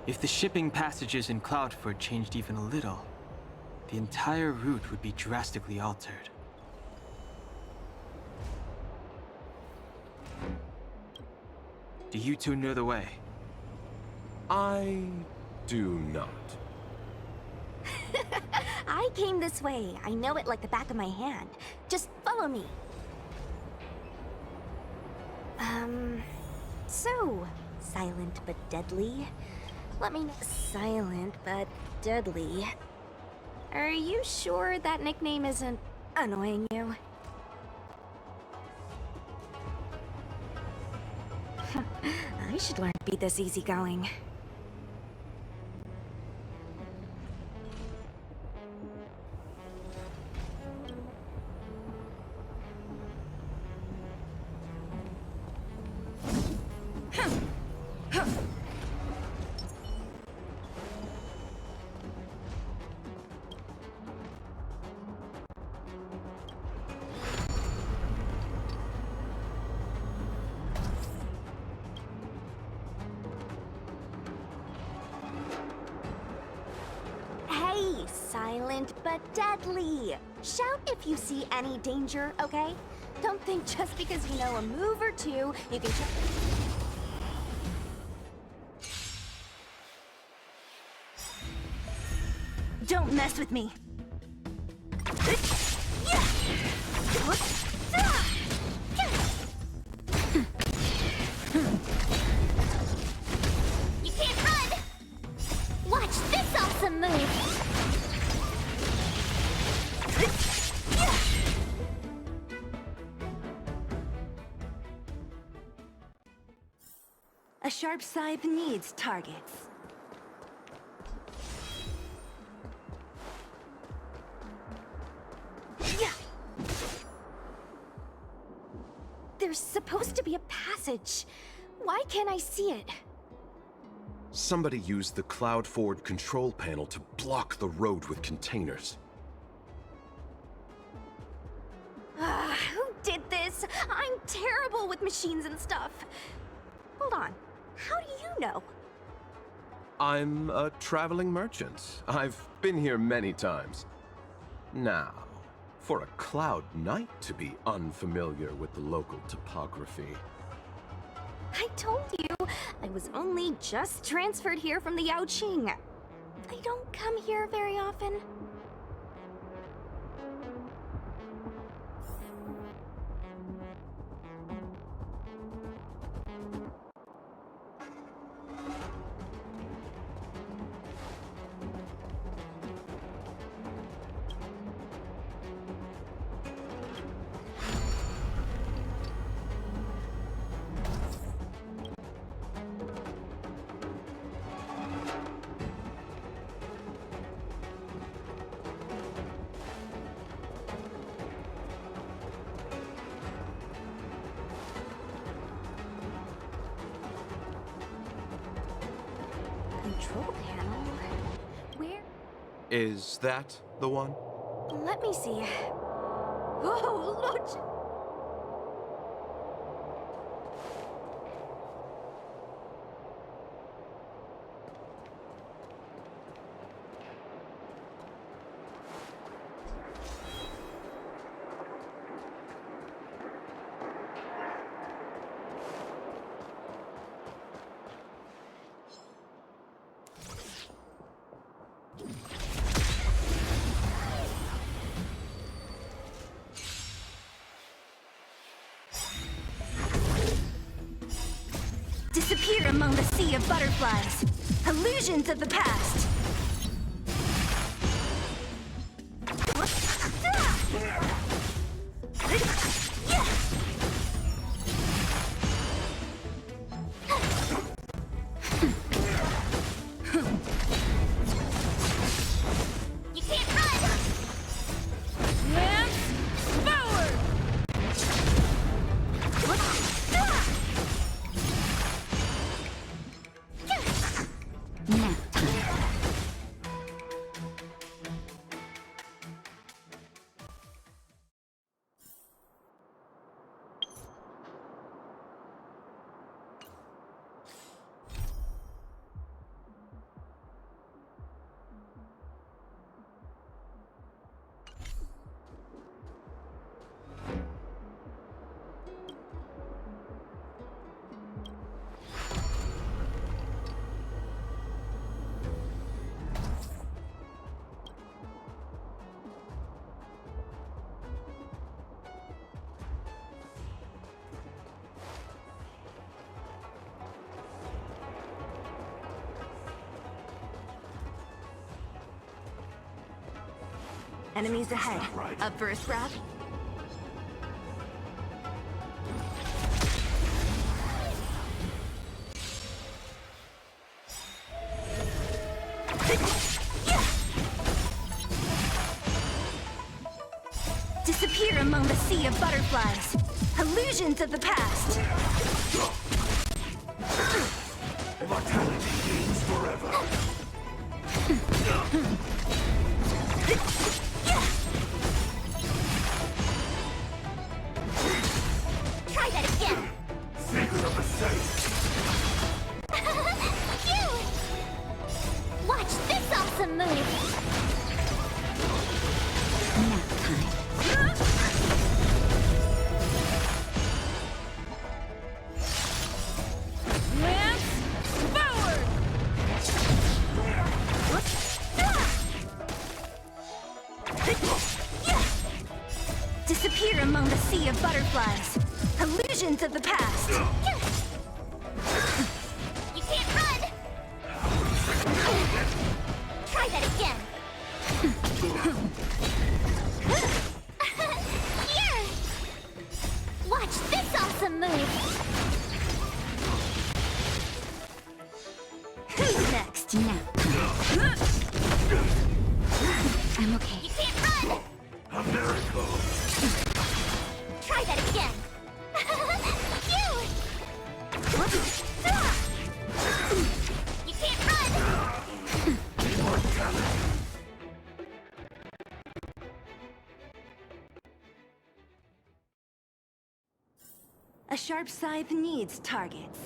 If the shipping passages in Cloudford changed even a little, the entire route would be drastically altered. Do you two know the way? I do not. I came this way. I know it like the back of my hand. Just follow me. So, silent but deadly. Let me know. Silent but deadly. Are you sure that nickname isn't annoying you? I should learn to be this easygoing. Silent but deadly. Shout if you see any danger, okay? Don't think just because you know a move or two, you can... Don't mess with me. You can't run! Watch this awesome move! A sharp scythe needs targets. There's supposed to be a passage. Why can't I see it? Somebody used the Cloudford control panel to block the road with containers. Who did this? I'm terrible with machines and stuff. Hold on. How do you know? I'm a traveling merchant. I've been here many times. Now, for a Cloud Knight to be unfamiliar with the local topography. I told you, I was only just transferred here from the Yaoqing. I don't come here very often. Control panel? Where? Is that the one? Let me see. Oh, look! Disappear among the sea of butterflies. Illusions of the past. You can't run! Lance forward! Nap time. Enemies ahead. Up for a scrap? Disappear among the sea of butterflies. Illusions of the past. Immortality reigns forever. Try that again. Secret of the safe. Watch this awesome move. Disappear among the sea of butterflies. Illusions of the past. You can't run! Try that again. Here! Watch this awesome move! Who's next? Now. I'm okay. You can't run! A miracle. Try that again. You can't run. Immortality. A sharp scythe needs targets.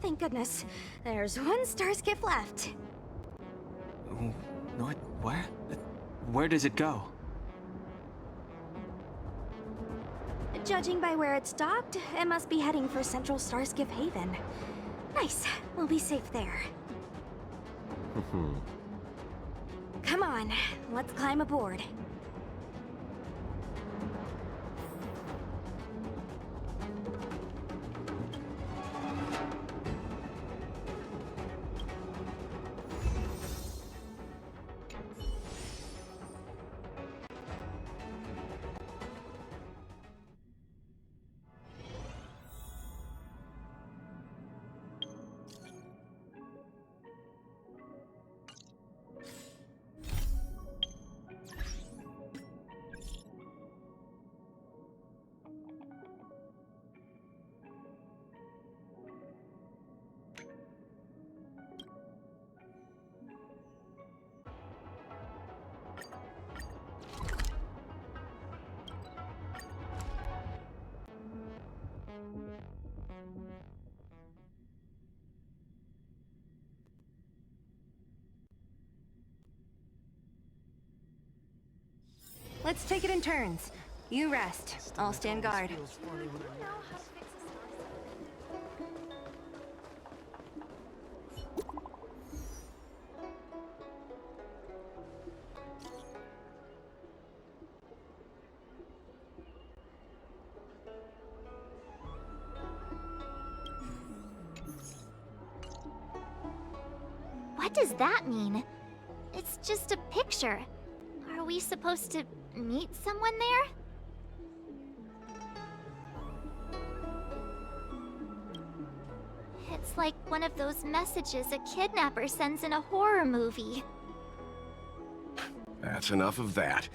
Thank goodness. There's one star skip left. What? Where? Where does it go? Judging by where it stopped, it must be heading for Central Starskip Haven. Nice. We'll be safe there. Come on, let's climb aboard. Let's take it in turns. You rest. I'll stand guard. What does that mean? It's just a picture. Are we supposed to meet someone there? It's like one of those messages a kidnapper sends in a horror movie. That's enough of that.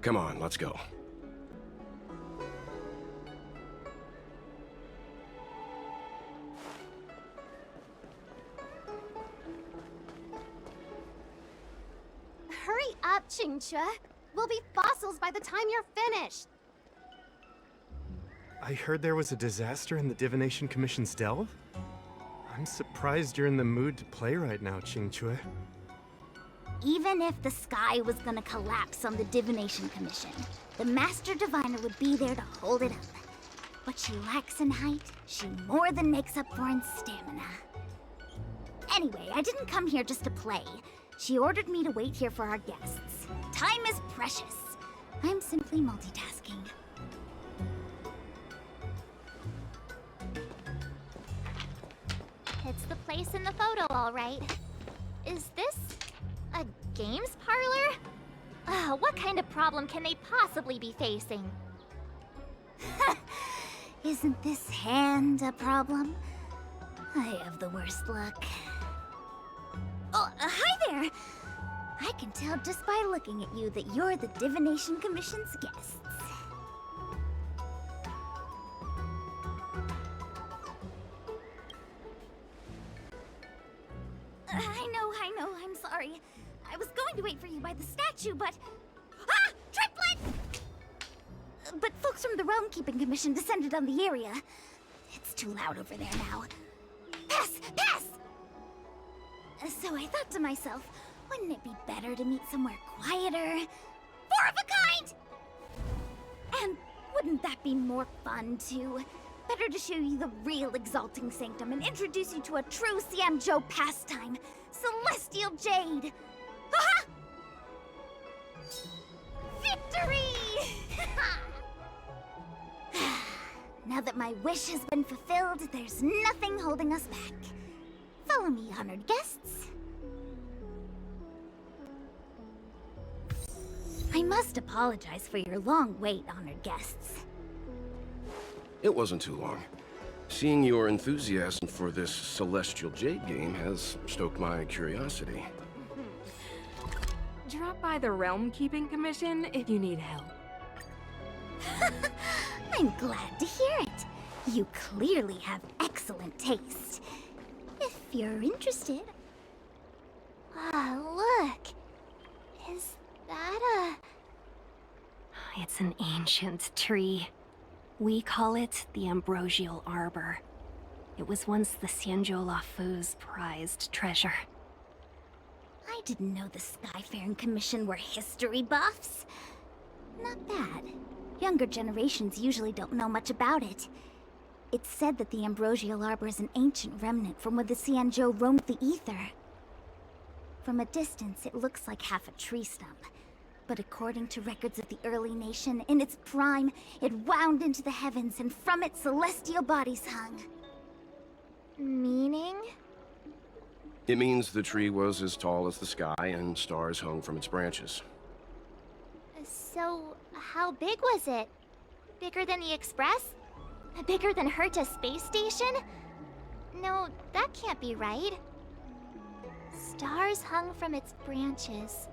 Come on, let's go. Hurry up, Qingque. We'll be fossils by the time you're finished. I heard there was a disaster in the Divination Commission's delve? I'm surprised you're in the mood to play right now, Qingque. Even if the sky was gonna collapse on the Divination Commission, the Master Diviner would be there to hold it up. What she lacks in height, she more than makes up for in stamina. Anyway, I didn't come here just to play. She ordered me to wait here for our guests. Time is precious. I'm simply multitasking. It's the place in the photo, all right. Is this a games parlor? What kind of problem can they possibly be facing? Isn't this hand a problem? I have the worst luck. Oh, hi there! I can tell just by looking at you that you're the Divination Commission's guests. I know, I'm sorry. I was going to wait for you by the statue, but... Ah! Triplet! But folks from the Realm Keeping Commission descended on the area. It's too loud over there now. Pass! Pass! So I thought to myself, wouldn't it be better to meet somewhere quieter? Four of a kind! And wouldn't that be more fun, too? Better to show you the real Exalting Sanctum and introduce you to a true Xianzhou pastime, Celestial Jade! Haha! Victory! Now that my wish has been fulfilled, there's nothing holding us back. Follow me, honored guests. I must apologize for your long wait, honored guests. It wasn't too long. Seeing your enthusiasm for this Celestial Jade game has stoked my curiosity. Drop by the Realm Keeping Commission if you need help. I'm glad to hear it. You clearly have excellent taste. If you're interested. Ah, look. Is that a... It's an ancient tree. We call it the Ambrosial Arbor. It was once the Xianzhou Lafu's prized treasure. I didn't know the Skyfaring Commission were history buffs. Not bad. Younger generations usually don't know much about it. It's said that the Ambrosial Arbor is an ancient remnant from when the Xianzhou roamed the ether. From a distance, it looks like half a tree stump. But according to records of the early nation, in its prime, it wound into the heavens and from it celestial bodies hung. Meaning? It means the tree was as tall as the sky and stars hung from its branches. So, how big was it? Bigger than the Express? Bigger than Herta's space station? No, that can't be right. Stars hung from its branches.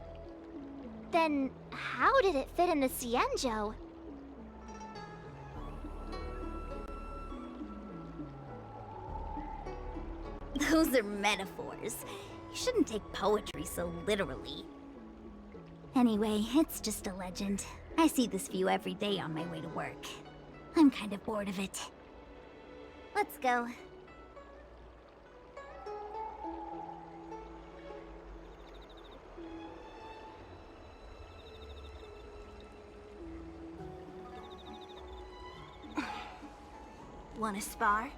Then, how did it fit in the Xianzhou? Those are metaphors. You shouldn't take poetry so literally. Anyway, it's just a legend. I see this view every day on my way to work. I'm kind of bored of it. Let's go. Wanna spar?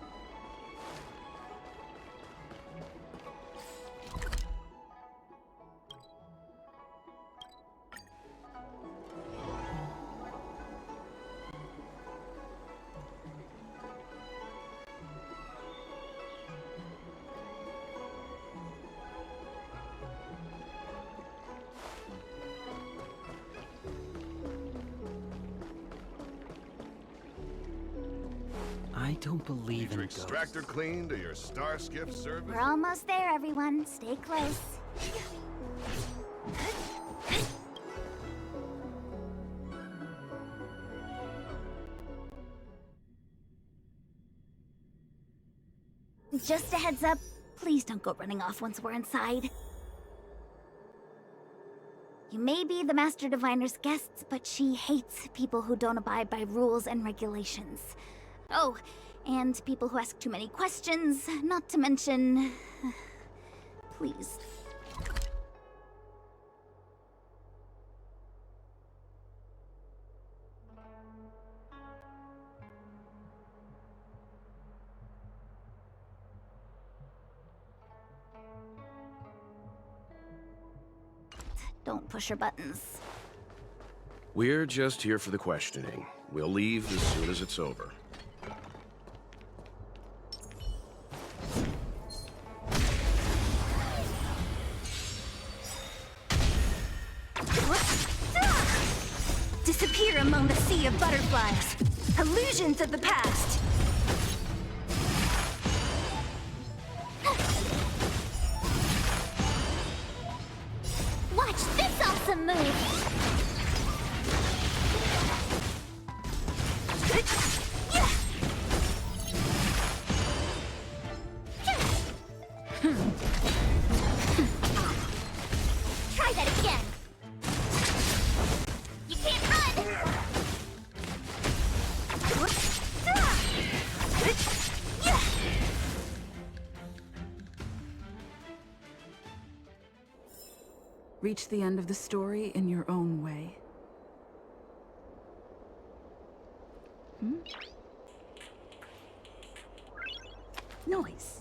I don't believe Need your in ghosts. extractor cleaned or your star skiff service? We're almost there, everyone. Stay close. Just a heads up, please don't go running off once we're inside. You may be the Master Diviner's guests, but she hates people who don't abide by rules and regulations. Oh, and people who ask too many questions, not to mention... Please. Don't push her buttons. We're just here for the questioning. We'll leave as soon as it's over. Disappear among the sea of butterflies. Illusions of the past. Watch this awesome move! Try that again! You can't run! Reach the end of the story in your own way. Noise.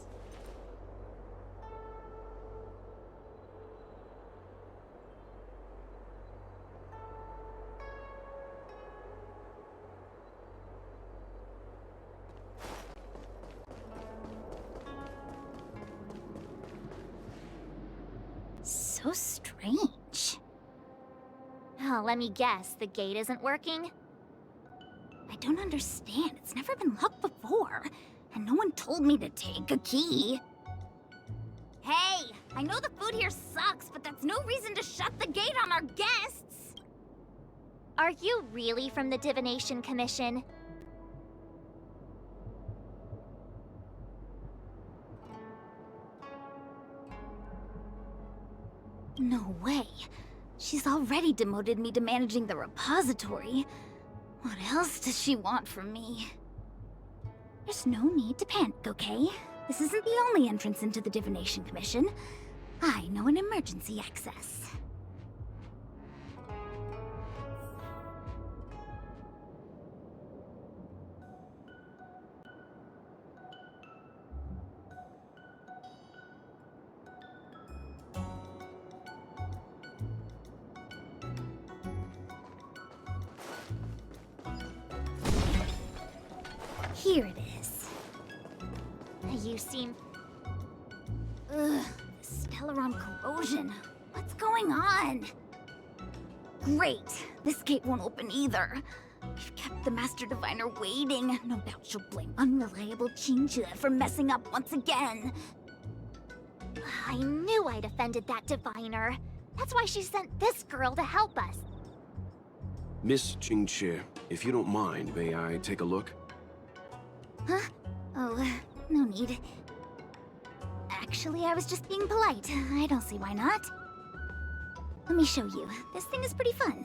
So strange. Oh, let me guess, the gate isn't working? I don't understand. It's never been locked before, and no one told me to take a key. Hey, I know the food here sucks, but that's no reason to shut the gate on our guests. Are you really from the Divination Commission? No way. She's already demoted me to managing the repository. What else does she want from me? There's no need to panic, okay? This isn't the only entrance into the Divination Commission. I know an emergency access. Here it is. You seem... Ugh, Stellaron corrosion. What's going on? Great. This gate won't open either. We've kept the Master Diviner waiting. No doubt she'll blame unreliable Chinchilla for messing up once again. I knew I'd offended that Diviner. That's why she sent this girl to help us. Miss Qingqi, if you don't mind, may I take a look? Huh? Oh, no need. Actually, I was just being polite. I don't see why not. Let me show you. This thing is pretty fun.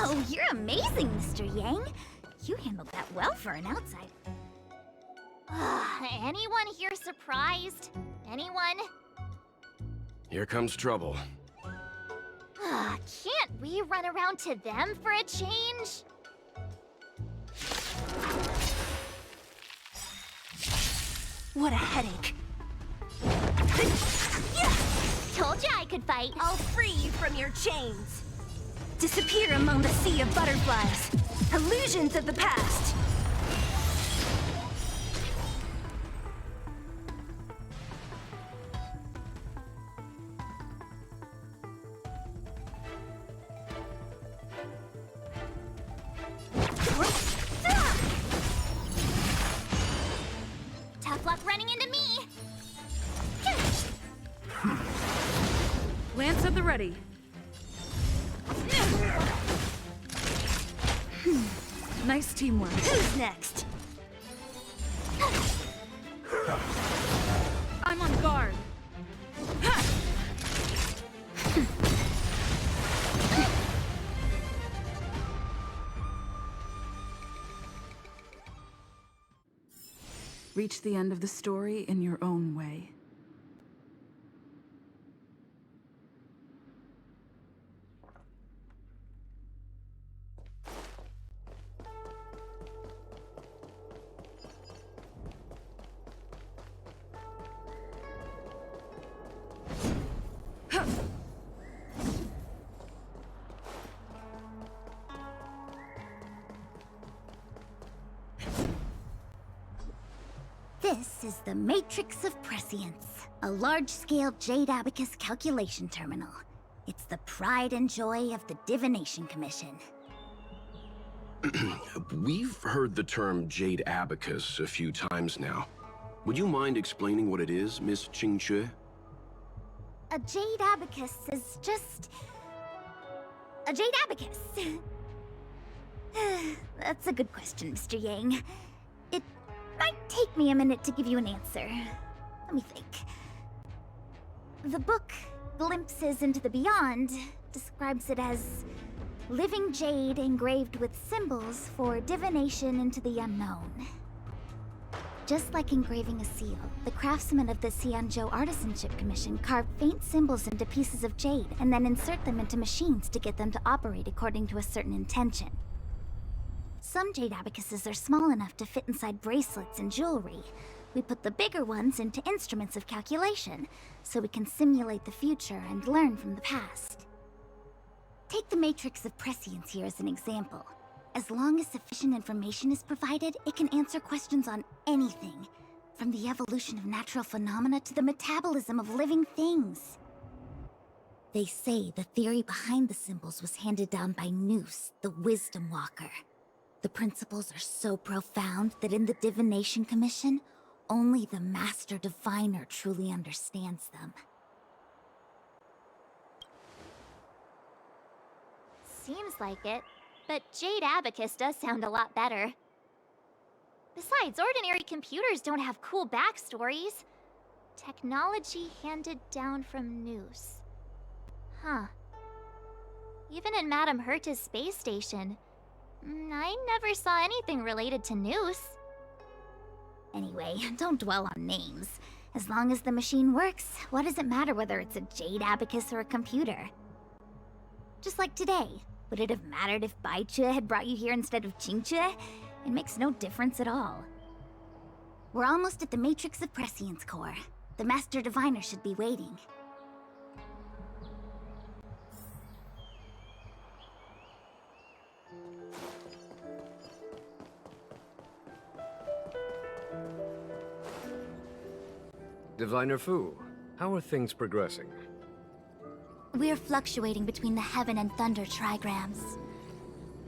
Wow, you're amazing, Mr. Yang. You handled that well for an outsider. Anyone here surprised? Anyone? Here comes trouble. Can't we run around to them for a change? What a headache. Told you I could fight. I'll free you from your chains. Disappear among the sea of butterflies. Illusions of the past. the ready. Nice teamwork. Who's next? I'm on guard. Reach the end of the story in your own way. This is the Matrix of Prescience, a large-scale Jade Abacus calculation terminal. It's the pride and joy of the Divination Commission. We've heard the term Jade Abacus a few times now. Would you mind explaining what it is, Miss Qingque? A Jade Abacus is just... a Jade Abacus. That's a good question, Mr. Yang. It might take me a minute to give you an answer. Let me think. The book, Glimpses into the Beyond, describes it as living jade engraved with symbols for divination into the unknown. Just like engraving a seal, the craftsmen of the Xianzhou Artisanship Commission carve faint symbols into pieces of jade and then insert them into machines to get them to operate according to a certain intention. Some jade abacuses are small enough to fit inside bracelets and jewelry. We put the bigger ones into instruments of calculation, so we can simulate the future and learn from the past. Take the Matrix of Prescience here as an example. As long as sufficient information is provided, it can answer questions on anything, from the evolution of natural phenomena to the metabolism of living things. They say the theory behind the symbols was handed down by Noose, the Wisdom Walker. The principles are so profound that in the Divination Commission, only the Master Diviner truly understands them. Seems like it, but Jade Abacus does sound a lot better. Besides, ordinary computers don't have cool backstories. Technology handed down from Noose. Huh. Even in Madame Herta's space station, I never saw anything related to Noose. Anyway, don't dwell on names. As long as the machine works, what does it matter whether it's a Jade Abacus or a computer? Just like today, would it have mattered if Baichue had brought you here instead of Qingque? It makes no difference at all. We're almost at the Matrix of Prescience core. The Master Diviner should be waiting. Diviner Fu, how are things progressing? We're fluctuating between the Heaven and Thunder trigrams.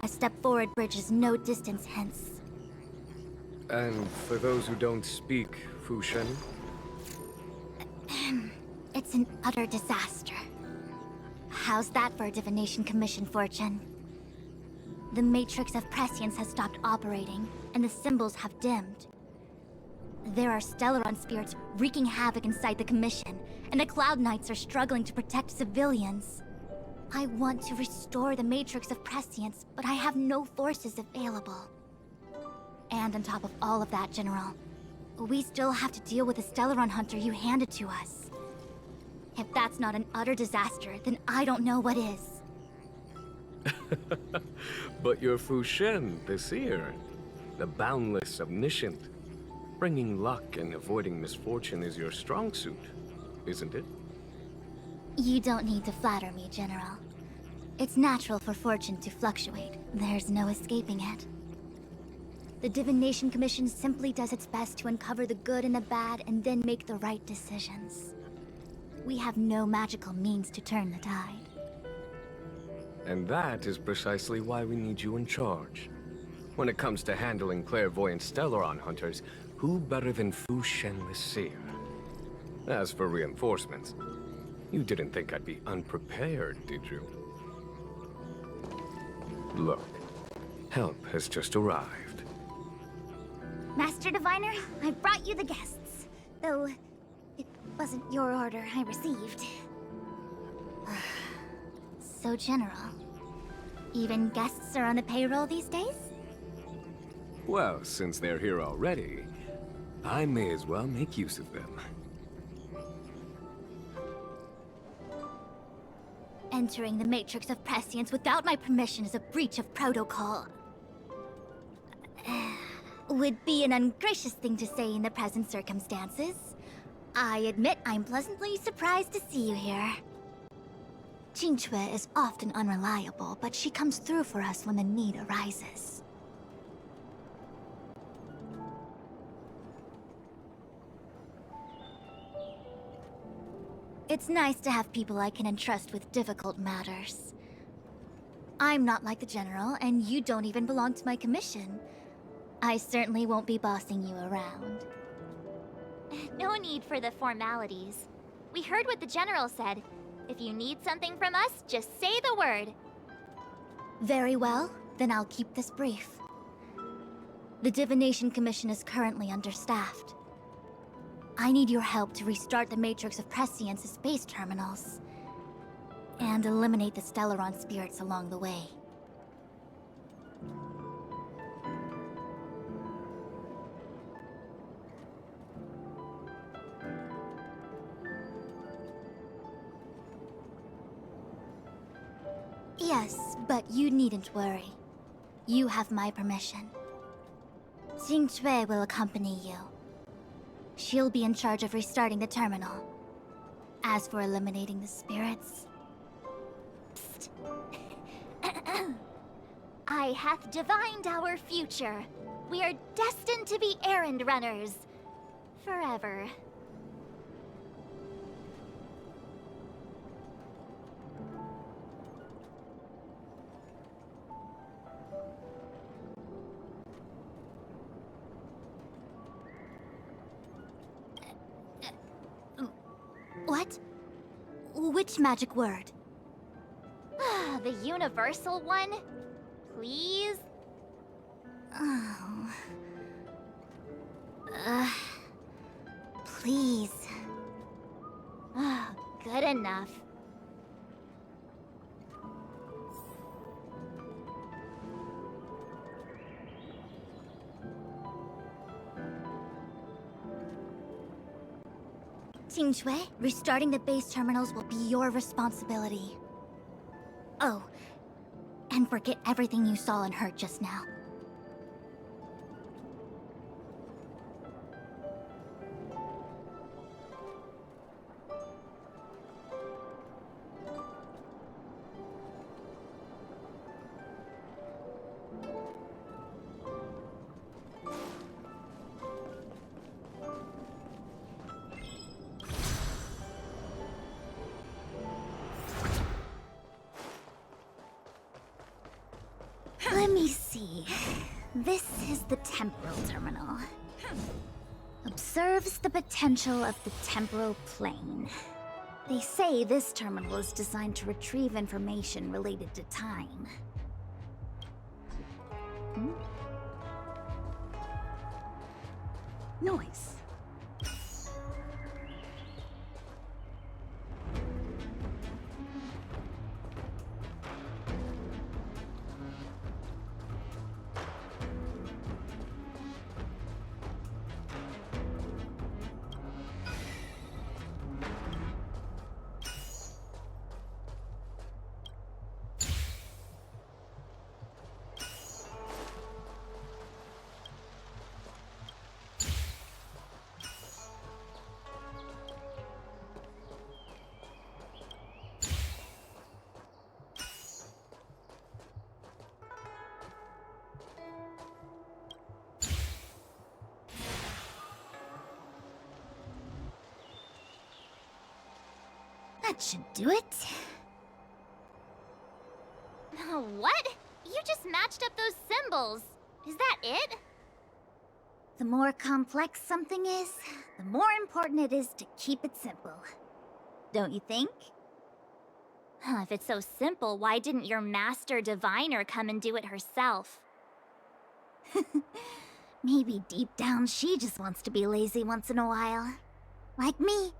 A step forward bridges no distance hence. And for those who don't speak Fu Shen? It's an utter disaster. How's that for a Divination Commission fortune? The Matrix of Prescience has stopped operating, and the symbols have dimmed. There are Stellaron spirits wreaking havoc inside the Commission, and the Cloud Knights are struggling to protect civilians. I want to restore the Matrix of Prescience, but I have no forces available. And on top of all of that, General, we still have to deal with the Stellaron hunter you handed to us. If that's not an utter disaster, then I don't know what is. But you're Fu Shen, the seer. The boundless, omniscient. Bringing luck and avoiding misfortune is your strong suit, isn't it? You don't need to flatter me, General. It's natural for fortune to fluctuate. There's no escaping it. The Divination Commission simply does its best to uncover the good and the bad and then make the right decisions. We have no magical means to turn the tide. And that is precisely why we need you in charge. When it comes to handling clairvoyant Stellaron hunters, who better than Fu Shen the Seer? As for reinforcements, You didn't think I'd be unprepared, did you? Look, help has just arrived. Master Diviner, I brought you the guests. Though, it wasn't your order I received. So general. Even guests are on the payroll these days? Well, since they're here already, I may as well make use of them. Entering the Matrix of Prescience without my permission is a breach of protocol. Would be an ungracious thing to say in the present circumstances. I admit I'm pleasantly surprised to see you here. Qingque is often unreliable, but she comes through for us when the need arises. It's nice to have people I can entrust with difficult matters. I'm not like the General, and you don't even belong to my commission. I certainly won't be bossing you around. No need for the formalities. We heard what the General said. If you need something from us, just say the word. Very well, then I'll keep this brief. The Divination Commission is currently understaffed. I need your help to restart the Matrix of Prescience's space terminals, and eliminate the Stellaron spirits along the way. Yes, but you needn't worry. You have my permission. Qingque will accompany you. She'll be in charge of restarting the terminal. As for eliminating the spirits... Psst. I hath divined our future. We are destined to be errand runners. Forever. What? Which magic word? The universal one? Please? Oh. Please. Good enough. Qingque, restarting the base terminals will be your responsibility. Oh, and forget everything you saw and heard just now. Let me see. This is the temporal terminal. Observes the potential of the temporal plane. They say this terminal is designed to retrieve information related to time. Noise. That should do it. What? You just matched up those symbols. Is that it? The more complex something is, the more important it is to keep it simple. don't you think? If it's so simple, why didn't your master diviner come and do it herself? Maybe deep down she just wants to be lazy once in a while. Like me.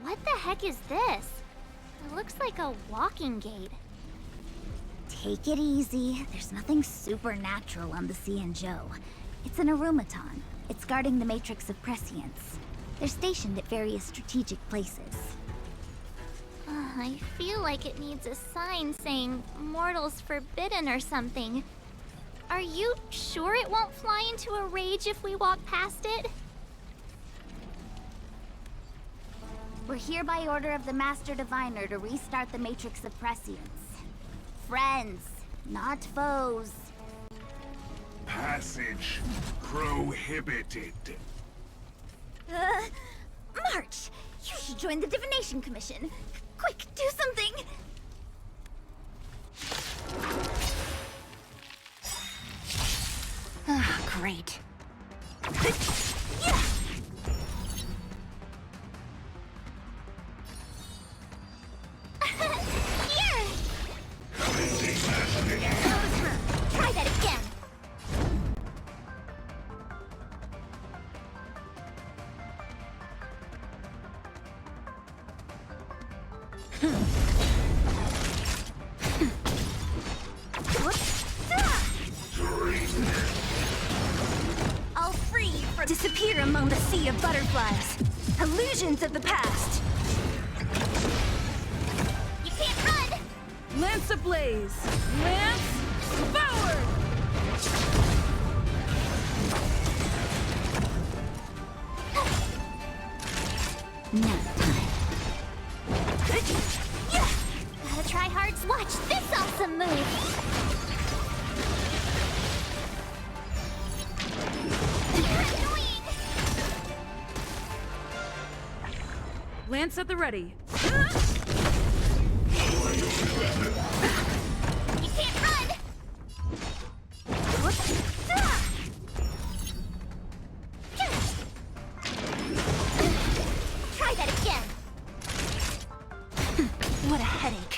What the heck is this? It looks like a walking gate. Take it easy. There's nothing supernatural on the Seele. It's an aromaton. It's guarding the matrix of prescience. They're stationed at various strategic places. I feel like it needs a sign saying mortals forbidden or something. Are Are you sure it won't fly into a rage if we walk past it? We're here by order of the Master Diviner to restart the Matrix of Prescience. Friends, not foes. Passage prohibited. March! You should join the Divination Commission. Quick, do something! Ah, great. Here! Try that again! I'll free you from disappear among the sea of butterflies. Illusions of the past. You can't run! Lance ablaze! Lance forward! Gotta try hards. Watch this awesome move! Lance at the ready. You can't run! Try that again! What a headache.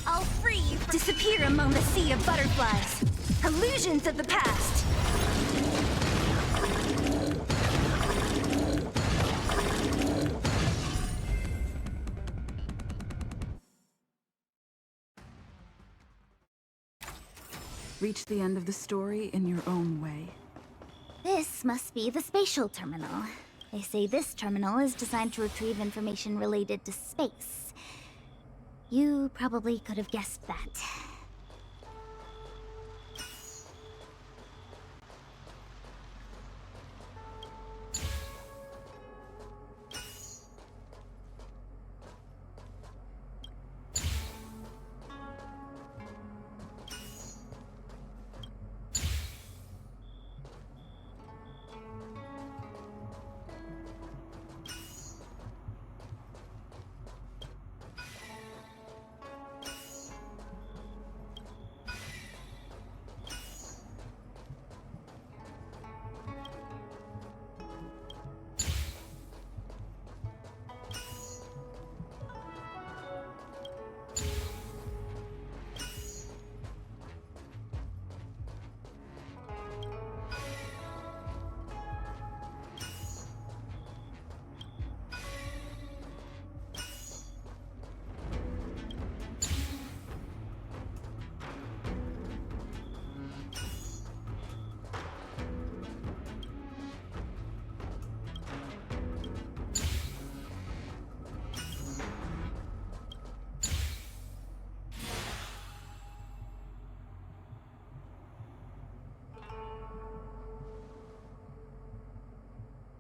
I'll free you from disappear among the sea of butterflies. Illusions of the past. Reach the end of the story in your own way. This must be the spatial terminal. They say this terminal is designed to retrieve information related to space. You probably could have guessed that.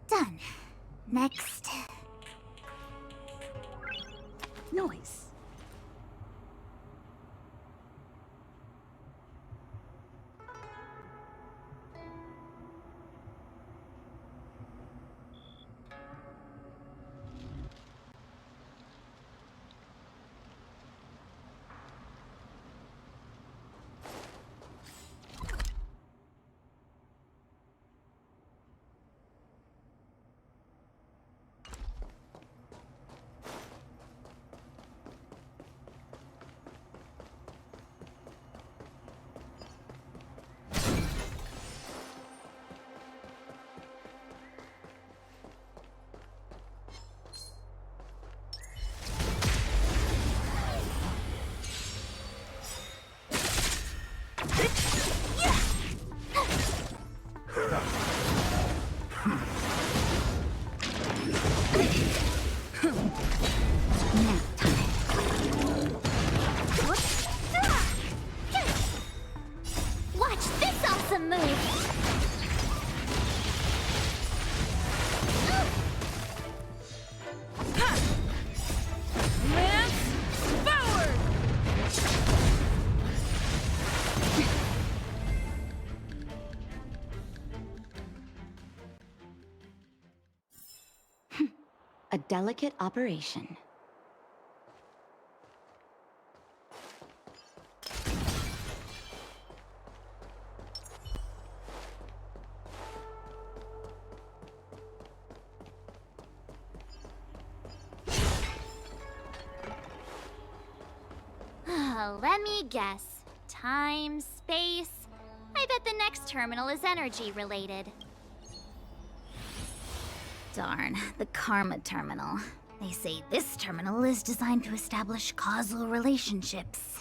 Done. Next. Noise. A delicate operation. Let me guess. Time, space. I bet the next terminal is energy related. Darn, the Karma Terminal. They say this terminal is designed to establish causal relationships.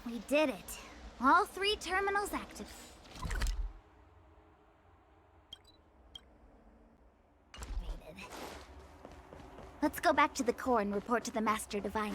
We did it. All 3 terminals active. Let's go back to the core and report to the Master Diviner.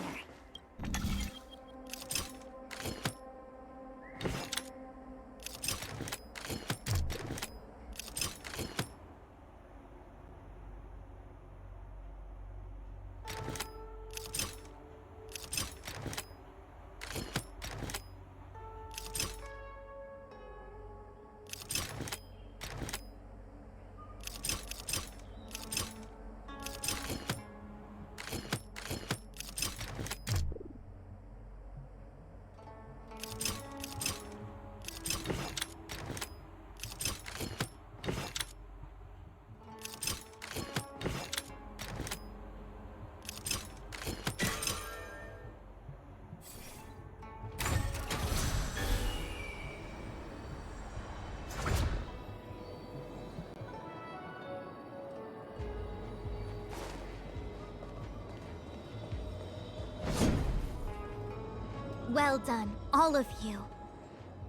Well done, all of you.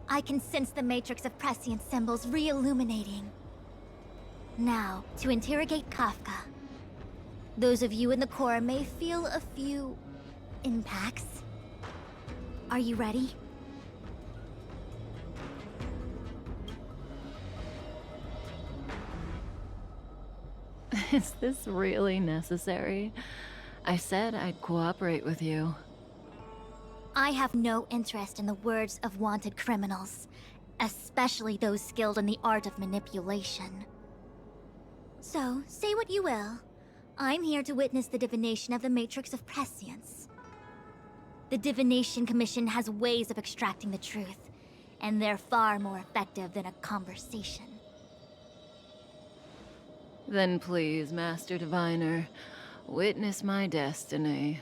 I can sense the matrix of prescient symbols re-illuminating. Now, to interrogate Kafka. Those of you in the core may feel a few impacts. Are you ready? Is this really necessary? I said I'd cooperate with you. I have no interest in the words of wanted criminals, especially those skilled in the art of manipulation. So, say what you will. I'm here to witness the divination of the Matrix of Prescience. The Divination Commission has ways of extracting the truth, and they're far more effective than a conversation. Then please, Master Diviner, witness my destiny.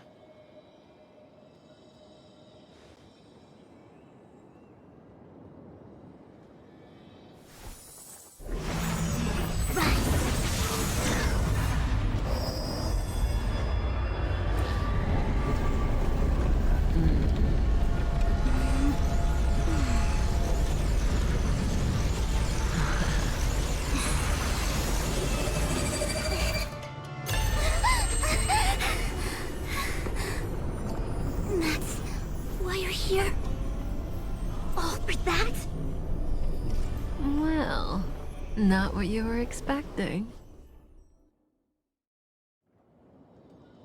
Not what you were expecting.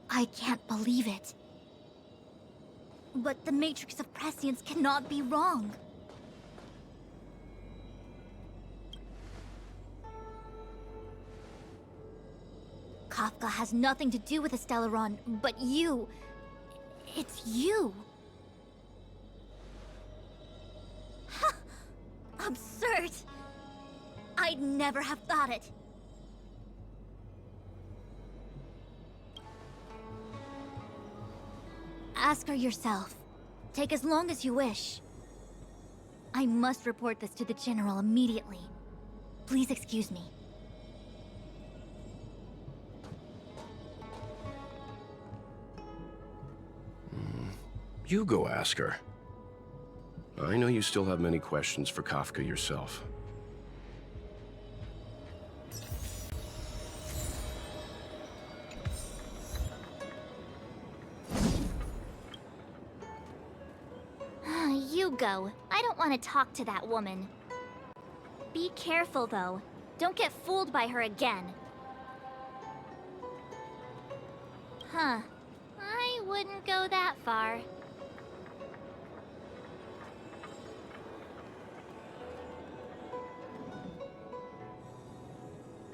I can't believe it. But the Matrix of Prescience cannot be wrong. Kafka has nothing to do with the Stellaron, but you... It's you. Absurd. I'd never have thought it. Ask her yourself. Take as long as you wish. I must report this to the General immediately. Please excuse me. You go ask her. I know you still have many questions for Kafka yourself. You go. I don't want to talk to that woman. Be careful, though. Don't get fooled by her again. Huh. I wouldn't go that far.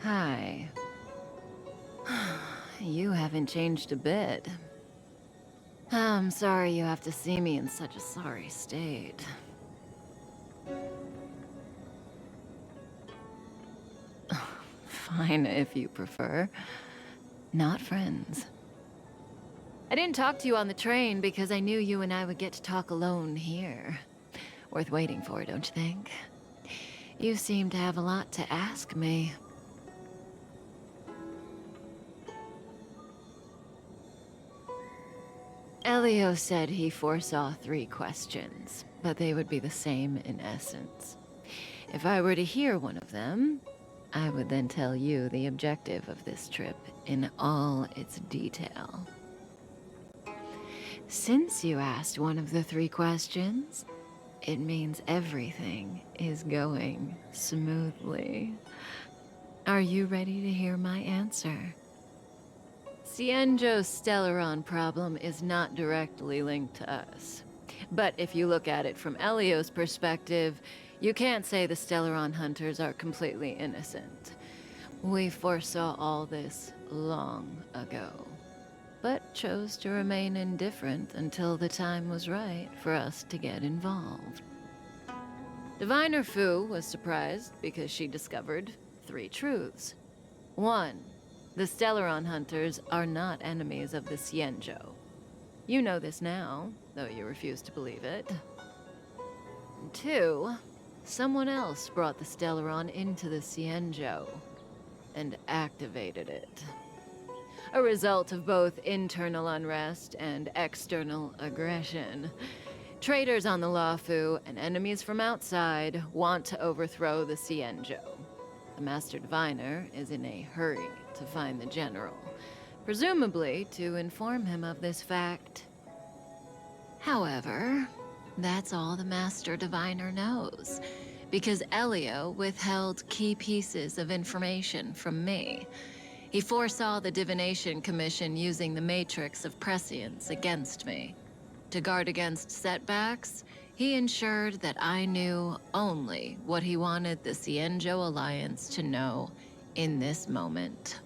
Hi. You haven't changed a bit. I'm sorry you have to see me in such a sorry state. Fine, if you prefer. Not friends. I didn't talk to you on the train because I knew you and I would get to talk alone here. Worth waiting for, don't you think? You seem to have a lot to ask me. Elio said he foresaw 3 questions, but they would be the same in essence. If I were to hear one of them, I would then tell you the objective of this trip in all its detail. Since you asked one of the 3 questions, it means everything is going smoothly. Are you ready to hear my answer? Xianzhou's Stellaron problem is not directly linked to us. But if you look at it from Elio's perspective, you can't say the Stellaron hunters are completely innocent. We foresaw all this long ago, but chose to remain indifferent until the time was right for us to get involved. Diviner Fu was surprised because she discovered 3 truths. 1. The Stellaron hunters are not enemies of the Xianzhou. You know this now, though you refuse to believe it. 2. Someone else brought the Stellaron into the Xianzhou and activated it. A result of both internal unrest and external aggression. Traitors on the Luofu and enemies from outside want to overthrow the Xianzhou. The Master Diviner is in a hurry to find the General, presumably to inform him of this fact. However, that's all the Master Diviner knows, because Elio withheld key pieces of information from me. He foresaw the Divination Commission using the Matrix of Prescience against me. To guard against setbacks, he ensured that I knew only what he wanted the Xianzhou Alliance to know in this moment.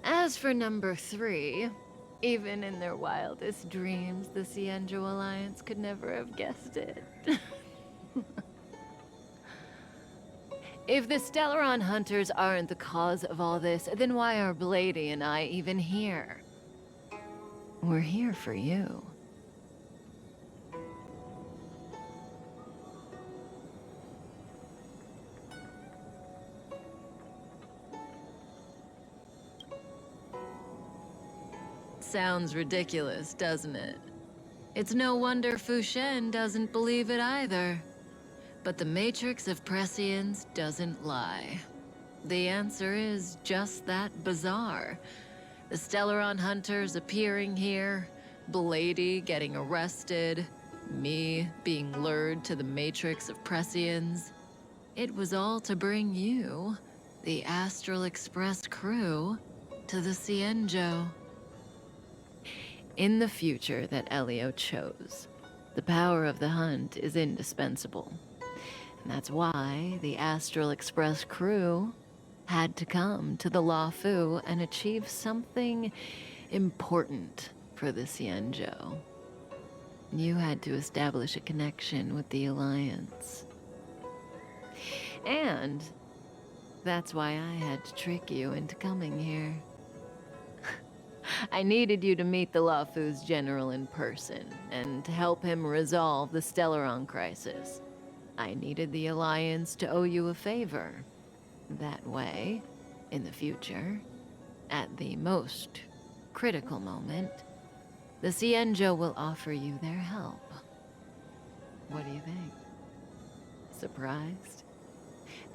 As for number 3, even in their wildest dreams, the Xianzhou Alliance could never have guessed it. If the Stellaron hunters aren't the cause of all this, then why are Blady and I even here? We're here for you. Sounds ridiculous, doesn't it? It's no wonder Fu Shen doesn't believe it either. But the Matrix of Prescience doesn't lie. The answer is just that bizarre. The Stellaron hunters appearing here, Blady getting arrested, me being lured to the Matrix of Prescience. It was all to bring you, the Astral Express crew, to the Xianzhou. In the future that Elio chose, the power of the hunt is indispensable. And that's why the Astral Express crew had to come to the Luofu and achieve something important for the Xianzhou. You had to establish a connection with the Alliance. And that's why I had to trick you into coming here. I needed you to meet the Luofu's general in person, and to help him resolve the Stellaron crisis. I needed the Alliance to owe you a favor. That way, in the future, at the most critical moment, the Xianzhou will offer you their help. What do you think? Surprised?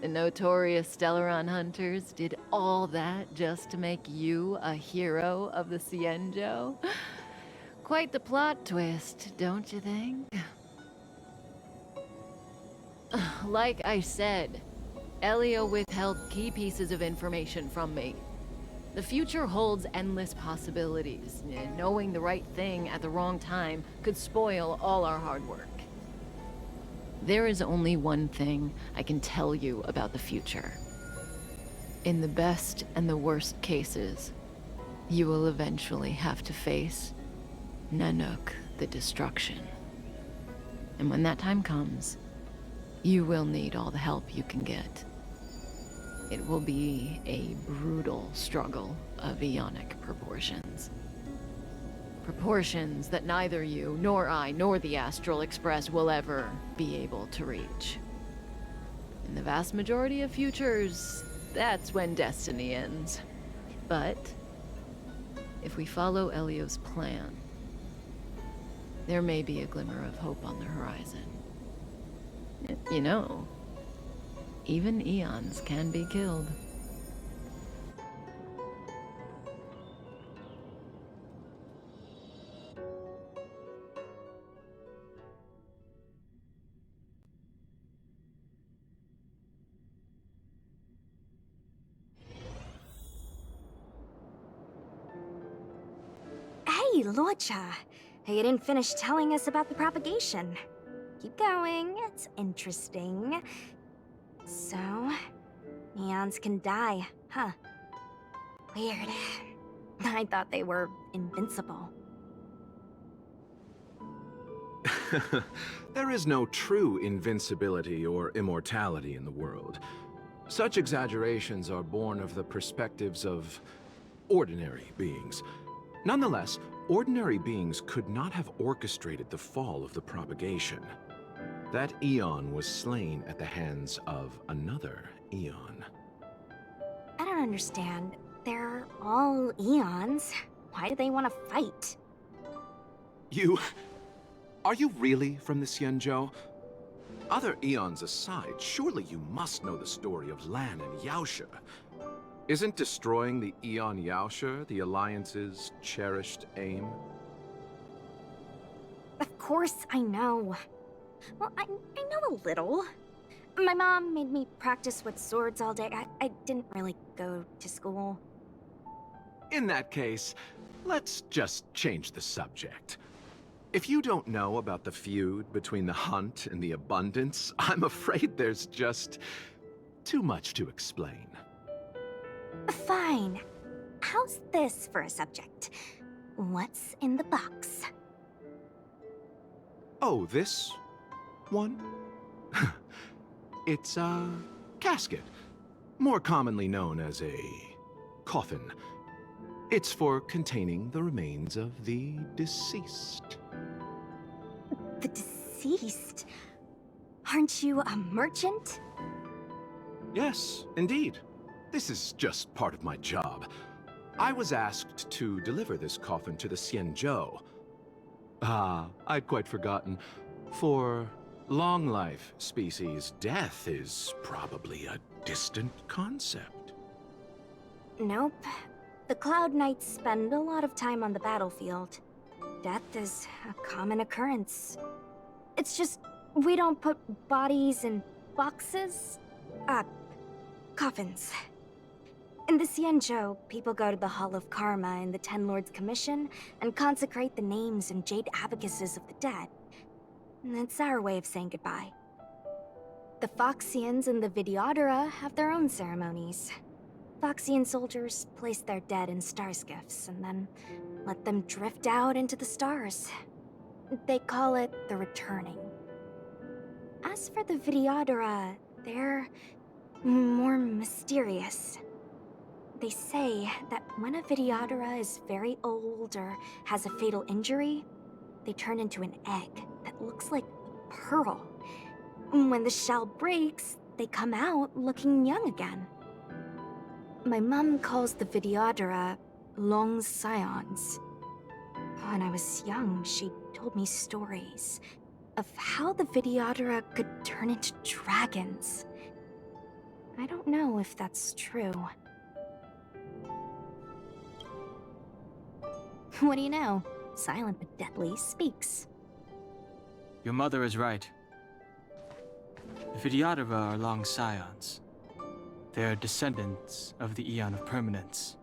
The notorious Stellaron hunters did all that just to make you a hero of the Xianzhou? Quite the plot twist, don't you think? Like I said, Elio withheld key pieces of information from me. The future holds endless possibilities. Knowing the right thing at the wrong time could spoil all our hard work. There is only one thing I can tell you about the future. In the best and the worst cases, you will eventually have to face Nanook the Destruction. And when that time comes, you will need all the help you can get. It will be a brutal struggle of Ionic proportions. Proportions that neither you, nor I, nor the Astral Express will ever be able to reach. In the vast majority of futures, that's when destiny ends. But if we follow Elio's plan, there may be a glimmer of hope on the horizon. You know, even eons can be killed. Hey, Luocha. You didn't finish telling us about the propagation. Keep going, it's interesting. So, neons can die, huh? Weird. I thought they were invincible. There is no true invincibility or immortality in the world. Such exaggerations are born of the perspectives of ordinary beings. Nonetheless, ordinary beings could not have orchestrated the fall of the propagation. That eon was slain at the hands of another eon. I don't understand. They're all eons. Why do they want to fight? Are you really from the Xianzhou? Other eons aside, surely you must know the story of Lan and Yaoshe. Isn't destroying the Eon Yaoshe the Alliance's cherished aim? Of course I know. Well, I know a little. My mom made me practice with swords all day. I didn't really go to school. In that case, let's just change the subject. If you don't know about the feud between the Hunt and the Abundance, I'm afraid there's just too much to explain. Fine. How's this for a subject? What's in the box? Oh, this one? It's a casket, more commonly known as a coffin. It's for containing the remains of the deceased. The deceased? Aren't you a merchant? Yes, indeed. This is just part of my job. I was asked to deliver this coffin to the Xianzhou. I'd quite forgotten. For long life species, death is probably a distant concept. Nope. The Cloud Knights spend a lot of time on the battlefield. Death is a common occurrence. It's just, we don't put bodies in boxes? Coffins. In the Xianzhou, people go to the Hall of Karma in the Ten Lords Commission and consecrate the names and jade abacuses of the dead. It's our way of saying goodbye. The Foxians and the Vidyadhara have their own ceremonies. Foxian soldiers place their dead in star skiffs and then let them drift out into the stars. They call it the returning. As for the Videodora, they're more mysterious. They say that when a Videodora is very old or has a fatal injury, they turn into an egg that looks like a pearl. When the shell breaks, they come out looking young again. My mom calls the Videodora long scions. When I was young, she told me stories of how the Videodora could turn into dragons. I don't know if that's true. What do you know? Silent but deadly speaks. Your mother is right. The Videodora are long scions. They are descendants of the Eon of Permanence.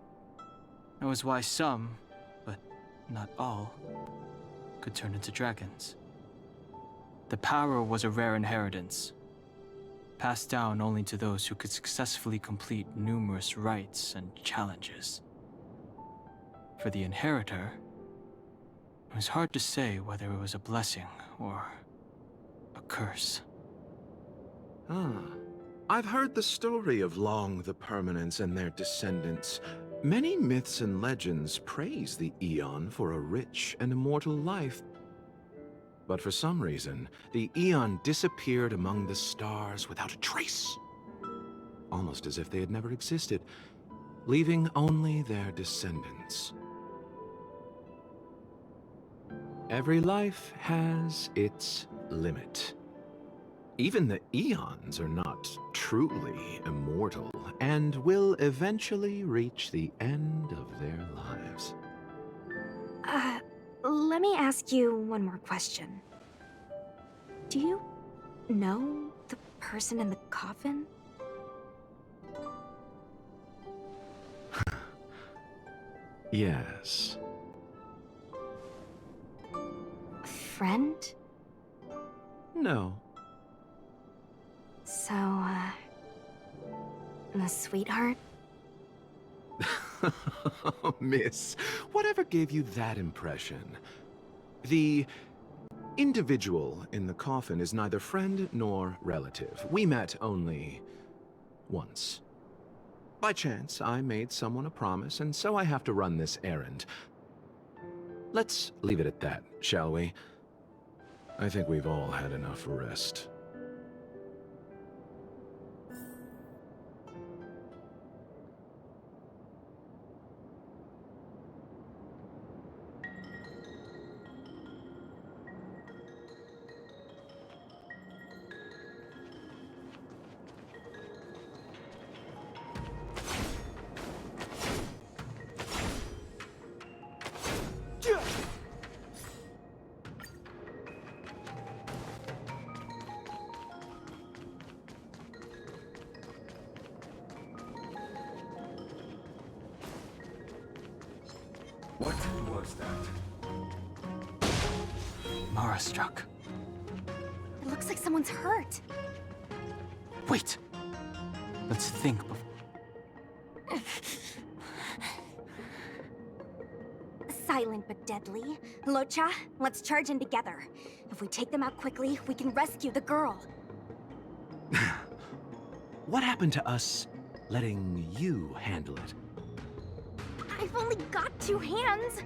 That was why some, but not all, could turn into dragons. The power was a rare inheritance, passed down only to those who could successfully complete numerous rites and challenges. For the inheritor, it was hard to say whether it was a blessing or a curse. I've heard the story of Long the Permanence and their descendants. Many myths and legends praise the Eon for a rich and immortal life. But for some reason, the Eon disappeared among the stars without a trace. Almost as if they had never existed, leaving only their descendants. Every life has its limit. Even the Eons are not truly immortal and will eventually reach the end of their lives. Let me ask you one more question. Do you know the person in the coffin? Yes. A friend? No. So, a sweetheart? Miss, whatever gave you that impression? The individual in the coffin is neither friend nor relative. We met only once. By chance, I made someone a promise, and so I have to run this errand. Let's leave it at that, shall we? I think we've all had enough rest. What was that? Mara struck. It looks like someone's hurt. Wait! Let's think before... Silent but deadly. Locha, let's charge in together. If we take them out quickly, we can rescue the girl. What happened to us letting you handle it? I've only got 2 hands.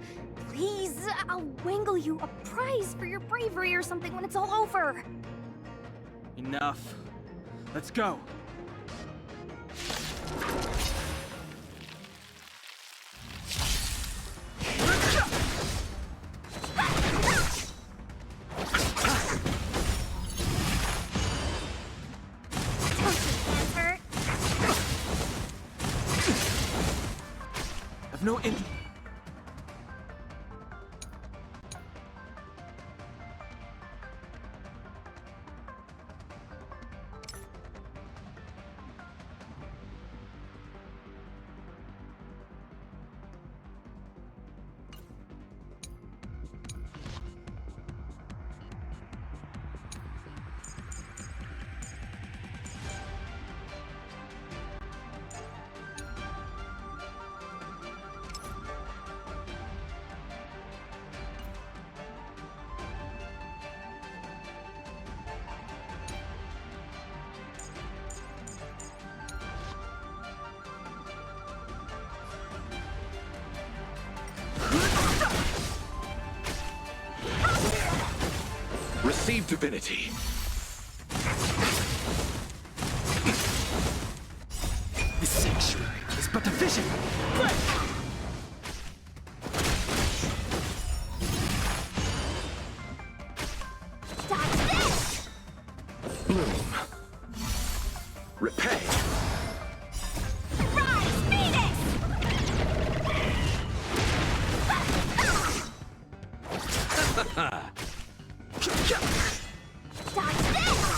Please, I'll wangle you a prize for your bravery or something when it's all over. Enough. Let's go. I've no interest. divinity. The sanctuary is but a vision. Break! Bloom. Repay. Rise, Phoenix! Dodge this!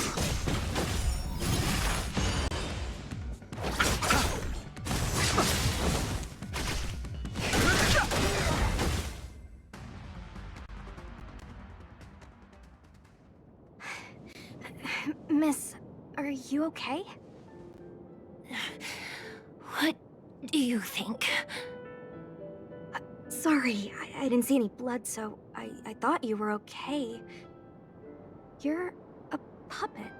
Miss, are you okay? What do you think? Sorry, I didn't see any blood, so I thought you were okay. You're a puppet.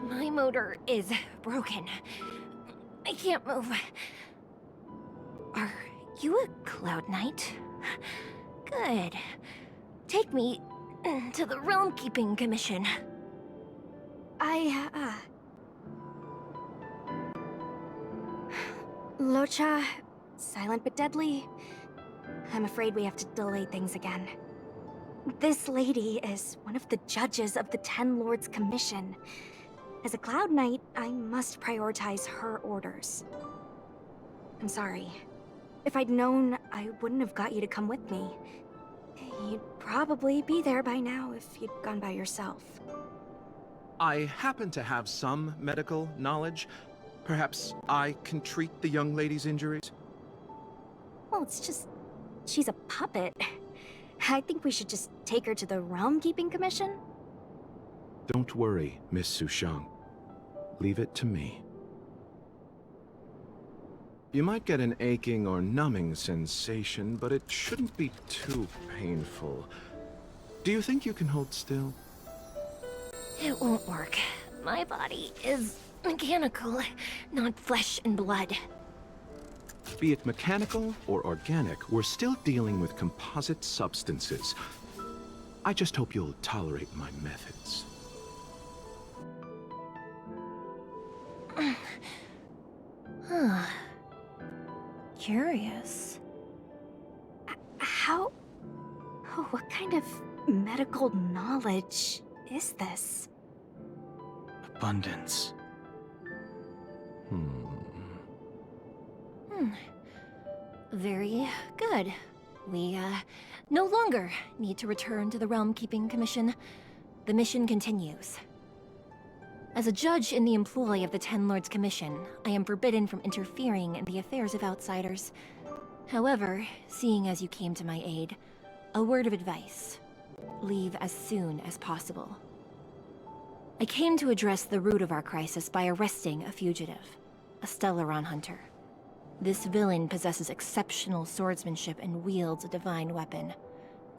My motor is broken. I can't move. Are you a Cloud Knight? Good. Take me to the Realm Keeping Commission. Locha, silent but deadly. I'm afraid we have to delay things again. This lady is one of the judges of the Ten Lords Commission. As a Cloud Knight, I must prioritize her orders. I'm sorry. If I'd known, I wouldn't have got you to come with me. You'd probably be there by now if you'd gone by yourself. I happen to have some medical knowledge. Perhaps I can treat the young lady's injuries? Well, it's just... she's a puppet. I think we should just take her to the Realm Keeping Commission. Don't worry, Miss Sushang. Leave it to me. You might get an aching or numbing sensation, but it shouldn't be too painful. Do you think you can hold still? It won't work. My body is mechanical, not flesh and blood. Be it mechanical or organic, we're still dealing with composite substances. I just hope you'll tolerate my methods. Huh. Curious. How... oh, what kind of medical knowledge is this? Abundance. Very good. We, no longer need to return to the Realm Keeping Commission. The mission continues. As a judge in the employ of the Ten Lords Commission, I am forbidden from interfering in the affairs of outsiders. However, seeing as you came to my aid, a word of advice. Leave as soon as possible. I came to address the root of our crisis by arresting a fugitive, a Stellaron hunter. This villain possesses exceptional swordsmanship and wields a divine weapon.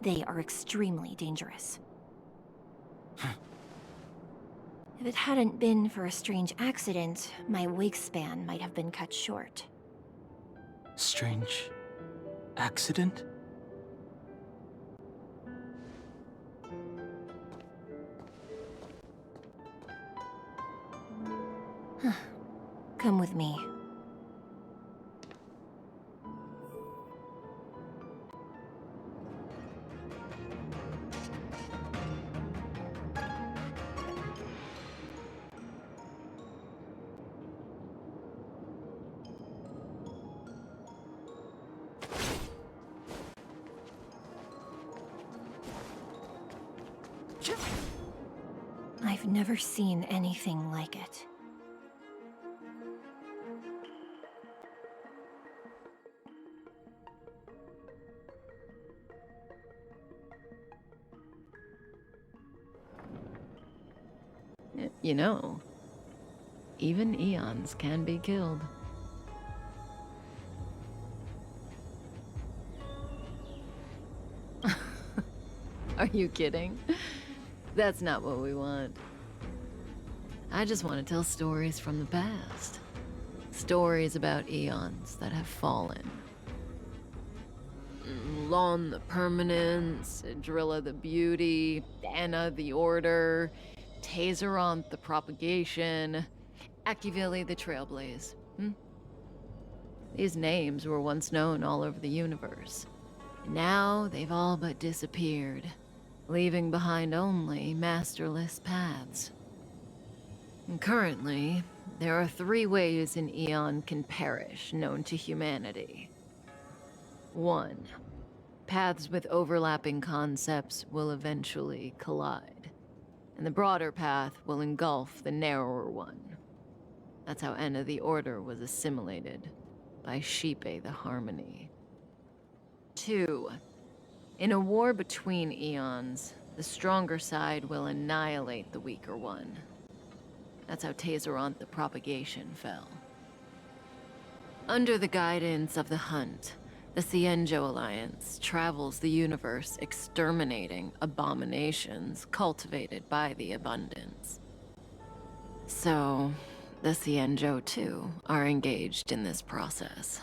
They are extremely dangerous. If it hadn't been for a strange accident, my wingspan might have been cut short. Strange accident? Come with me. I've never seen anything like it. You know, even eons can be killed. Are you kidding? That's not what we want. I just want to tell stories from the past. Stories about eons that have fallen. Lon the Permanence, Drilla the Beauty, Anna the Order, Tazeronth the Propagation, Akivili the Trailblaze. These names were once known all over the universe. Now they've all but disappeared, leaving behind only masterless paths. And currently, there are 3 ways an Eon can perish known to humanity. 1. Paths with overlapping concepts will eventually collide, and the broader path will engulf the narrower one. That's how Enna the Order was assimilated by Sheepe the Harmony. 2. In a war between eons, the stronger side will annihilate the weaker one. That's how Tazeronth the Propagation fell. Under the guidance of the Hunt, the Cienjo Alliance travels the universe exterminating abominations cultivated by the Abundance. So, the Cienjo, too, are engaged in this process.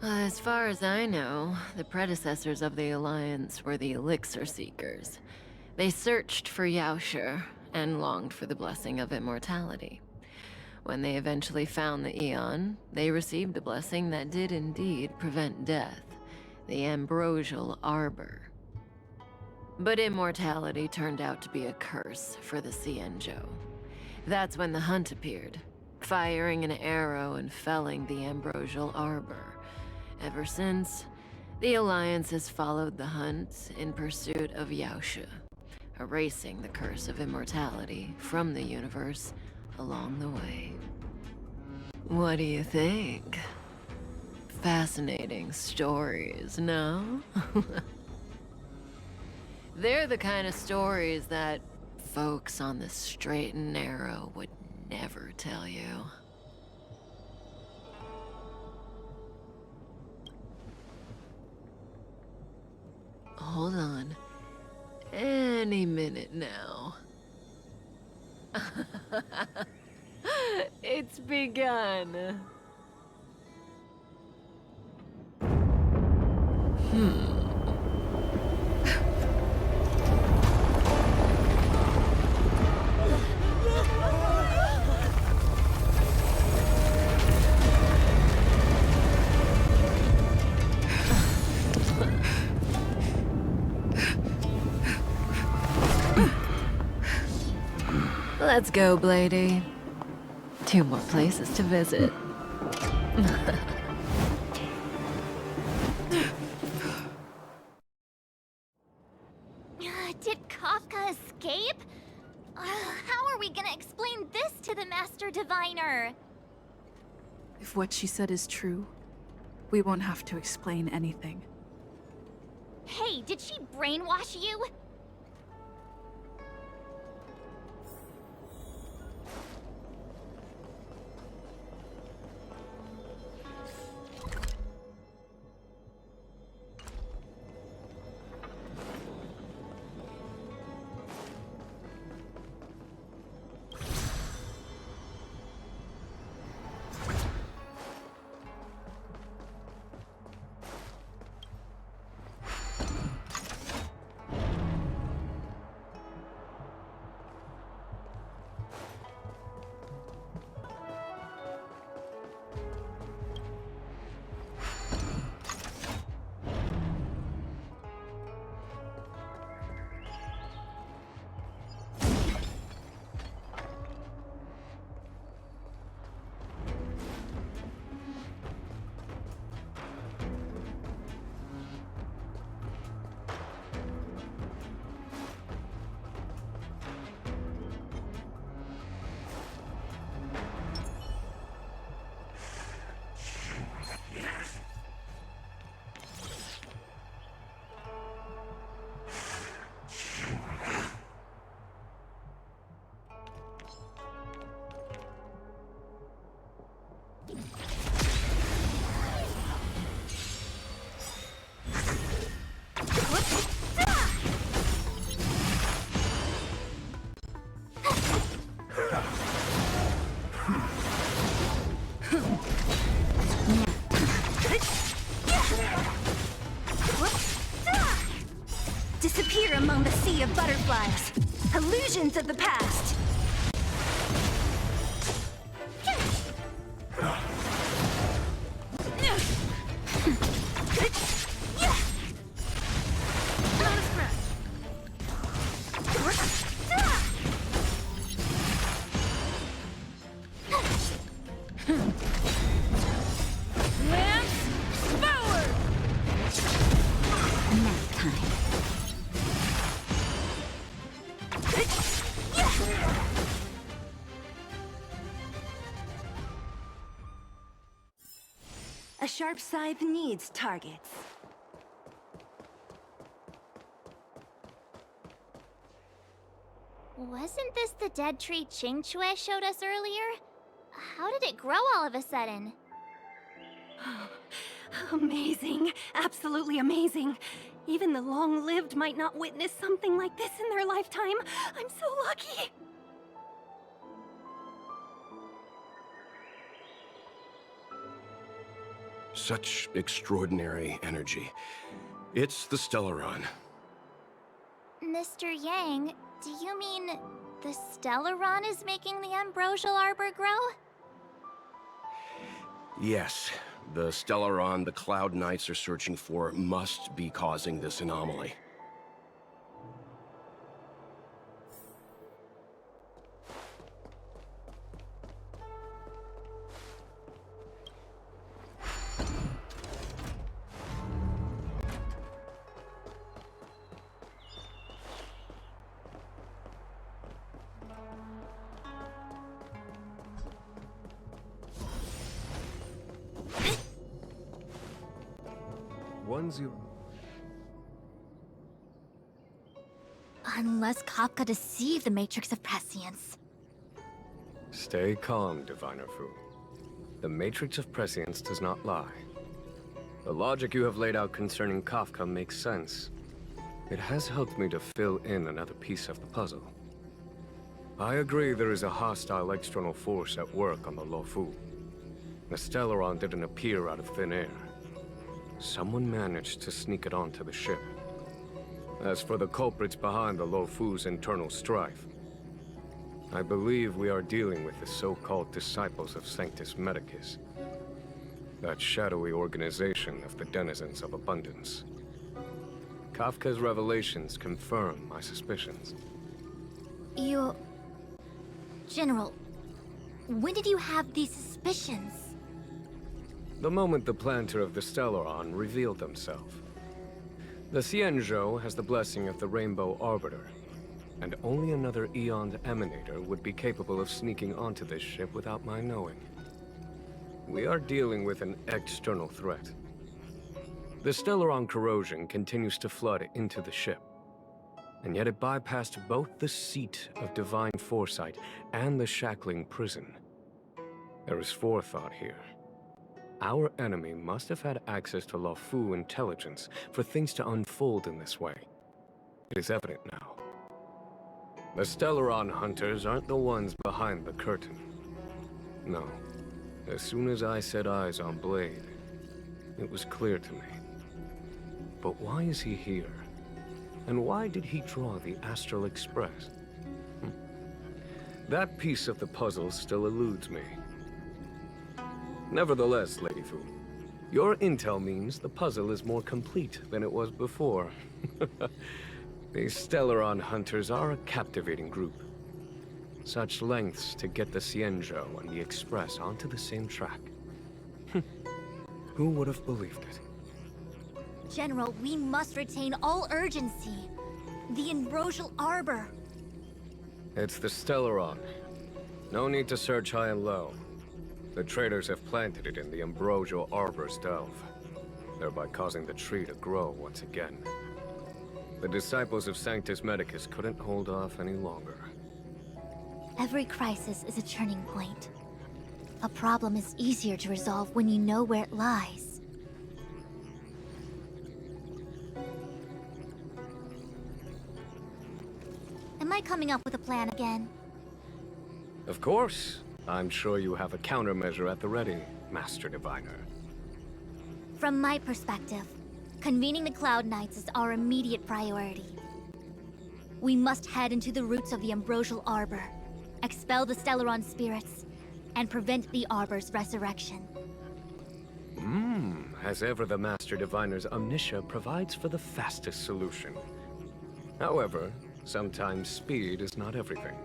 As far as I know, the predecessors of the Alliance were the Elixir Seekers. They searched for Yaoshi and longed for the blessing of immortality. When they eventually found the Eon, they received a blessing that did indeed prevent death, the Ambrosial Arbor. But immortality turned out to be a curse for the Cienjo. That's when the Hunt appeared, firing an arrow and felling the Ambrosial Arbor. Ever since, the Alliance has followed the Hunt in pursuit of Yaoshi, erasing the curse of immortality from the universe along the way. What do you think? Fascinating stories, no? They're the kind of stories that folks on the straight and narrow would never tell you. Hold on. Any minute now. It's begun. Let's go, Blady. 2 more places to visit. Did Kafka escape? How are we gonna explain this to the Master Diviner? If what she said is true, we won't have to explain anything. Hey, did she brainwash you? disappear among the sea of butterflies. Illusions of the past. Not a scratch. Lance forward! Nap time. A sharp scythe needs targets. Wasn't this the dead tree Qingque showed us earlier? How did it grow all of a sudden? Amazing. Absolutely amazing. Even the long-lived might not witness something like this in their lifetime. I'm so lucky. Such extraordinary energy. It's the Stellaron. Mr. Yang, do you mean the Stellaron is making the ambrosial arbor grow? Yes, the Stellaron the Cloud Knights are searching for must be causing this anomaly. Unless Kafka deceived the Matrix of Prescience. Stay calm, Diviner Fu. The Matrix of Prescience does not lie. The logic you have laid out concerning Kafka makes sense. It has helped me to fill in another piece of the puzzle. I agree there is a hostile external force at work on the Luofu. The Stellaron didn't appear out of thin air. Someone managed to sneak it onto the ship. As for the culprits behind the Luofu's internal strife, I believe we are dealing with the so-called disciples of Sanctus Medicus. That shadowy organization of the denizens of abundance. Kafka's revelations confirm my suspicions. You... General, when did you have these suspicions? The moment the planter of the Stellaron revealed himself. The Xianzhou has the blessing of the Rainbow Arbiter, and only another Aeon Emanator would be capable of sneaking onto this ship without my knowing. We are dealing with an external threat. The Stellaron corrosion continues to flood into the ship, and yet it bypassed both the seat of divine foresight and the shackling prison. There is forethought here. Our enemy must have had access to Luofu intelligence for things to unfold in this way. It is evident now. The Stellaron hunters aren't the ones behind the curtain. No. As soon as I set eyes on Blade, it was clear to me. But why is he here? And why did he draw the Astral Express? That piece of the puzzle still eludes me. Nevertheless, Lady Fu, your intel means the puzzle is more complete than it was before. These Stellaron hunters are a captivating group. Such lengths to get the Xianzhou and the Express onto the same track. Who would have believed it? General, we must retain all urgency. The ambrosial arbor. It's the Stellaron. No need to search high and low. The traders have planted it in the ambrosial arbor's delve, thereby causing the tree to grow once again. The disciples of Sanctus Medicus couldn't hold off any longer. Every crisis is a turning point. A problem is easier to resolve when you know where it lies. Am I coming up with a plan again? Of course. I'm sure you have a countermeasure at the ready, Master Diviner. From my perspective, convening the Cloud Knights is our immediate priority. We must head into the roots of the Ambrosial Arbor, expel the Stellaron spirits, and prevent the Arbor's resurrection. As ever, the Master Diviner's omniscia provides for the fastest solution. However, sometimes speed is not everything.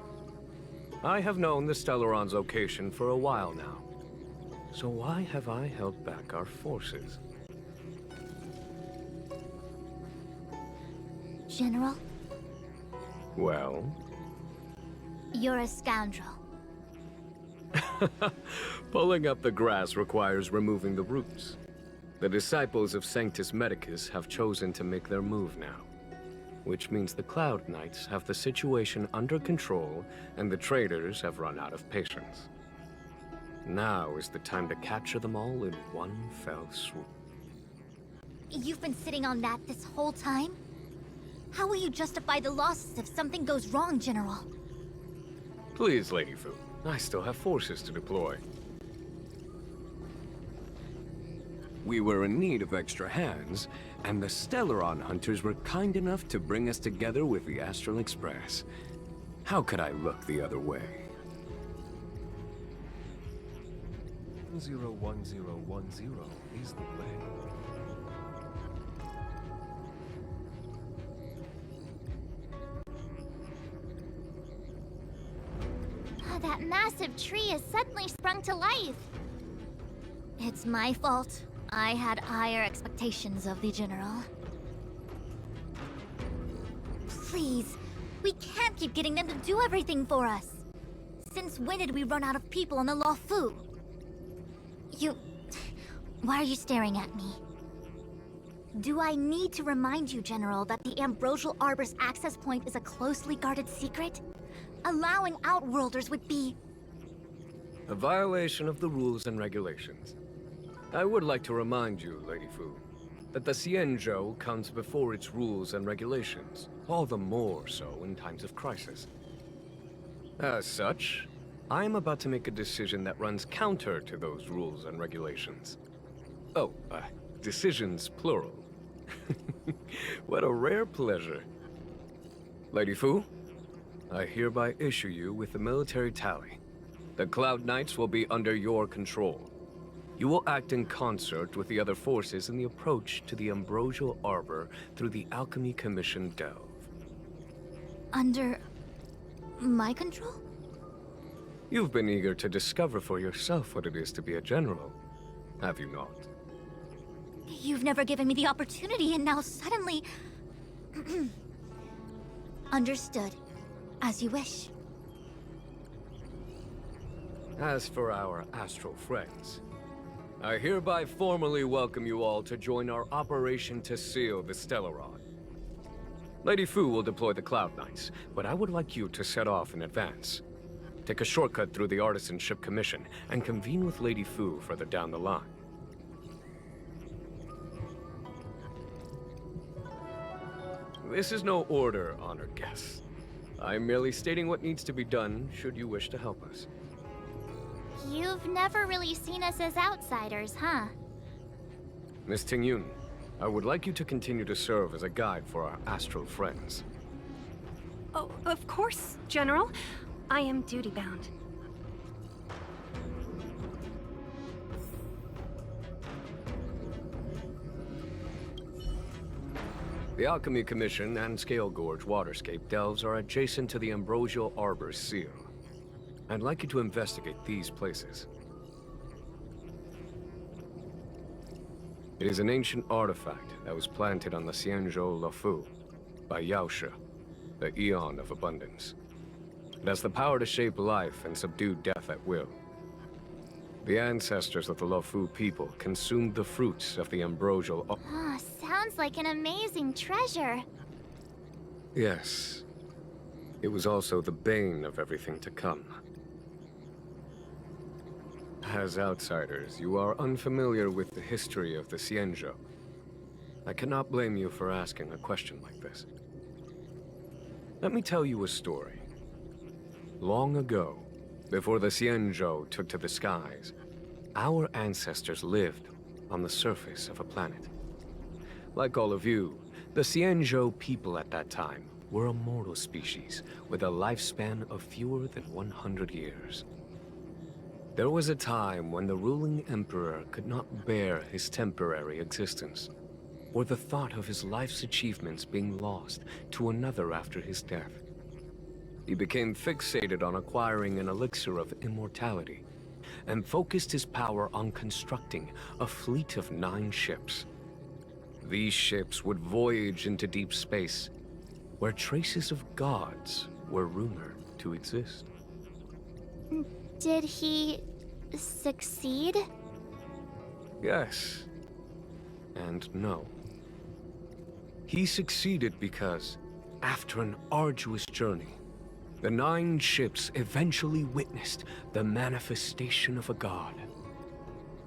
I have known the Stellaron's location for a while now. So why have I held back our forces? General? Well? You're a scoundrel. Pulling up the grass requires removing the roots. The disciples of Sanctus Medicus have chosen to make their move now. Which means the Cloud Knights have the situation under control, and the traitors have run out of patience. Now is the time to capture them all in one fell swoop. You've been sitting on that this whole time? How will you justify the losses if something goes wrong, General? Please, Lady Fu. I still have forces to deploy. We were in need of extra hands, and the Stellaron hunters were kind enough to bring us together with the Astral Express. How could I look the other way? 101010 is the way. That massive tree has suddenly sprung to life. It's my fault. I had higher expectations of the General. Please, we can't keep getting them to do everything for us. Since when did we run out of people on the Luofu? Why are you staring at me? Do I need to remind you, General, that the Ambrosial Arbor's access point is a closely guarded secret? Allowing Outworlders would be... A violation of the rules and regulations. I would like to remind you, Lady Fu, that the Xianzhou comes before its rules and regulations, all the more so in times of crisis. As such, I am about to make a decision that runs counter to those rules and regulations. Oh, decisions plural. What a rare pleasure. Lady Fu, I hereby issue you with the military tally. The Cloud Knights will be under your control. You will act in concert with the other forces in the approach to the Ambrosial Arbor through the Alchemy Commission Delve. Under... my control? You've been eager to discover for yourself what it is to be a general, have you not? You've never given me the opportunity, and now suddenly... Understood. As you wish. As for our astral friends, I hereby formally welcome you all to join our operation to seal the Stellaron. Lady Fu will deploy the Cloud Knights, but I would like you to set off in advance. Take a shortcut through the Artisanship Commission and convene with Lady Fu further down the line. This is no order, honored guests. I'm merely stating what needs to be done should you wish to help us. You've never really seen us as outsiders, huh? Miss Tingyun, I would like you to continue to serve as a guide for our astral friends. Oh, of course, General. I am duty-bound. The Alchemy Commission and Scale Gorge Waterscape delves are adjacent to the Ambrosial Arbor's seal. I'd like you to investigate these places. It is an ancient artifact that was planted on the Xianzhou Luofu by Yaoshe, the Eon of Abundance. It has the power to shape life and subdue death at will. The ancestors of the Luofu people consumed the fruits of the Ambrosial... Ah, sounds like an amazing treasure. Yes. It was also the bane of everything to come. As outsiders, you are unfamiliar with the history of the Xianzhou. I cannot blame you for asking a question like this. Let me tell you a story. Long ago, before the Xianzhou took to the skies, our ancestors lived on the surface of a planet. Like all of you, the Xianzhou people at that time were a mortal species with a lifespan of fewer than 100 years. There was a time when the ruling emperor could not bear his temporary existence, or the thought of his life's achievements being lost to another after his death. He became fixated on acquiring an elixir of immortality, and focused his power on constructing a fleet of 9 ships. These ships would voyage into deep space, where traces of gods were rumored to exist. Did he succeed? Yes, and no. He succeeded because, after an arduous journey, the 9 ships eventually witnessed the manifestation of a god.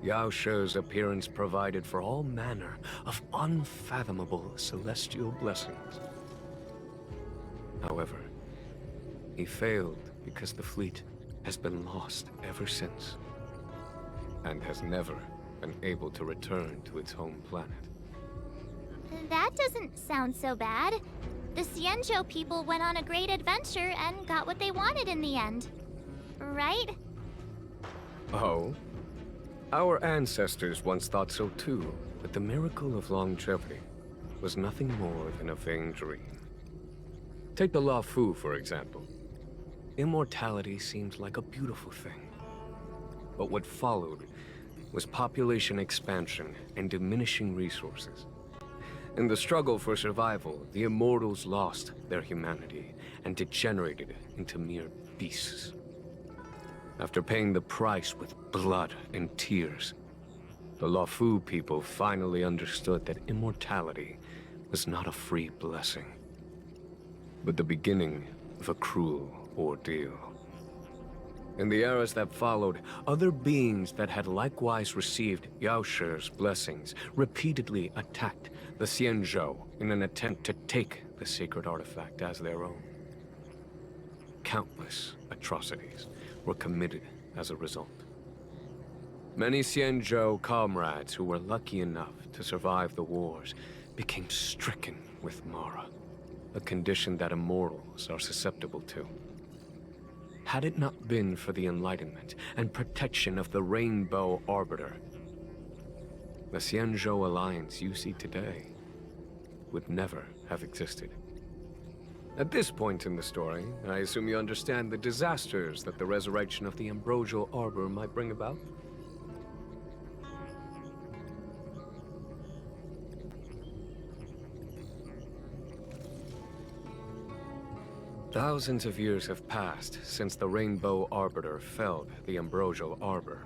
Yao She's appearance provided for all manner of unfathomable celestial blessings. However, he failed because the fleet has been lost ever since, and has never been able to return to its home planet. That doesn't sound so bad. The Xianzhou people went on a great adventure and got what they wanted in the end. Right? Oh? Our ancestors once thought so too, but the miracle of longevity was nothing more than a vain dream. Take the Law Fu, for example. Immortality seemed like a beautiful thing. But what followed was population expansion and diminishing resources. In the struggle for survival, the immortals lost their humanity and degenerated into mere beasts. After paying the price with blood and tears, the Law Fu people finally understood that immortality was not a free blessing, but the beginning of a cruel ordeal. In the eras that followed, other beings that had likewise received Yao She's blessings repeatedly attacked the Xianzhou in an attempt to take the sacred artifact as their own. Countless atrocities were committed as a result. Many Xianzhou comrades who were lucky enough to survive the wars became stricken with Mara, a condition that immortals are susceptible to. Had it not been for the enlightenment and protection of the Rainbow Arbiter, the Xianzhou alliance you see today would never have existed. At this point in the story, I assume you understand the disasters that the resurrection of the Ambrosial Arbor might bring about? Thousands of years have passed since the Rainbow Arbiter felled the Ambrosial Arbor.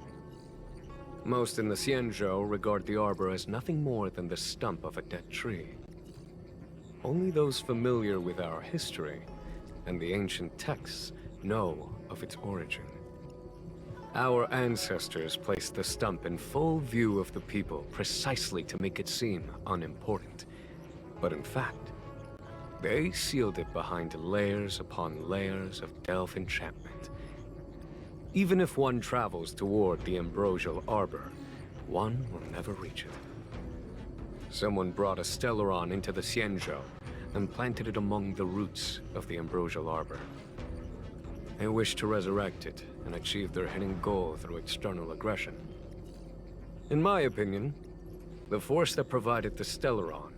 Most in the Xianzhou regard the Arbor as nothing more than the stump of a dead tree. Only those familiar with our history and the ancient texts know of its origin. Our ancestors placed the stump in full view of the people precisely to make it seem unimportant. But in fact, they sealed it behind layers upon layers of delve enchantment. Even if one travels toward the Ambrosial Arbor, one will never reach it. Someone brought a Stellaron into the Xianzhou and planted it among the roots of the Ambrosial Arbor. They wished to resurrect it and achieve their hidden goal through external aggression. In my opinion, the force that provided the Stellaron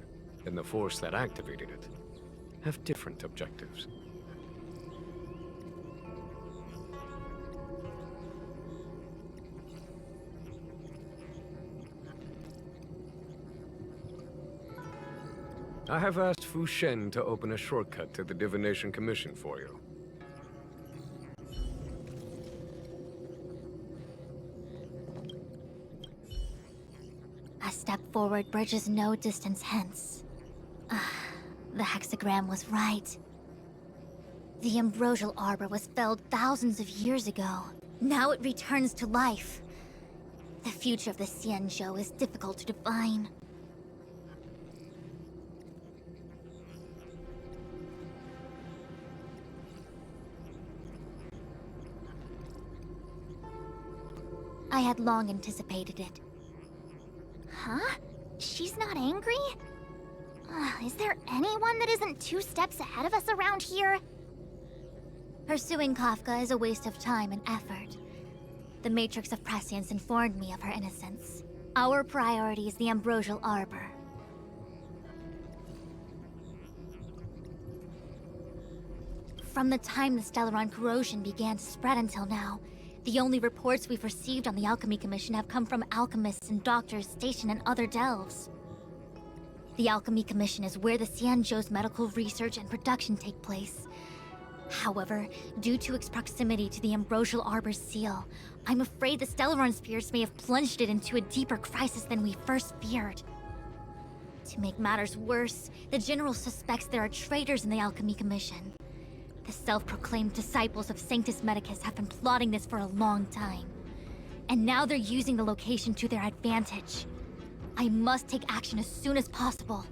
and the force that activated it have different objectives. I have asked Fu Shen to open a shortcut to the Divination Commission for you. A step forward bridges no distance hence. The hexagram was right. The Ambrosial Arbor was felled thousands of years ago. Now it returns to life. The future of the Xianzhou is difficult to define. I had long anticipated it. Huh? She's not angry? Is there anyone that isn't 2 steps ahead of us around here? Pursuing Kafka is a waste of time and effort. The Matrix of Prescience informed me of her innocence. Our priority is the Ambrosial Arbor. From the time the Stellaron corrosion began to spread until now, the only reports we've received on the Alchemy Commission have come from alchemists and doctors stationed in other delves. The Alchemy Commission is where the Xianzhou's medical research and production take place. However, due to its proximity to the Ambrosial Arbor's seal, I'm afraid the Stellaron spirits may have plunged it into a deeper crisis than we first feared. To make matters worse, the General suspects there are traitors in the Alchemy Commission. The self-proclaimed disciples of Sanctus Medicus have been plotting this for a long time. And now they're using the location to their advantage. I must take action as soon as possible.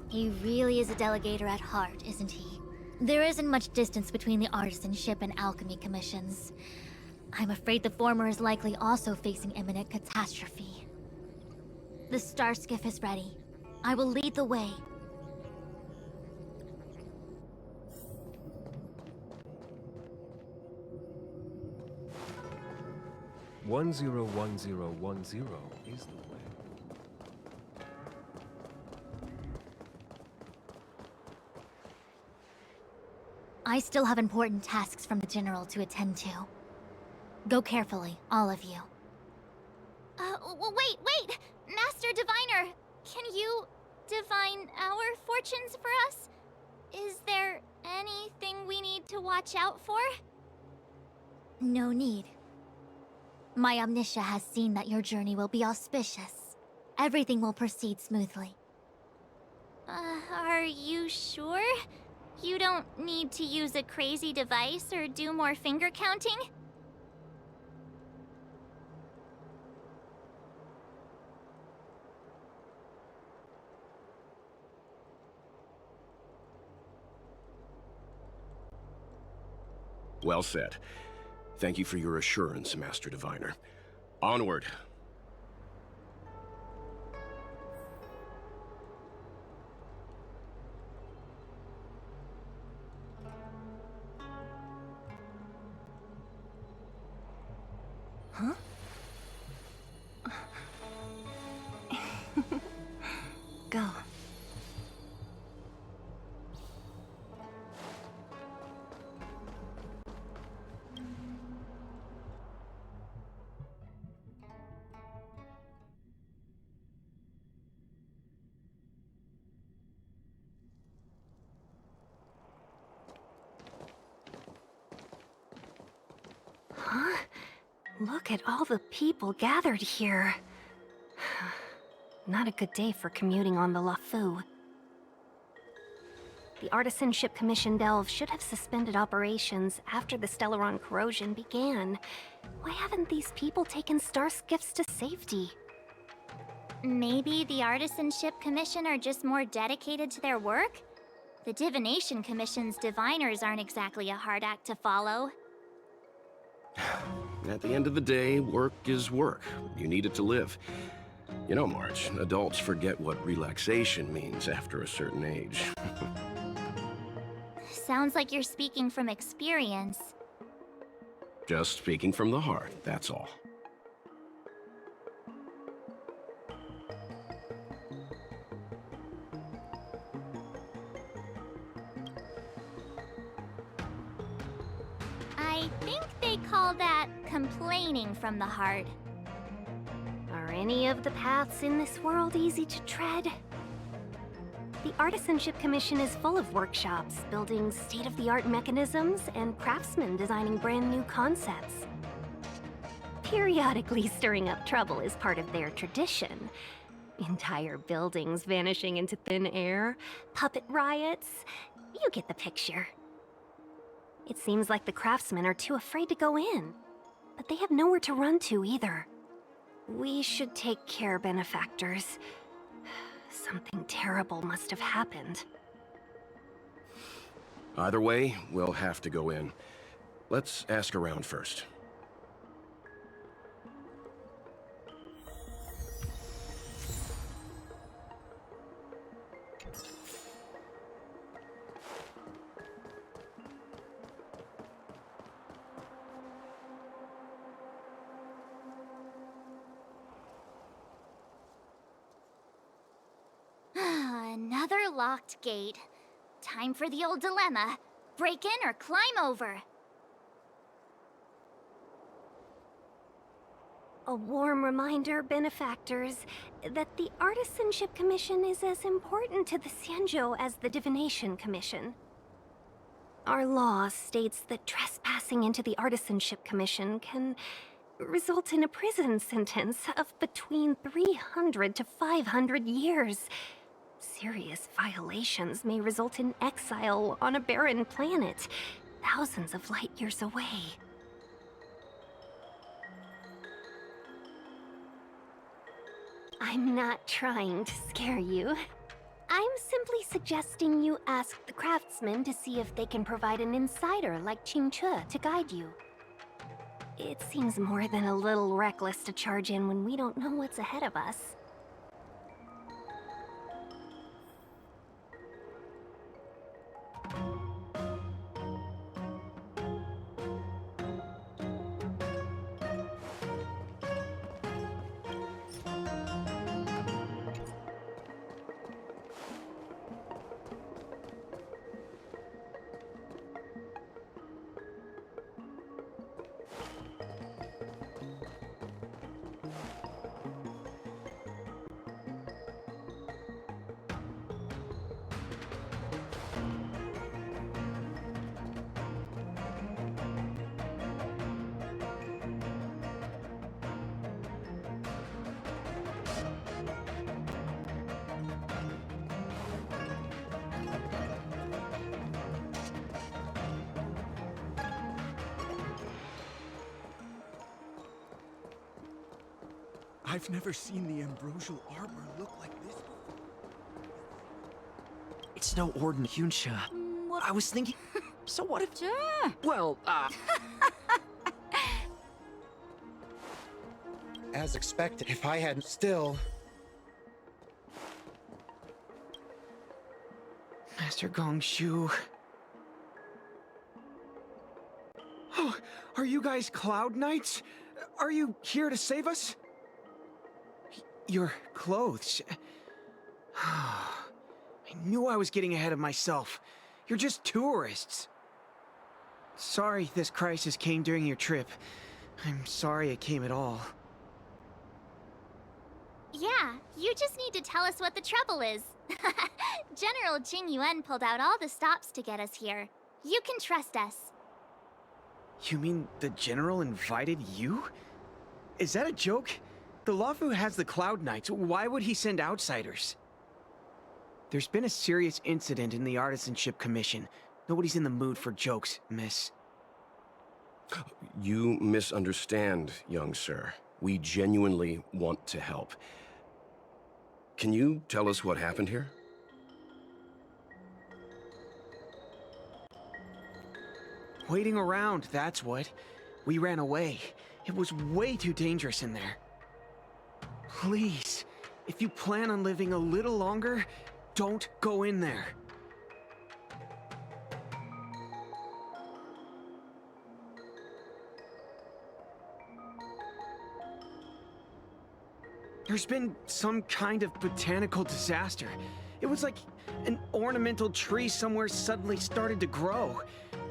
He really is a delegator at heart, isn't he? There isn't much distance between the artisanship and alchemy commissions. I'm afraid the former is likely also facing imminent catastrophe. The star skiff is ready. I will lead the way. One zero is the way. I still have important tasks from the General to attend to. Go carefully, all of you. Wait! Master Diviner! Can you divine our fortunes for us? Is there anything we need to watch out for? No need. My Omniscia has seen that your journey will be auspicious. Everything will proceed smoothly. Are you sure? You don't need to use a crazy device or do more finger counting? Well said. Thank you for your assurance, Master Diviner. Onward. Huh? Go. Huh? Look at all the people gathered here. Not a good day for commuting on the LaFu. The Artisanship Commission Delve should have suspended operations after the Stellaron corrosion began. Why haven't these people taken star skiffs to safety? Maybe the Artisanship Commission are just more dedicated to their work? The Divination Commission's diviners aren't exactly a hard act to follow. At the end of the day, work is work. You need it to live. You know, March, adults forget what relaxation means after a certain age. Sounds like you're speaking from experience. Just speaking from the heart, that's all. I think they call that complaining from the heart. Are any of the paths in this world easy to tread? The Artisanship Commission is full of workshops, building state-of-the-art mechanisms, and craftsmen designing brand new concepts. Periodically stirring up trouble is part of their tradition. Entire buildings vanishing into thin air, puppet riots, you get the picture. It seems like the craftsmen are too afraid to go in, but they have nowhere to run to either. We should take care, benefactors. Something terrible must have happened. Either way, we'll have to go in. Let's ask around first. locked gate. Time for the old dilemma. Break in or climb over. A warm reminder, benefactors, that the Artisanship Commission is as important to the Xianzhou as the Divination Commission. Our law states that trespassing into the Artisanship Commission can result in a prison sentence of between 300 to 500 years. Serious violations may result in exile on a barren planet, thousands of light years away. I'm not trying to scare you. I'm simply suggesting you ask the craftsmen to see if they can provide an insider like Qingche to guide you. It seems more than a little reckless to charge in when we don't know what's ahead of us. I've never seen the ambrosial arbor look like this before. It's no ordinary Yunsha. I was thinking... So what if... Well, As expected, if I hadn't still... Master Gongshu... Oh, are you guys Cloud Knights? Are you here to save us? Your clothes... I knew I was getting ahead of myself. You're just tourists. Sorry this crisis came during your trip. I'm sorry it came at all. Yeah, you just need to tell us what the trouble is. General Jing Yuan pulled out all the stops to get us here. You can trust us. You mean the General invited you? Is that a joke? The Luofu has the Cloud Knights. Why would he send outsiders? There's been a serious incident in the Artisanship Commission. Nobody's in the mood for jokes, miss. You misunderstand, young sir. We genuinely want to help. Can you tell us what happened here? Waiting around, that's what. We ran away. It was way too dangerous in there. Please, if you plan on living a little longer, don't go in there. There's been some kind of botanical disaster. It was like an ornamental tree somewhere suddenly started to grow.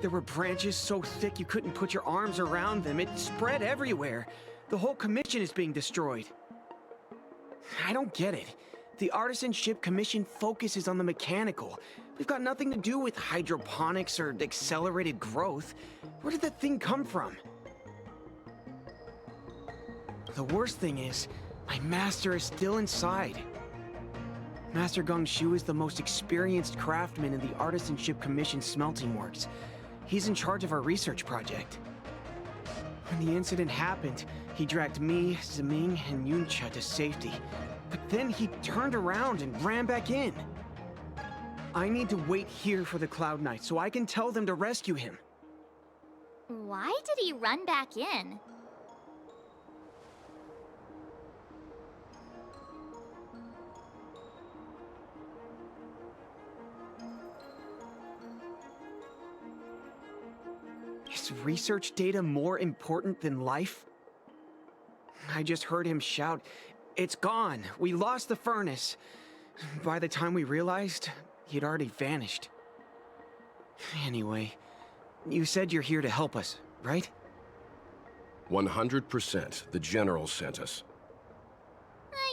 There were branches so thick you couldn't put your arms around them. It spread everywhere. The whole commission is being destroyed. I don't get it. The Artisanship Commission focuses on the mechanical. We've got nothing to do with hydroponics or accelerated growth. Where did that thing come from? The worst thing is, my master is still inside. Master Gongshu is the most experienced craftsman in the Artisanship Commission smelting works. He's in charge of our research project. When the incident happened, he dragged me, Zeming, and Yuncha to safety. But then he turned around and ran back in. I need to wait here for the Cloud Knight so I can tell them to rescue him. Why did he run back in? Is research data more important than life? I just heard him shout, "It's gone! We lost the furnace!" By the time we realized, he'd already vanished. Anyway, you said you're here to help us, right? 100%. The General sent us.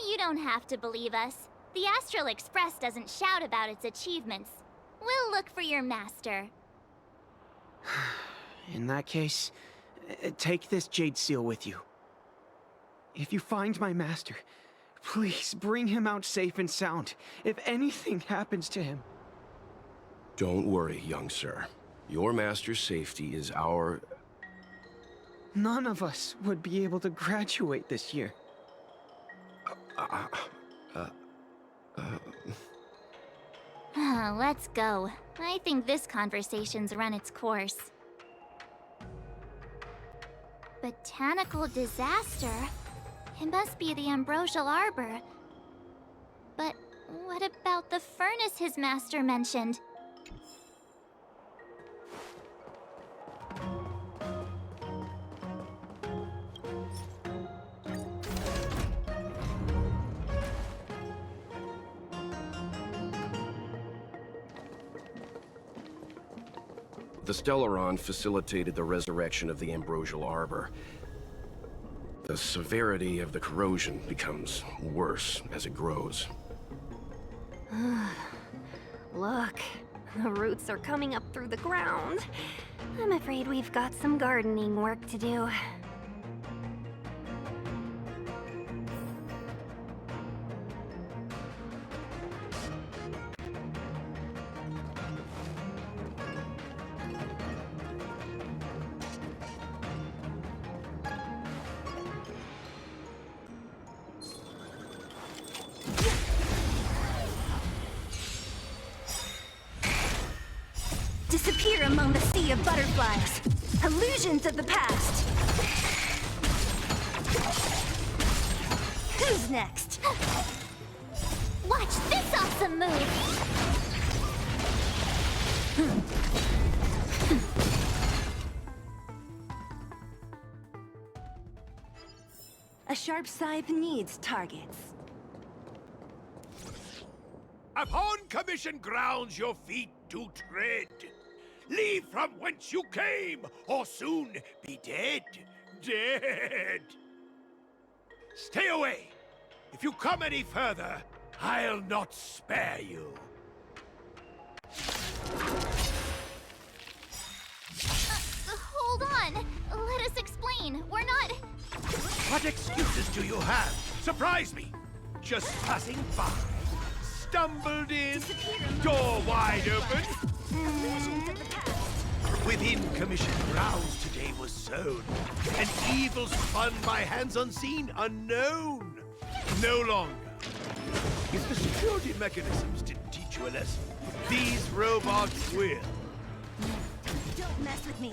You don't have to believe us. The Astral Express doesn't shout about its achievements. We'll look for your master. In that case, take this jade seal with you. If you find my master, please bring him out safe and sound, if anything happens to him. Don't worry, young sir. Your master's safety is our... None of us would be able to graduate this year. Let's go. I think this conversation's run its course. Botanical disaster? It must be the Ambrosial Arbor. But what about the furnace his master mentioned? The Stellaron facilitated the resurrection of the Ambrosial Arbor. The severity of the corrosion becomes worse as it grows. Look, the roots are coming up through the ground. I'm afraid we've got some gardening work to do. Disappear among the sea of butterflies. Illusions of the past. Who's next? Watch this awesome move! A sharp scythe needs targets. Upon commission grounds your feet do tread. Leave from whence you came, or soon be dead. Dead. Stay away. If you come any further, I'll not spare you. Hold on. Let us explain. We're not... What excuses do you have? Surprise me. Just passing by. Stumbled in, door wide open. Within commission grounds today was sown. An evil spun by hands unseen, unknown. No longer. If the security mechanisms didn't teach you a lesson, these robots will. Don't mess with me.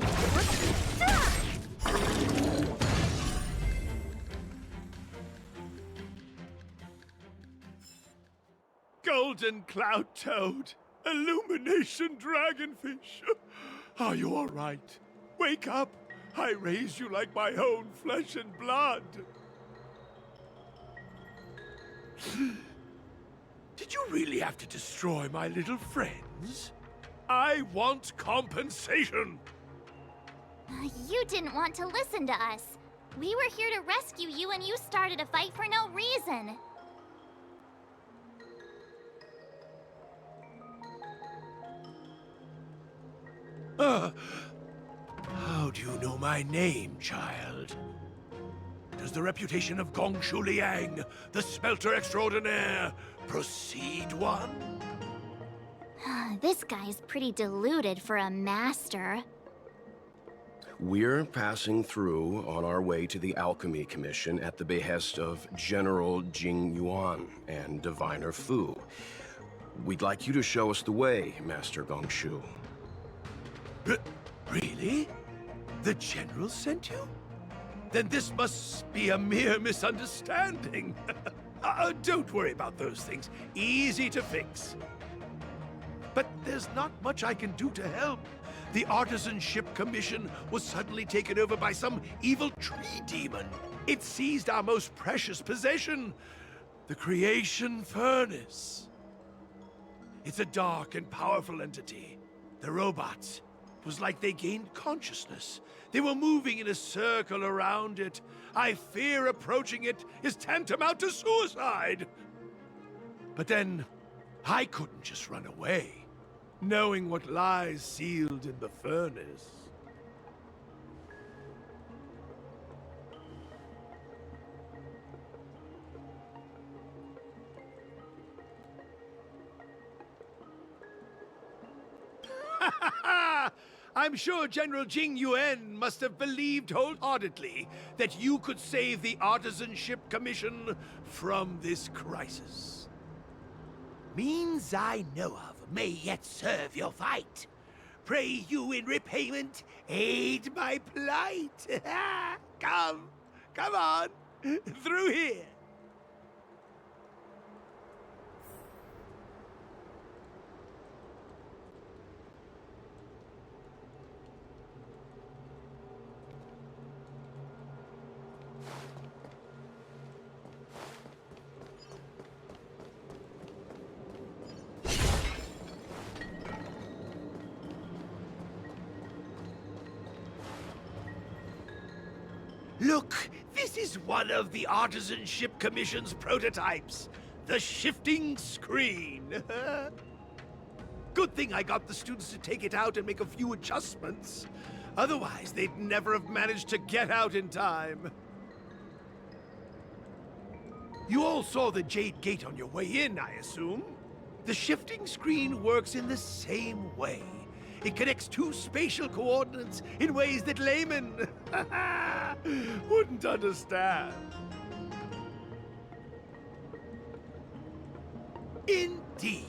Golden cloud toad, illumination dragonfish. Are you all right? Wake up. I raised you like my own flesh and blood. Did you really have to destroy my little friends? I want compensation. You didn't want to listen to us. We were here to rescue you and you started a fight for no reason. How do you know my name, child? Does the reputation of Gongshu Liang, the smelter extraordinaire, precede one? This guy's pretty deluded for a master. We're passing through on our way to the Alchemy Commission at the behest of General Jing Yuan and Diviner Fu. We'd like you to show us the way, Master Gongshu. Really? The General sent you? Then this must be a mere misunderstanding. Don't worry about those things. Easy to fix. But there's not much I can do to help. The Artisanship Commission was suddenly taken over by some evil tree demon. It seized our most precious possession, the Creation Furnace. It's a dark and powerful entity. The robots. It was like they gained consciousness. They were moving in a circle around it. I fear approaching it is tantamount to suicide. But then, I couldn't just run away, knowing what lies sealed in the furnace. I'm sure General Jing Yuan must have believed wholeheartedly that you could save the Artisanship Commission from this crisis. Means I know of may yet serve your fight. Pray you in repayment aid my plight. Come on, through here. Look, this is one of the Artisanship Commission's prototypes. The shifting screen. Good thing I got the students to take it out and make a few adjustments. Otherwise, they'd never have managed to get out in time. You all saw the Jade Gate on your way in, I assume? The shifting screen works in the same way. It connects two spatial coordinates in ways that laymen wouldn't understand. Indeed.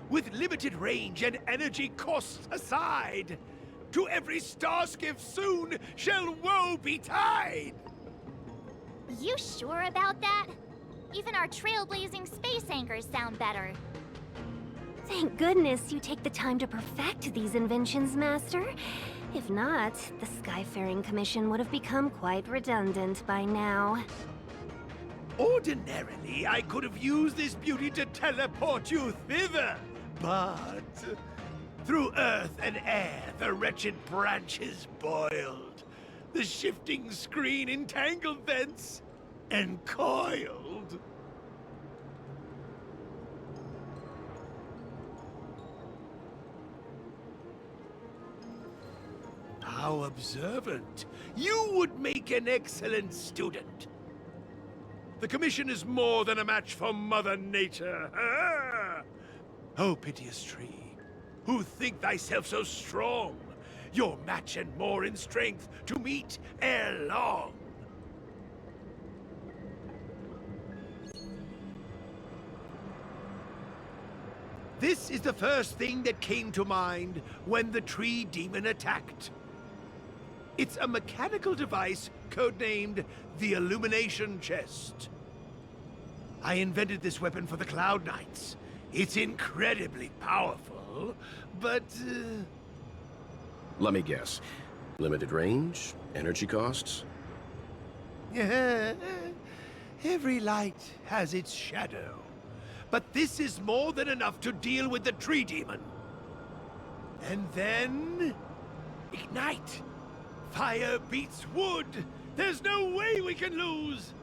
With limited range and energy costs aside, to every starskiff soon shall woe betide! You sure about that? Even our trailblazing space anchors sound better. Thank goodness you take the time to perfect these inventions, Master. If not, the Skyfaring Commission would have become quite redundant by now. Ordinarily, I could have used this beauty to teleport you thither, but through earth and air, the wretched branches boiled. The shifting screen entangled thence and coiled. How observant. You would make an excellent student. The Commission is more than a match for Mother Nature. Oh, piteous tree, who think thyself so strong, your match and more in strength to meet ere long. This is the first thing that came to mind when the tree demon attacked. It's a mechanical device codenamed the Illumination Chest. I invented this weapon for the Cloud Knights. It's incredibly powerful, but... Let me guess. Limited range? Energy costs? Every light has its shadow. But this is more than enough to deal with the tree demon. And then... ignite! Fire beats wood! There's no way we can lose!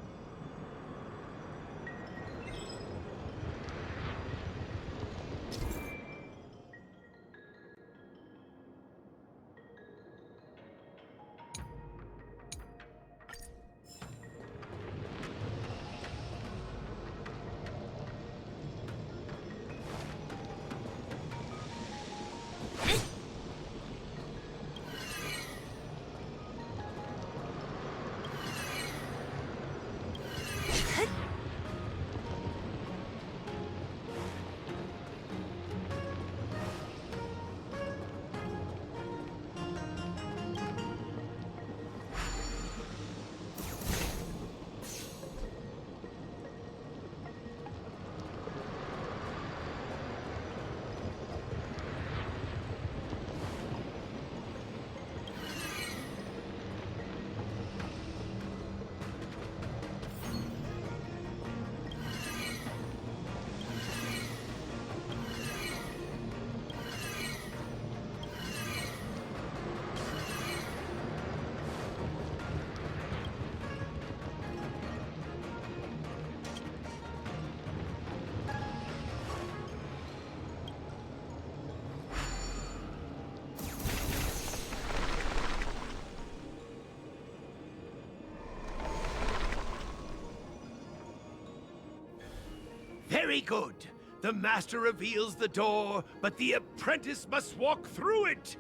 Very good. The master reveals the door, but the apprentice must walk through it.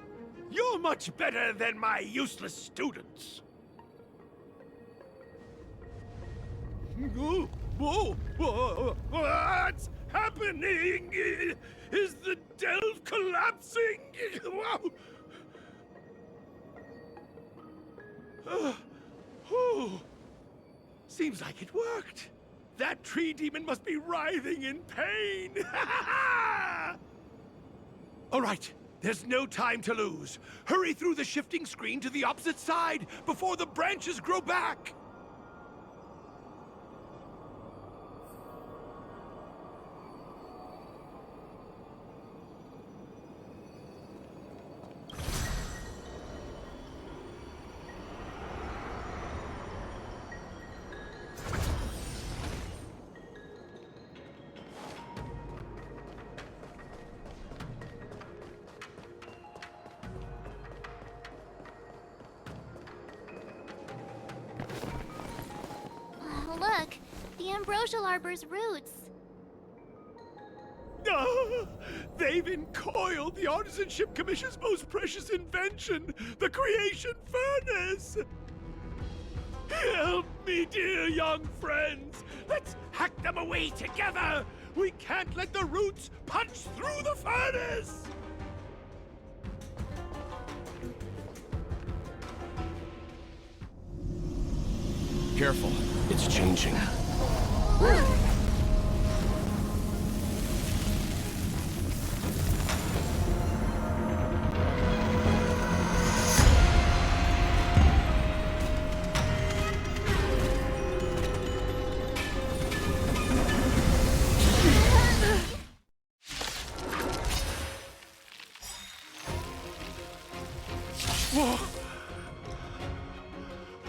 You're much better than my useless students. What's happening? Is the delve collapsing? Seems like it worked. That tree demon must be writhing in pain. All right, there's no time to lose. Hurry through the shifting screen to the opposite side before the branches grow back. Look, the ambrosial arbor's roots. They've encoiled the Artisanship Commission's most precious invention, the creation furnace! Help me, dear young friends! Let's hack them away together! We can't let the roots punch through the furnace! Careful, it's changing. Whoa!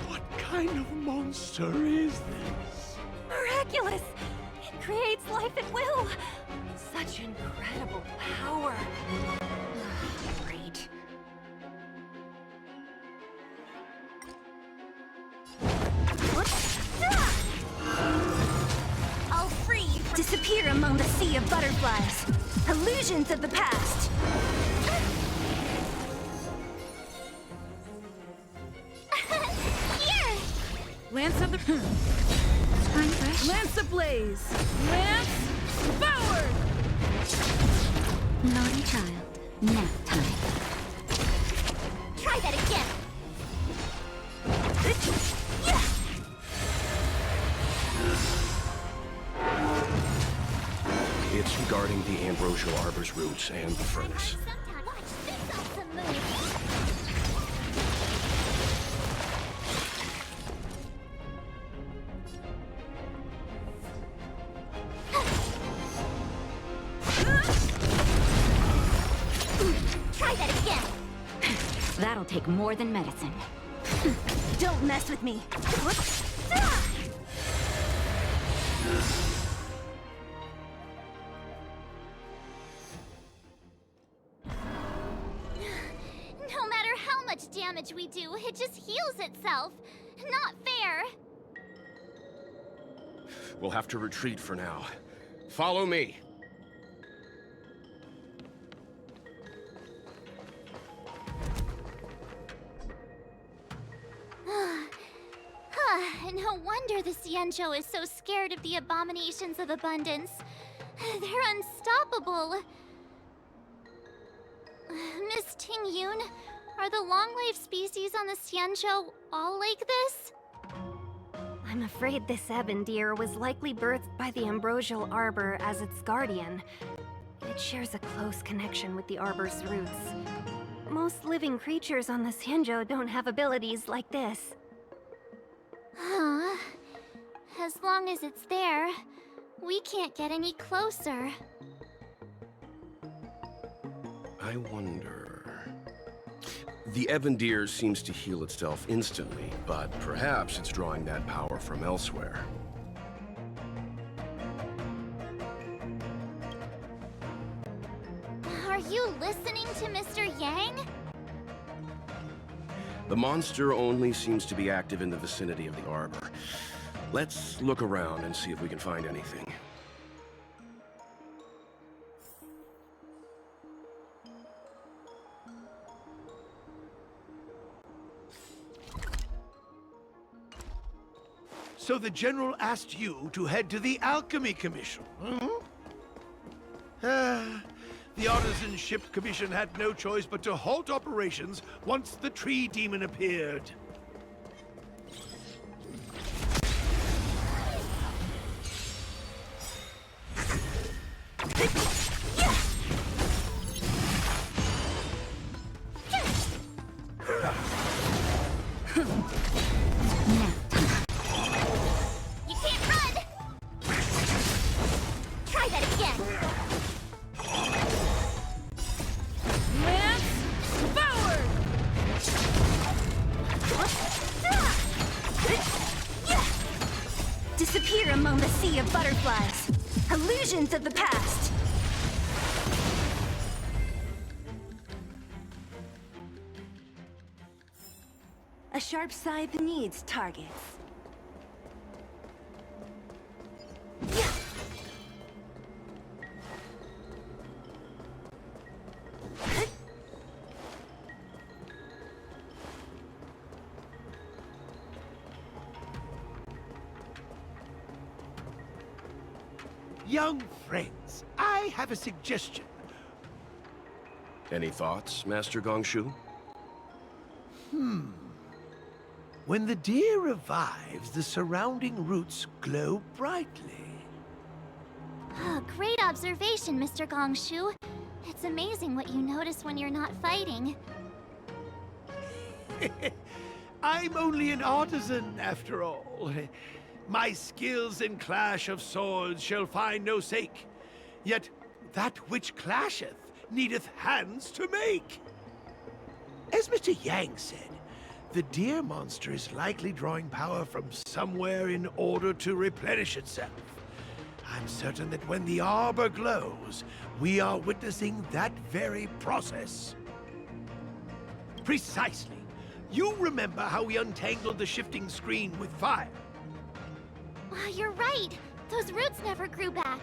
What kind of monster is this? Miraculous! It creates life at will! Such incredible power! Great. I'll free you from— Disappear among the sea of butterflies! Illusions of the past! Lance of the... Lance ablaze! Lance forward! Naughty child. Nap time. Try that again! It's guarding the ambrosial arbor's roots and the furnace. Watch this awesome move! Try that again! That'll take more than medicine. Don't mess with me! No matter how much damage we do, it just heals itself. Not fair. We'll have to retreat for now. Follow me. No wonder the Xianzhou is so scared of the abominations of abundance. They're unstoppable. Miss Ting Yun, are the long-lived species on the Xianzhou all like this? I'm afraid this ebon deer was likely birthed by the ambrosial arbor as its guardian. It shares a close connection with the arbor's roots. Most living creatures on the Xianzhou don't have abilities like this. Huh. As long as it's there, we can't get any closer. I wonder... The ebon deer seems to heal itself instantly, but perhaps it's drawing that power from elsewhere. Are you listening to Mr. Yang? The monster only seems to be active in the vicinity of the arbor. Let's look around and see if we can find anything. So the General asked you to head to the Alchemy Commission, The Artisanship Commission had no choice but to halt operations once the tree demon appeared. You can't run! Try that again! Lance forward! Disappear among the sea of butterflies. Illusions of the past. A sharp scythe needs targets. Young friends, I have a suggestion. Any thoughts, Master Gongshu? When the deer revives, the surrounding roots glow brightly. Oh, great observation, Mr. Gongshu. It's amazing what you notice when you're not fighting. I'm only an artisan, after all. My skills in clash of swords shall find no sake. Yet that which clasheth needeth hands to make. As Mr. Yang said, the deer monster is likely drawing power from somewhere in order to replenish itself. I'm certain that when the arbor glows, we are witnessing that very process. Precisely. You remember how we untangled the shifting screen with fire? You're right. Those roots never grew back.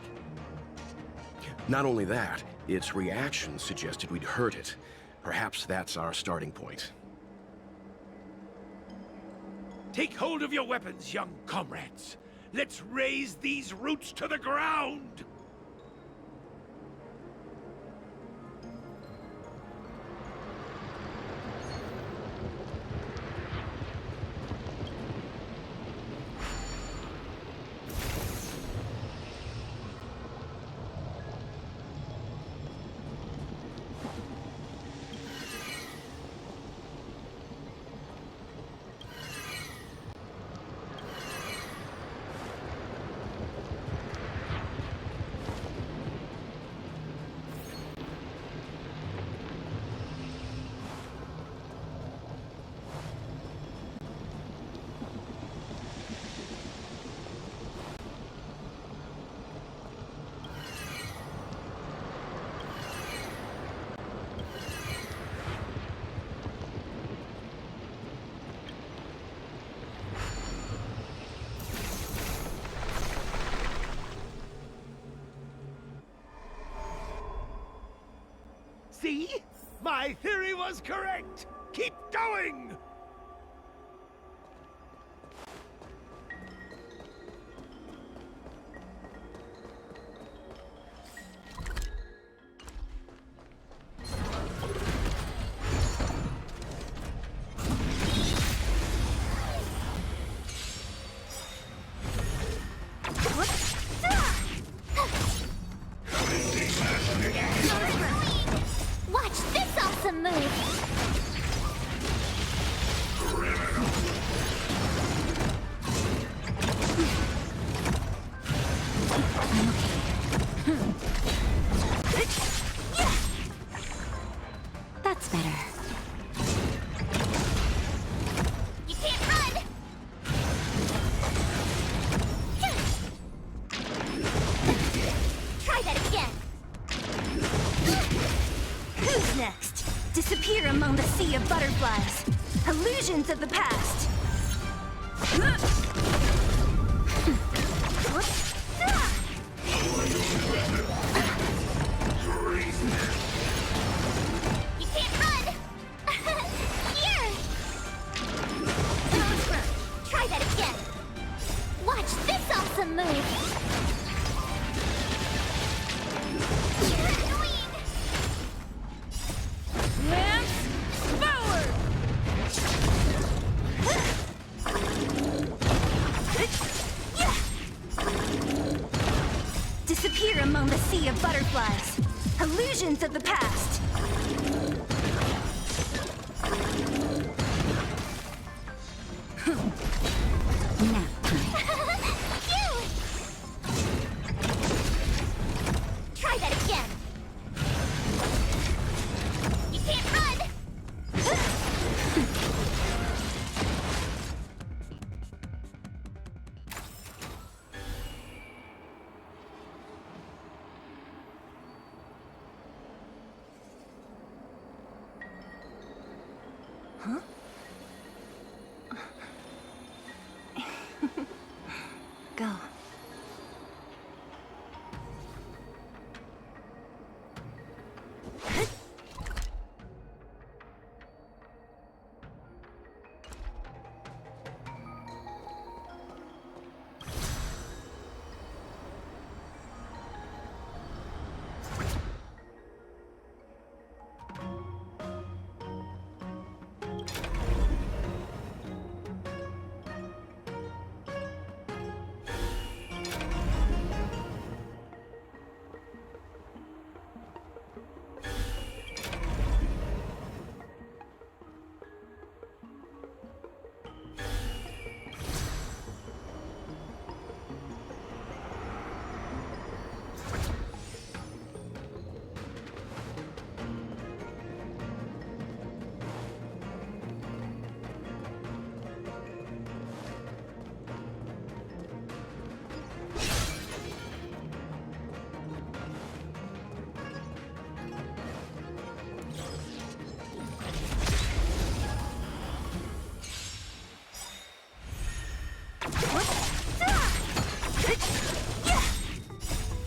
Not only that, its reaction suggested we'd hurt it. Perhaps that's our starting point. Take hold of your weapons, young comrades. Let's raze these roots to the ground! See? My theory was correct! Keep going! Watch this awesome move! That's better. You can't run! Try that again! Who's next? Disappear among the sea of butterflies. Illusions of the past. You can't run! Here! Try that again! Disappear among the sea of butterflies. Illusions of the past. Nap time. Try that again. You can't run. Huh? Go.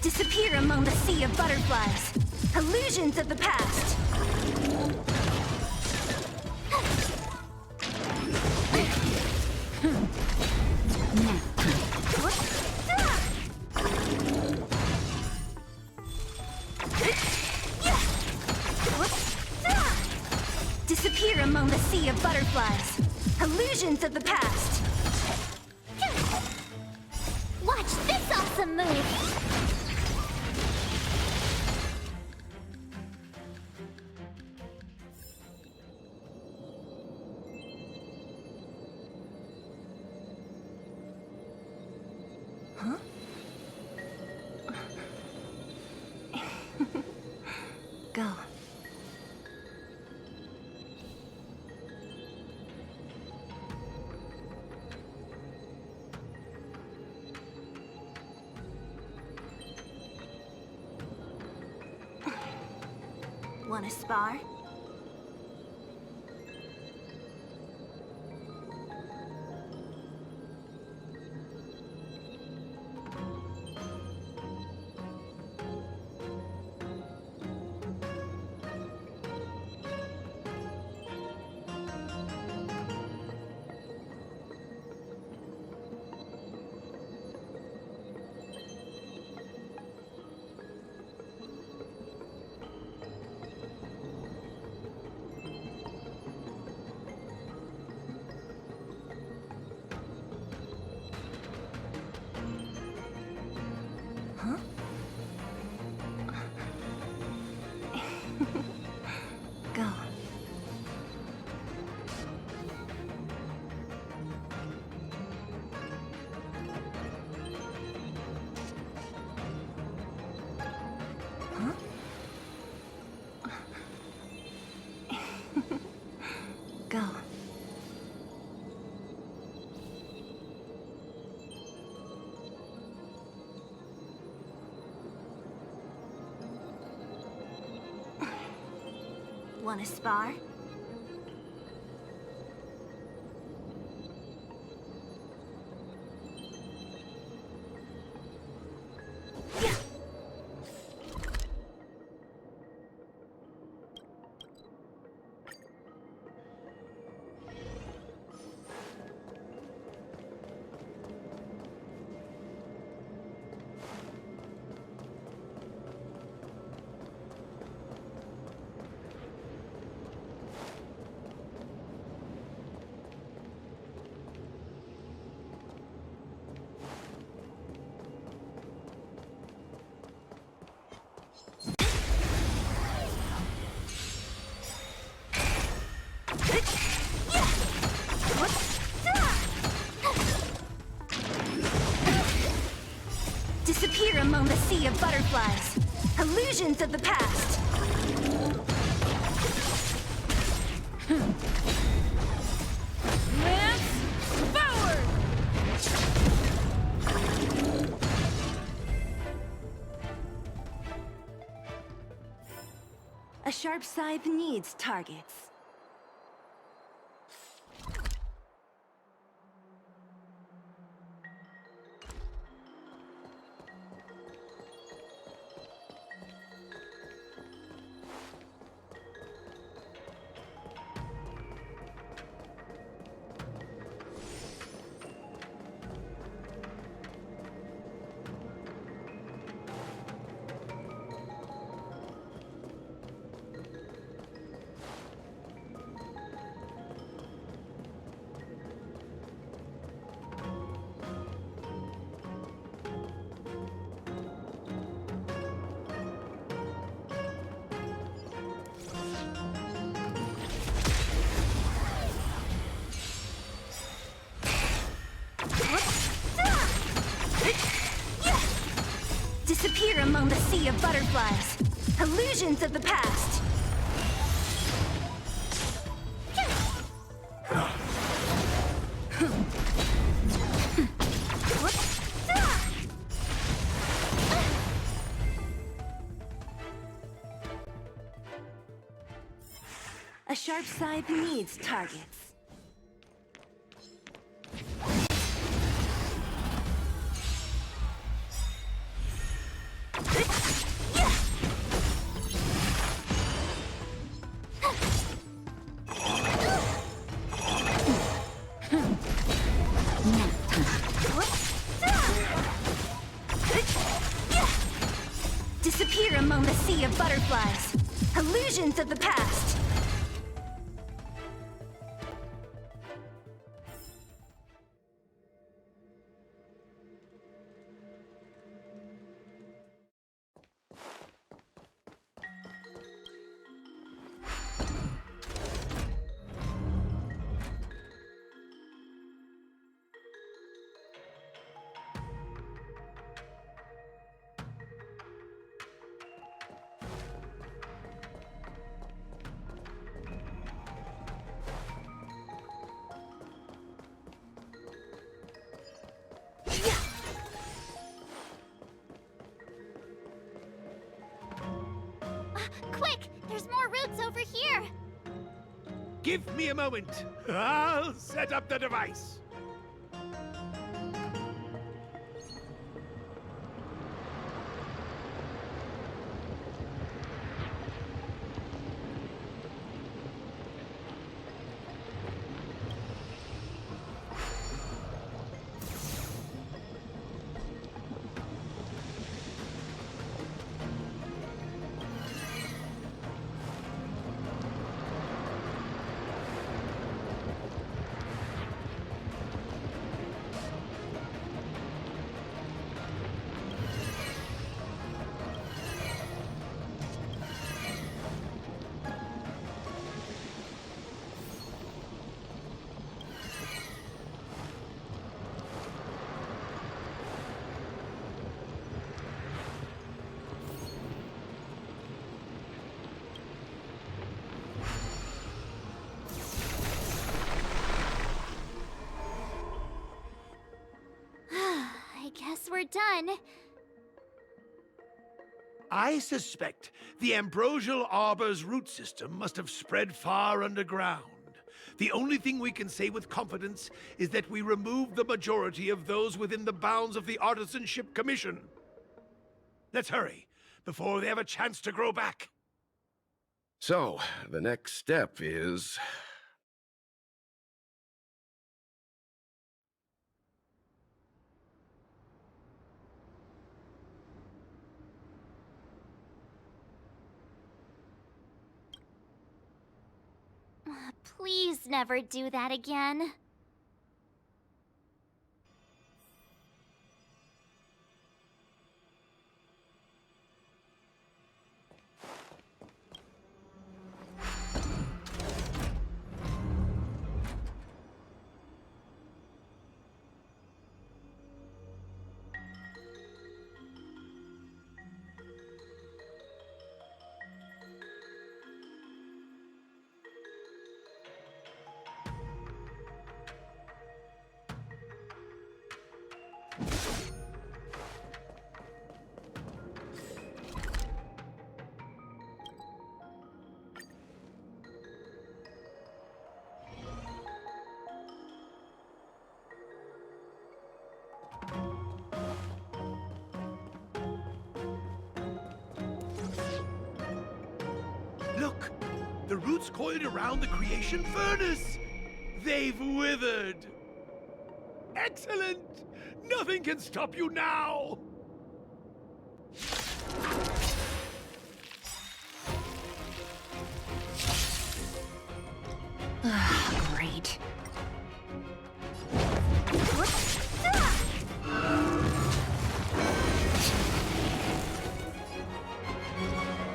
Disappear among the sea of butterflies. Illusions of the past. Disappear among the sea of butterflies. Illusions of the past. Watch this awesome move. Huh? Go. Wanna spar? Huh? Go. Huh? Go. Wanna spar? among the sea of butterflies. Illusions of the past. Lance forward! A sharp scythe needs targets. Disappear among the sea of butterflies. Illusions of the past. A sharp scythe needs targets. Disappear among the sea of butterflies. Illusions of the past. Quick! There's more routes over here! Give me a moment. I'll set up the device. I guess we're done. I suspect the ambrosial arbor's root system must have spread far underground. The only thing we can say with confidence is that we removed the majority of those within the bounds of the Artisanship Commission. Let's hurry, before they have a chance to grow back. So, the next step is... Please never do that again. The roots coiled around the creation furnace! They've withered! Excellent! Nothing can stop you now! Great.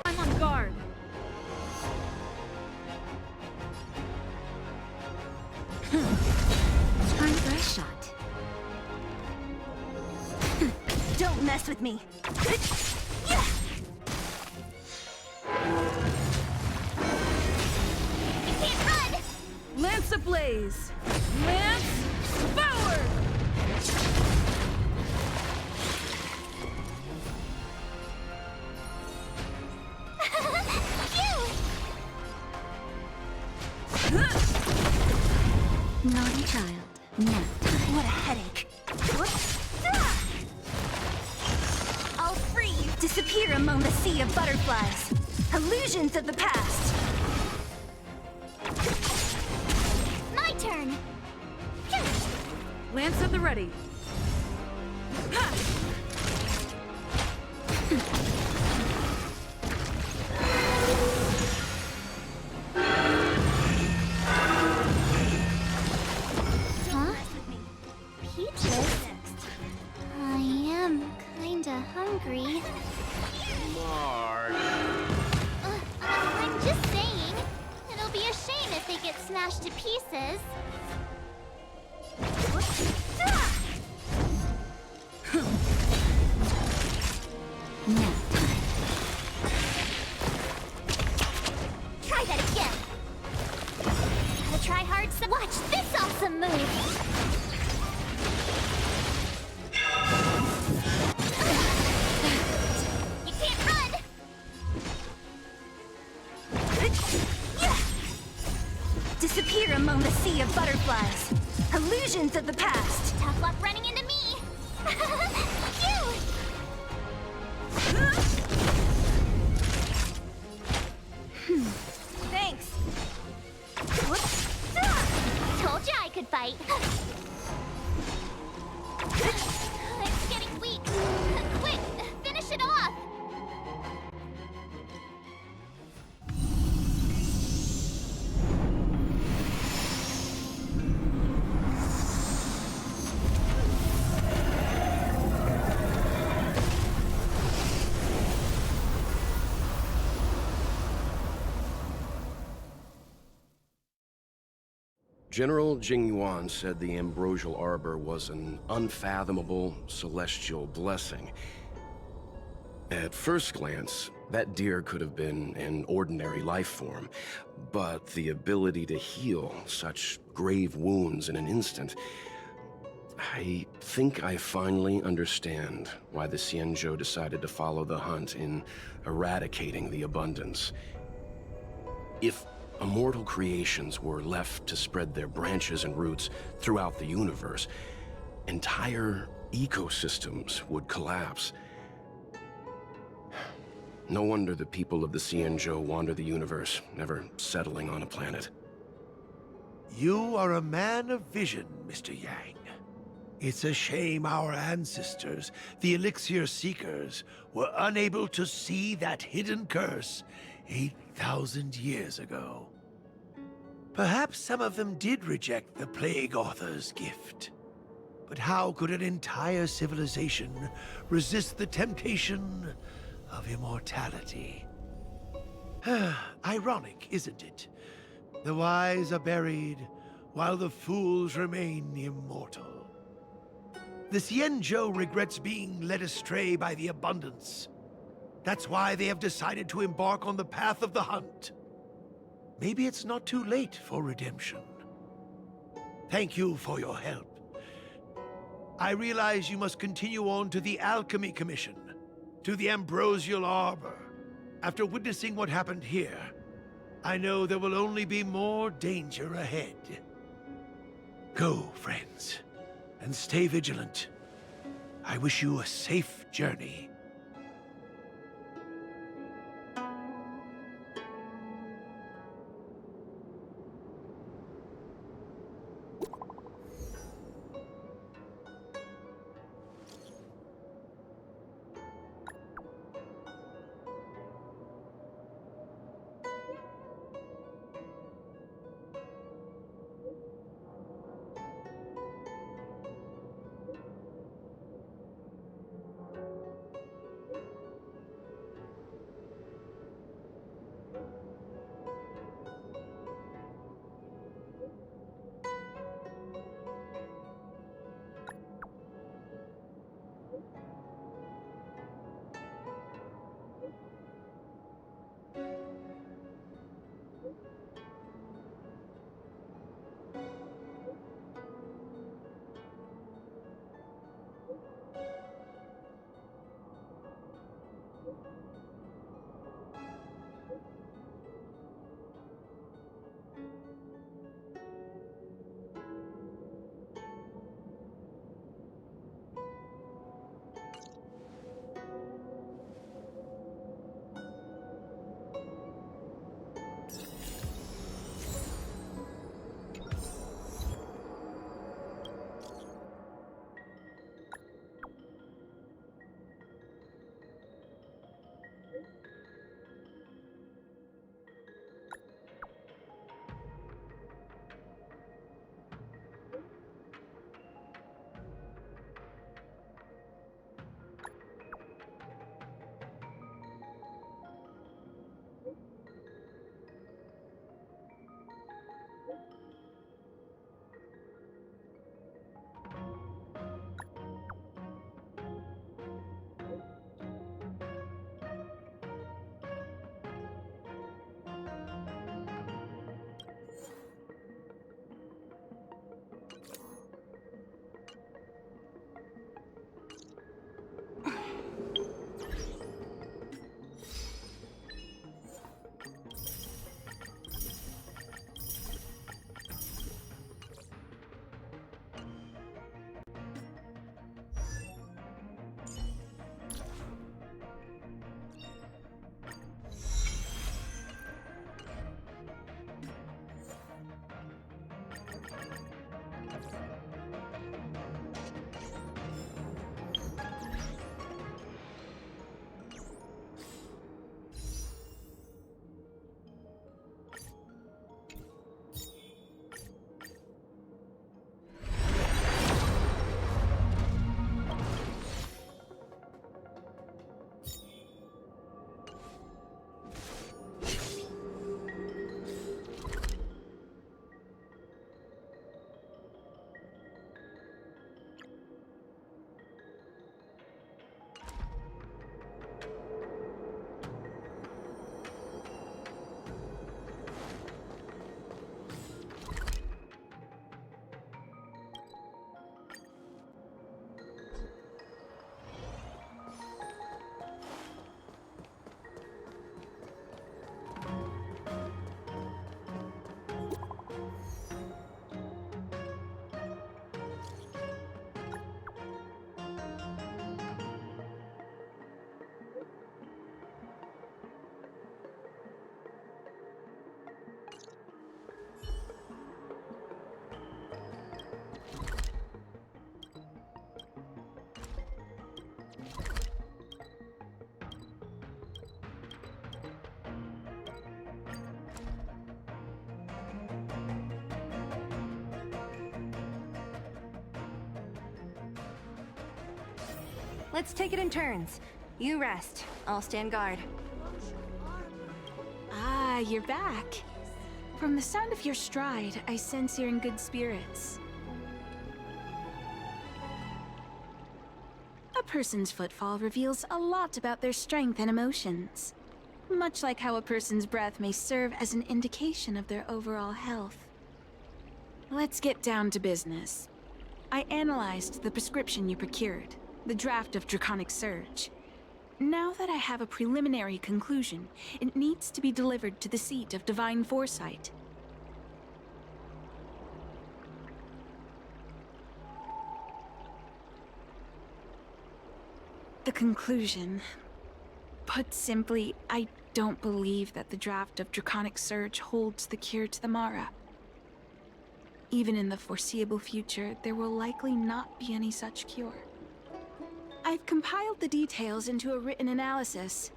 I'm on guard. Time for a shot. Don't mess with me. You can't run! Lance ablaze. Lance forward. Naughty child. Nap time. What a headache. I'll free you. Disappear among the sea of butterflies. Illusions of the past. My turn! Lance at the ready. Huh? Peaches? I am kinda hungry. Mark. I'm just saying. It'll be a shame if they get smashed to pieces. Nap time. Try that again. Gotta try hard. Watch this awesome move. You can't run. Disappear among the sea of butterflies. Illusions of the past. Tough luck running into me. Phew. Thanks. Told you I could fight. It's getting weak. Quick, finish it off. General Jingyuan said the ambrosial arbor was an unfathomable celestial blessing. At first glance, that deer could have been an ordinary life form, but the ability to heal such grave wounds in an instant... I think I finally understand why the Xianzhou decided to follow the hunt in eradicating the abundance. If immortal creations were left to spread their branches and roots throughout the universe, entire ecosystems would collapse. No wonder the people of the Xianzhou wander the universe, never settling on a planet. You are a man of vision, Mr. Yang. It's a shame our ancestors, the Elixir Seekers, were unable to see that hidden curse 8,000 years ago. Perhaps some of them did reject the Plague Author's gift. But how could an entire civilization resist the temptation of immortality? Ironic, isn't it? The wise are buried, while the fools remain immortal. The Xianzhou regrets being led astray by the abundance. That's why they have decided to embark on the path of the hunt. Maybe it's not too late for redemption. Thank you for your help. I realize you must continue on to the Alchemy Commission, to the Ambrosial Arbor. After witnessing what happened here, I know there will only be more danger ahead. Go, friends, and stay vigilant. I wish you a safe journey. Let's take it in turns. You rest. I'll stand guard. Ah, you're back. From the sound of your stride, I sense you're in good spirits. A person's footfall reveals a lot about their strength and emotions. Much like how a person's breath may serve as an indication of their overall health. Let's get down to business. I analyzed the prescription you procured, the draft of Draconic Surge. Now that I have a preliminary conclusion, it needs to be delivered to the seat of Divine Foresight. The conclusion. Put simply, I don't believe that the draft of Draconic Surge holds the cure to the Mara. Even in the foreseeable future, there will likely not be any such cure. I've compiled the details into a written analysis.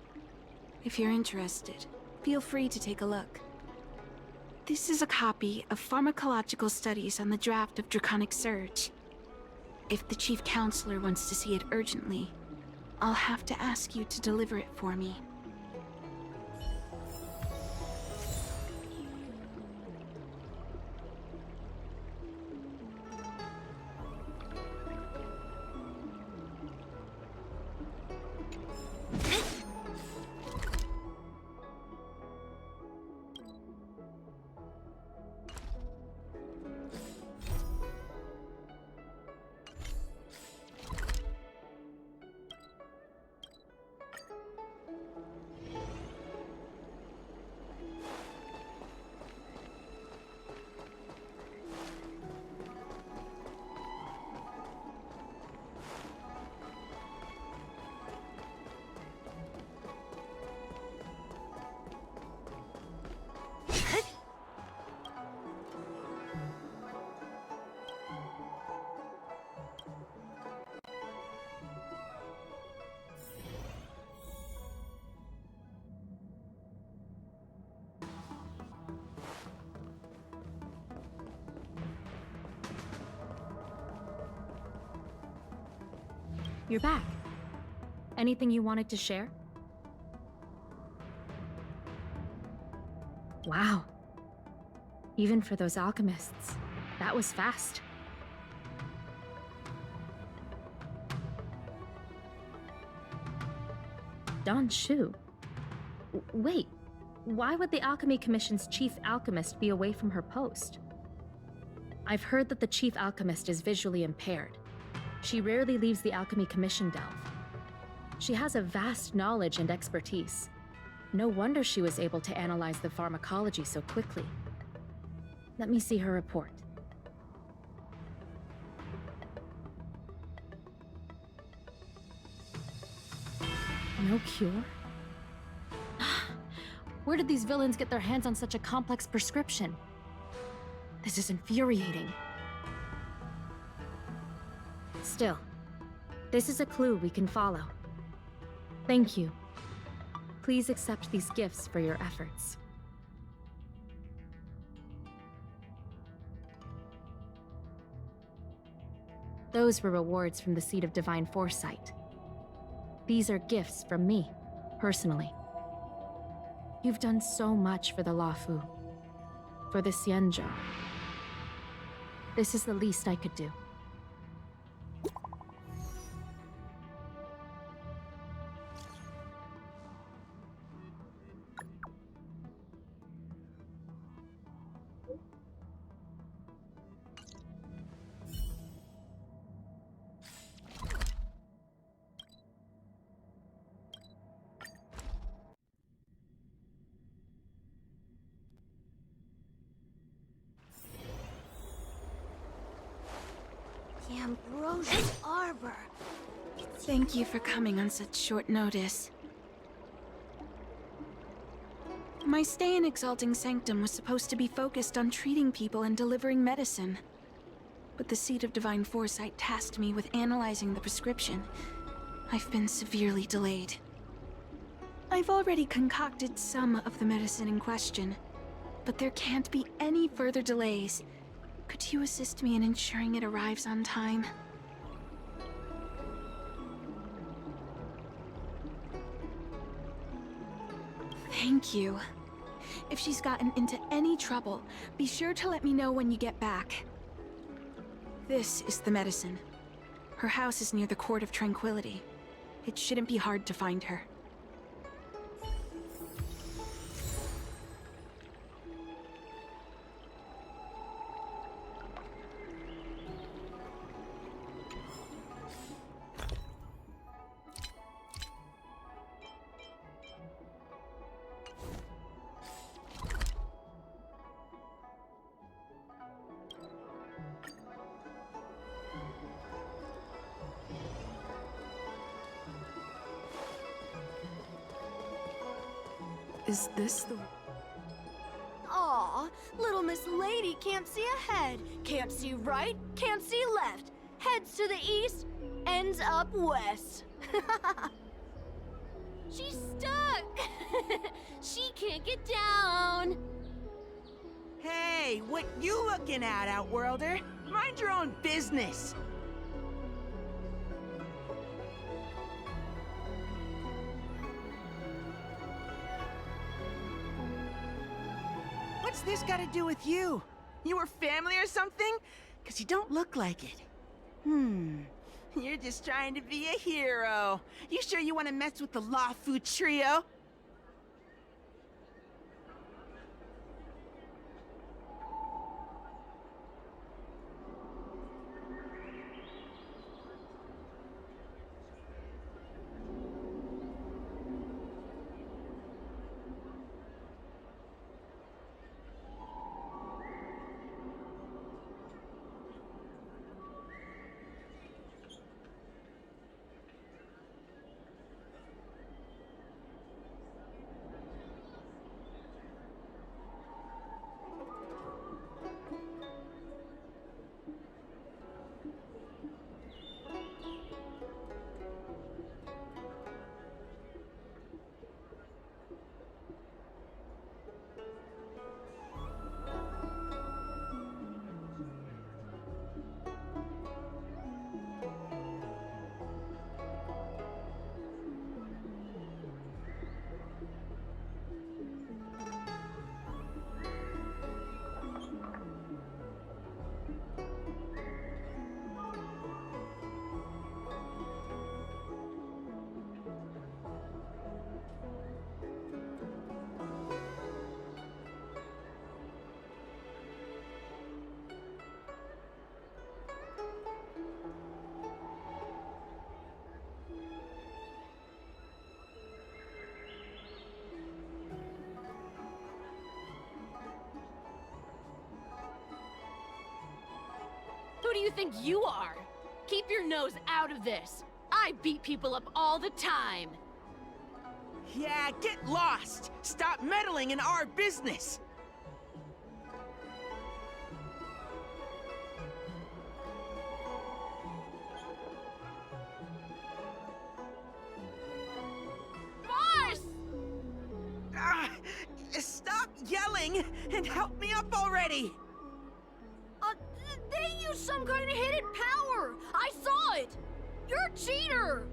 If you're interested, feel free to take a look. This is a copy of pharmacological studies on the draft of Draconic Surge. If the Chief Counselor wants to see it urgently, I'll have to ask you to deliver it for me. You're back. Anything you wanted to share? Wow. Even for those alchemists, that was fast. Don Shu? Wait, why would the Alchemy Commission's chief alchemist be away from her post? I've heard that the chief alchemist is visually impaired. She rarely leaves the Alchemy Commission delve. She has a vast knowledge and expertise. No wonder she was able to analyze the pharmacology so quickly. Let me see her report. No cure? Where did these villains get their hands on such a complex prescription? This is infuriating. Still, this is a clue we can follow. Thank you. Please accept these gifts for your efforts. Those were rewards from the Seat of Divine Foresight. These are gifts from me, personally. You've done so much for the Luofu, for the Xianzhou. This is the least I could do. The Ambrosial Arbor. Thank you for coming on such short notice. My stay in Exalting Sanctum was supposed to be focused on treating people and delivering medicine. But the Seat of Divine Foresight tasked me with analyzing the prescription. I've been severely delayed. I've already concocted some of the medicine in question, but there can't be any further delays. Could you assist me in ensuring it arrives on time? Thank you. If she's gotten into any trouble, be sure to let me know when you get back. This is the medicine. Her house is near the Court of Tranquility. It shouldn't be hard to find her. Is this the... Aw, little Miss Lady can't see ahead, can't see right, can't see left. Heads to the east, ends up west. She's stuck! She can't get down! Hey, what you looking at, Outworlder? Mind your own business! What's this got to do with you? You were family or something? 'Cause you don't look like it. You're just trying to be a hero. You sure you want to mess with the Law-Fu trio? Who do you think you are? Keep your nose out of this. I beat people up all the time. Yeah, get lost! Stop meddling in our business! Boss! Stop yelling and help me up already! They used some kind of hidden power! I saw it! You're a cheater!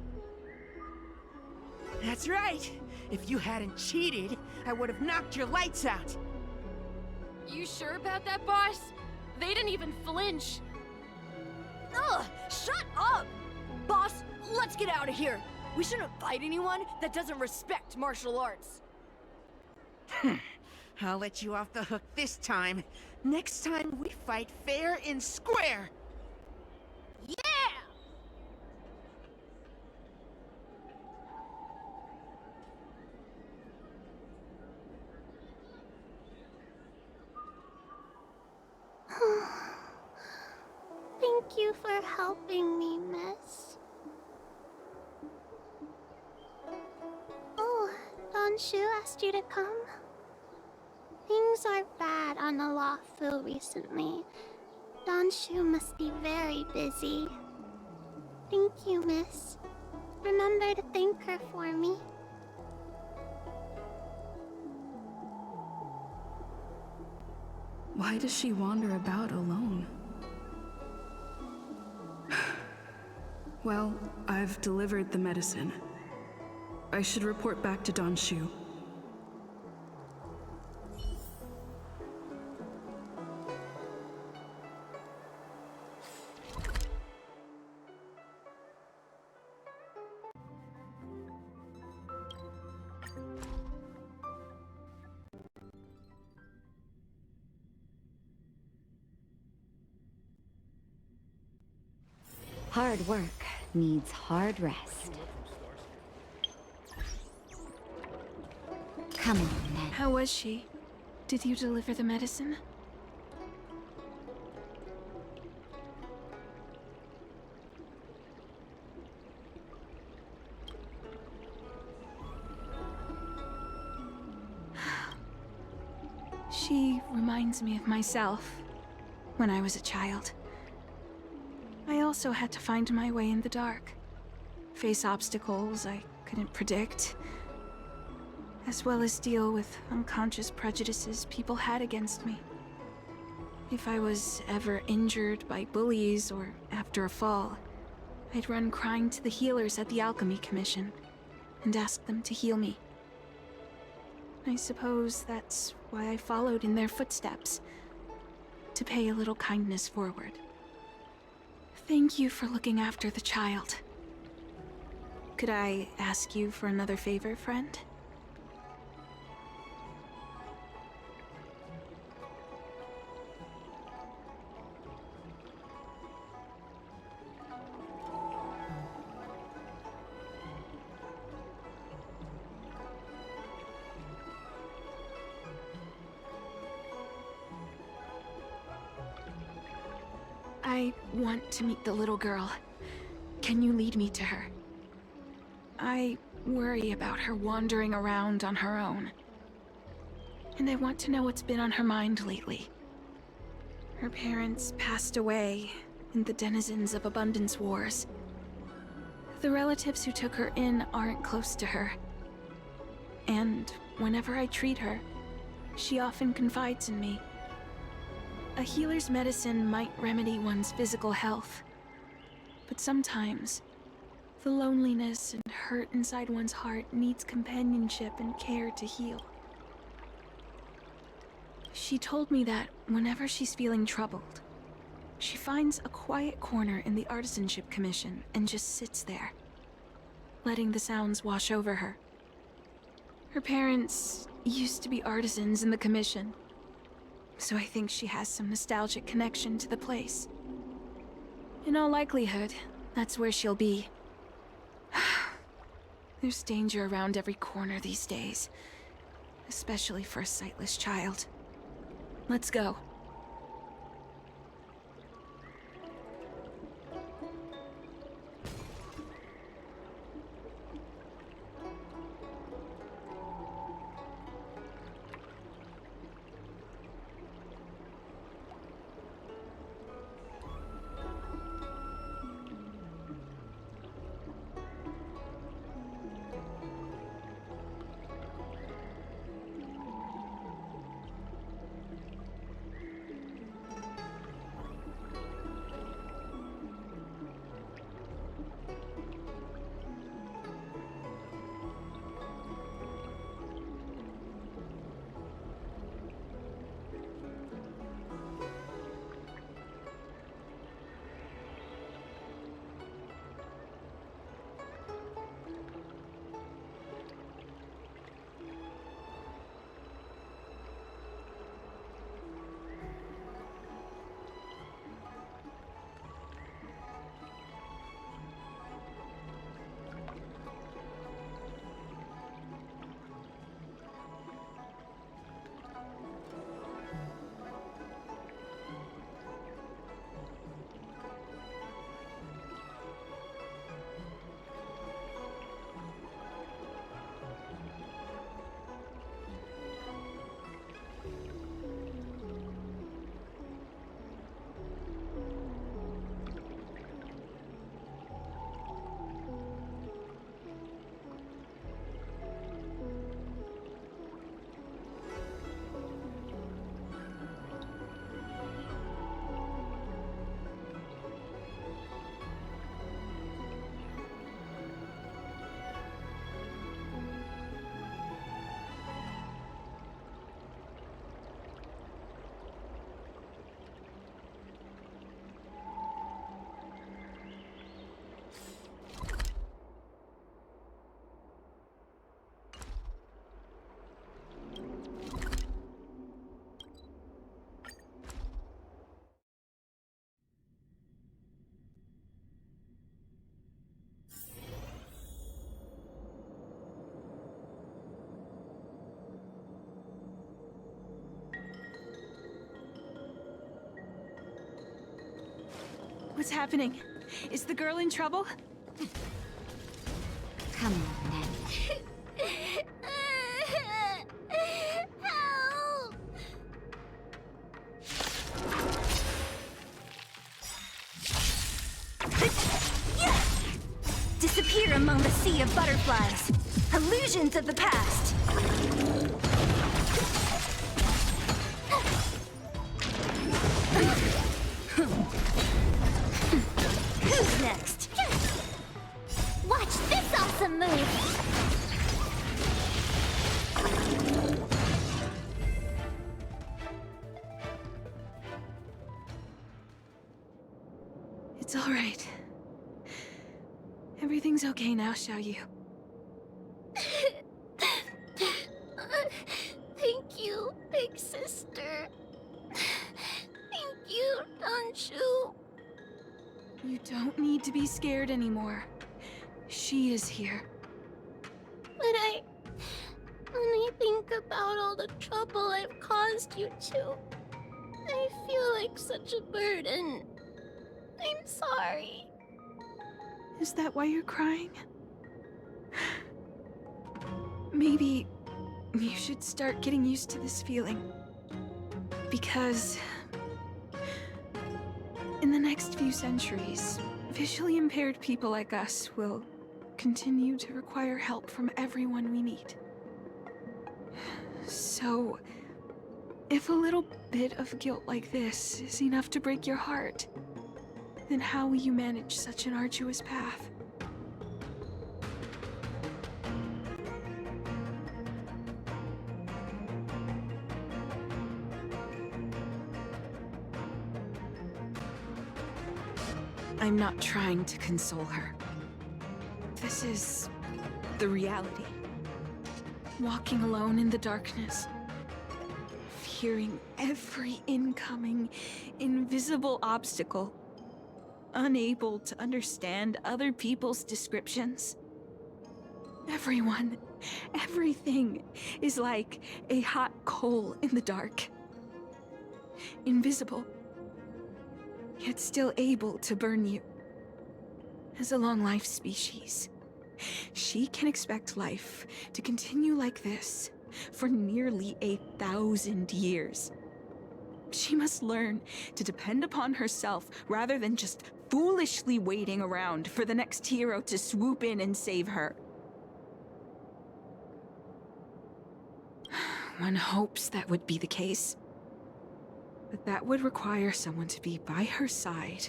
That's right! If you hadn't cheated, I would have knocked your lights out! You sure about that, boss? They didn't even flinch. Ugh! Shut up! Boss, let's get out of here! We shouldn't fight anyone that doesn't respect martial arts. I'll let you off the hook this time. Next time we fight fair and square! Yeah! Thank you for helping me, miss. Oh, Don Shu asked you to come? Things are bad on the Law-Fu recently. Don Shu must be very busy. Thank you, miss. Remember to thank her for me. Why does she wander about alone? Well, I've delivered the medicine. I should report back to Don Shu. Hard work needs hard rest. Come on, then. How was she? Did you deliver the medicine? She reminds me of myself when I was a child. I also had to find my way in the dark, face obstacles I couldn't predict, as well as deal with unconscious prejudices people had against me. If I was ever injured by bullies or after a fall, I'd run crying to the healers at the Alchemy Commission and ask them to heal me. I suppose that's why I followed in their footsteps, to pay a little kindness forward. Thank you for looking after the child. Could I ask you for another favor, friend? I want to meet the little girl. Can you lead me to her? I worry about her wandering around on her own. And I want to know what's been on her mind lately. Her parents passed away in the denizens of Abundance Wars. The relatives who took her in aren't close to her. And whenever I treat her, she often confides in me. A healer's medicine might remedy one's physical health, but sometimes the loneliness and hurt inside one's heart needs companionship and care to heal. She told me that whenever she's feeling troubled, she finds a quiet corner in the Artisanship Commission and just sits there, letting the sounds wash over her. Her parents used to be artisans in the Commission, so I think she has some nostalgic connection to the place. In all likelihood, that's where she'll be. There's danger around every corner these days, especially for a sightless child. Let's go. What's happening? Is the girl in trouble? Come on, then. Help! Disappear among the sea of butterflies. Illusions of the past. Who's next? Watch this awesome move! It's all right. Everything's okay now, Xiaoyu. Thank you, big sister. Thank you, Danshu. You don't need to be scared anymore. She is here. When I think about all the trouble I've caused you two, I feel like such a burden. I'm sorry. Is that why you're crying? Maybe you should start getting used to this feeling. Because in the next few centuries, visually impaired people like us will continue to require help from everyone we meet. So, if a little bit of guilt like this is enough to break your heart, then how will you manage such an arduous path? I'm not trying to console her. This is the reality. Walking alone in the darkness, fearing every incoming, invisible obstacle, unable to understand other people's descriptions. Everyone, everything is like a hot coal in the dark. Invisible, yet still able to burn you. As a long-life species, she can expect life to continue like this for nearly 1,000 years. She must learn to depend upon herself rather than just foolishly waiting around for the next hero to swoop in and save her. One hopes that would be the case. But that would require someone to be by her side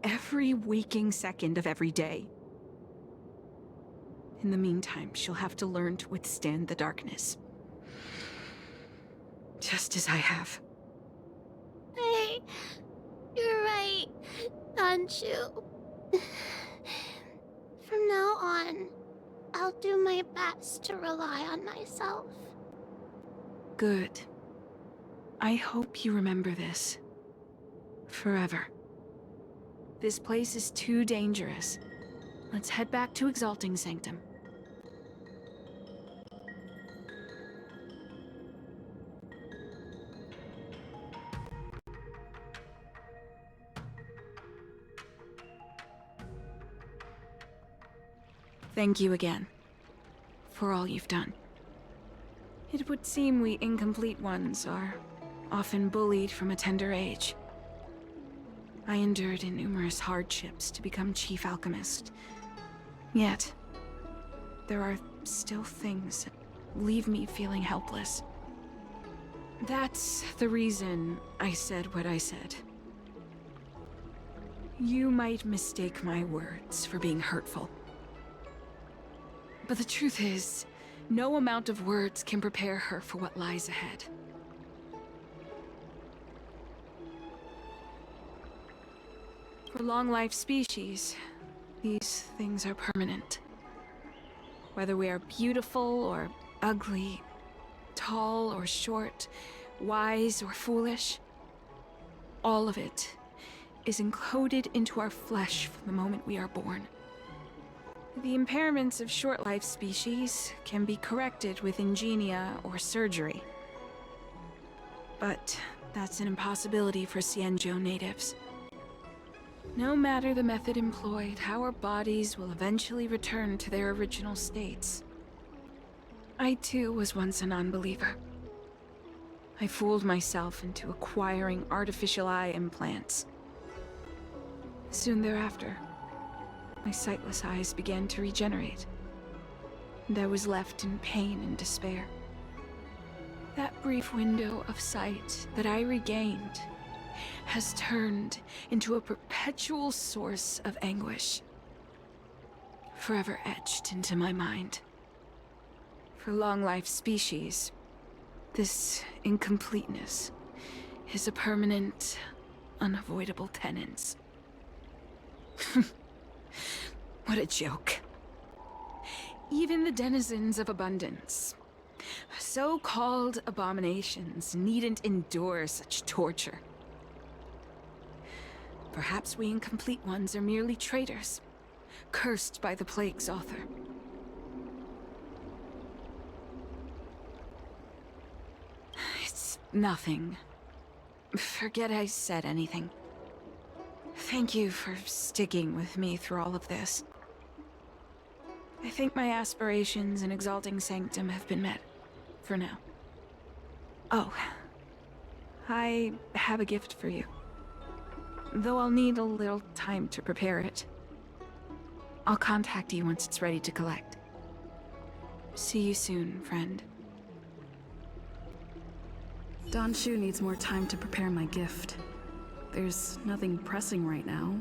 every waking second of every day. In the meantime, she'll have to learn to withstand the darkness. Just as I have. Hey, you're right, Danshu. From now on, I'll do my best to rely on myself. Good. I hope you remember this. Forever. This place is too dangerous. Let's head back to Exalting Sanctum. Thank you again, for all you've done. It would seem we incomplete ones are often bullied from a tender age. I endured numerous hardships to become Chief Alchemist. Yet, there are still things that leave me feeling helpless. That's the reason I said what I said. You might mistake my words for being hurtful. But the truth is, no amount of words can prepare her for what lies ahead. For long-life species, these things are permanent. Whether we are beautiful or ugly, tall or short, wise or foolish, all of it is encoded into our flesh from the moment we are born. The impairments of short-life species can be corrected with ingenia or surgery. But that's an impossibility for Xianzhou natives. No matter the method employed, our bodies will eventually return to their original states. I too was once a non-believer. I fooled myself into acquiring artificial eye implants. Soon thereafter, my sightless eyes began to regenerate, and I was left in pain and despair. That brief window of sight that I regained has turned into a perpetual source of anguish, forever etched into my mind. For long-life species, this incompleteness is a permanent, unavoidable tenance. What a joke. Even the denizens of abundance, so-called abominations, needn't endure such torture. Perhaps we incomplete ones are merely traitors, cursed by the plague's author. It's nothing. Forget I said anything. Thank you for sticking with me through all of this. I think my aspirations in exalting Sanctum have been met, for now. Oh, I have a gift for you. Though I'll need a little time to prepare it. I'll contact you once it's ready to collect. See you soon, friend. Don Shu needs more time to prepare my gift. There's nothing pressing right now.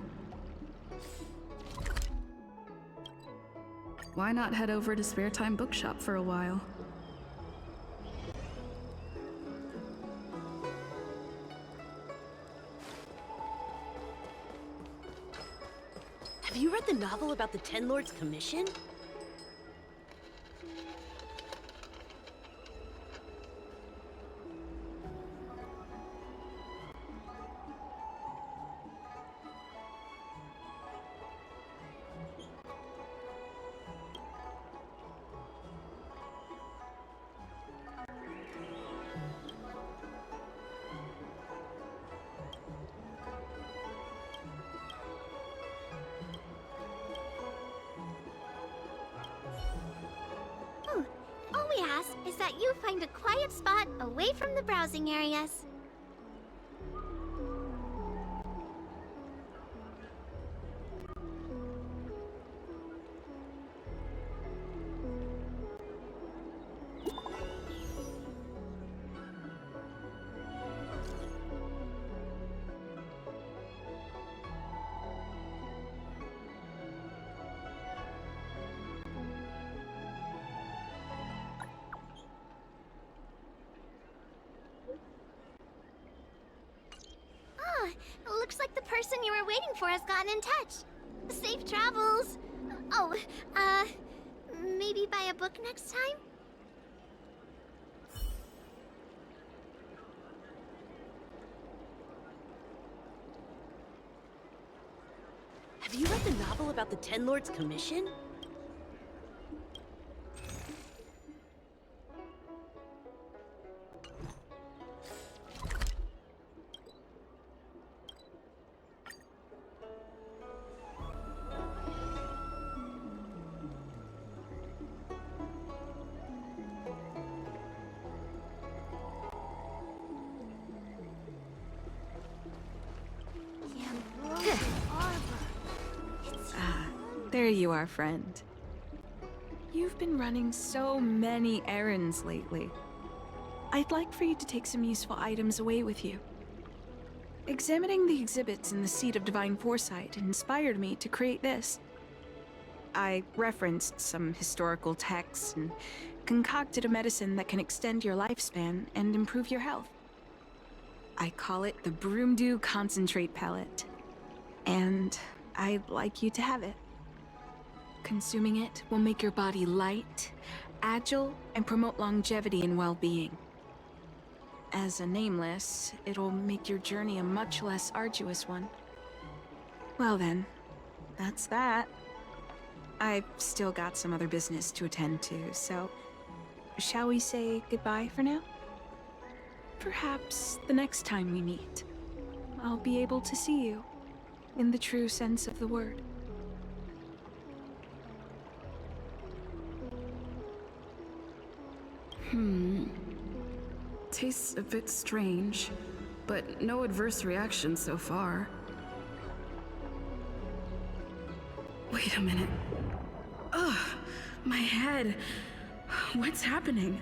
Why not head over to Spare Time Bookshop for a while? Have you read the novel about the Ten Lords' Commission? All we ask is that you find a quiet spot away from the browsing areas. Looks like the person you were waiting for has gotten in touch. Safe travels. Oh, maybe buy a book next time? Have you read the novel about the Ten Lords' Commission? There you are, friend. You've been running so many errands lately. I'd like for you to take some useful items away with you. Examining the exhibits in the Seat of Divine Foresight inspired me to create this. I referenced some historical texts and concocted a medicine that can extend your lifespan and improve your health. I call it the Broomdew Concentrate Pellet, and I'd like you to have it. Consuming it will make your body light, agile, and promote longevity and well-being. As a nameless, it'll make your journey a much less arduous one. Well then, that's that. I've still got some other business to attend to, so shall we say goodbye for now? Perhaps the next time we meet, I'll be able to see you. in the true sense of the word. Tastes a bit strange, but no adverse reaction so far. Wait a minute. Ugh, my head. What's happening?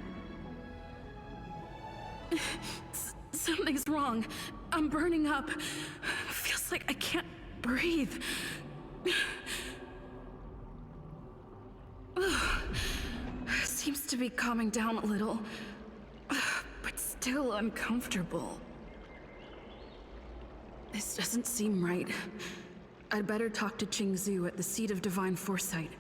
Something's wrong. I'm burning up. Feels like I can't breathe. Seems to be calming down a little, but still uncomfortable. This doesn't seem right. I'd better talk to Qingzhu at the Seat of Divine Foresight.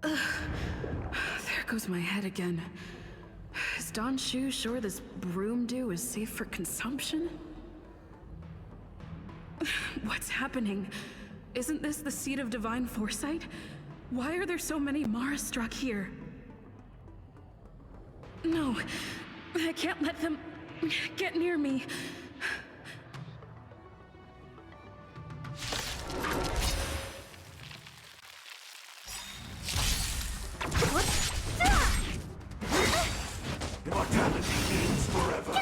There goes my head again. Is Don Shu sure this broom dew is safe for consumption? What's happening? Isn't this the Seat of Divine Foresight? Why are there so many Mara struck here? No, I can't let them get near me. Immortality means forever.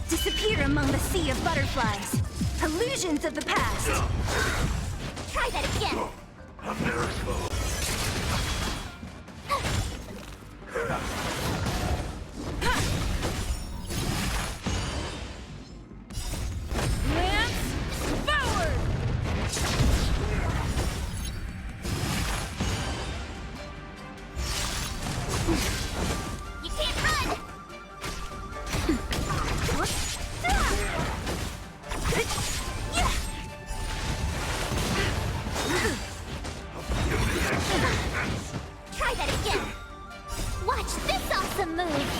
Disappear among the sea of butterflies. Illusions of the past. Try that again. A miracle. Try that again. Watch this awesome move.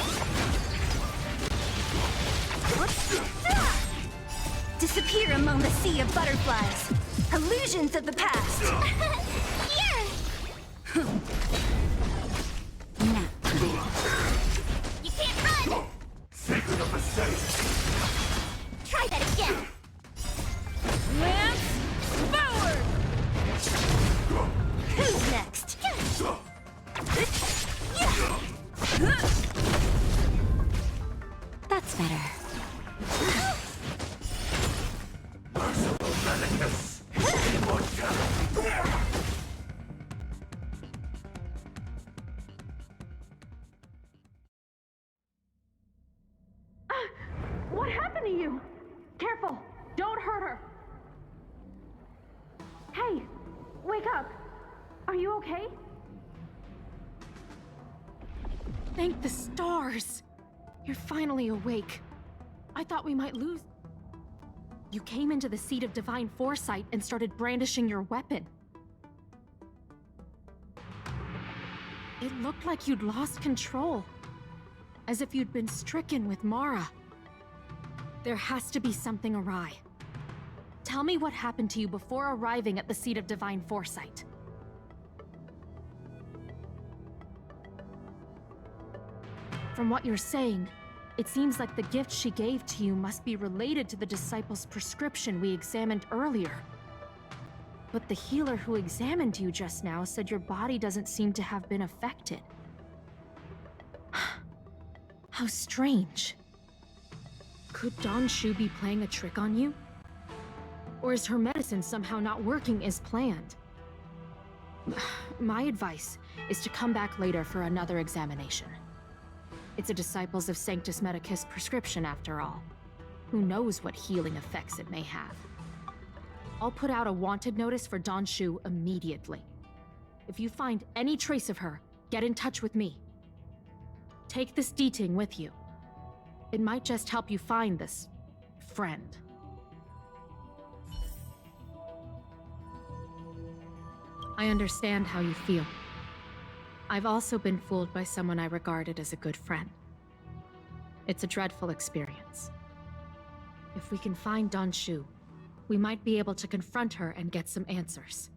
Disappear among the sea of butterflies. Illusions of the past. Here. You can't run. Sacred of the safe. Try that again. Lance forward. Who's next? That's better. Merciful Medicus. Immortality. What happened to you? Careful! Don't hurt her! Hey! Wake up! Are you okay? Thank the stars! You're finally awake. I thought we might lose. You came into the Seat of Divine Foresight and started brandishing your weapon. It looked like you'd lost control. As if you'd been stricken with Mara. There has to be something awry. Tell me what happened to you before arriving at the Seat of Divine Foresight. From what you're saying, it seems like the gift she gave to you must be related to the disciple's prescription we examined earlier. But the healer who examined you just now said your body doesn't seem to have been affected. How strange. Could Don Shu be playing a trick on you? Or is her medicine somehow not working as planned? My advice is to come back later for another examination. It's a Disciples of Sanctus Medicus prescription after all. Who knows what healing effects it may have? I'll put out a wanted notice for Don Shu immediately. If you find any trace of her, get in touch with me. Take this D-Ting with you. It might just help you find this friend. I understand how you feel. I've also been fooled by someone I regarded as a good friend. It's a dreadful experience. If we can find Don Shu, we might be able to confront her and get some answers.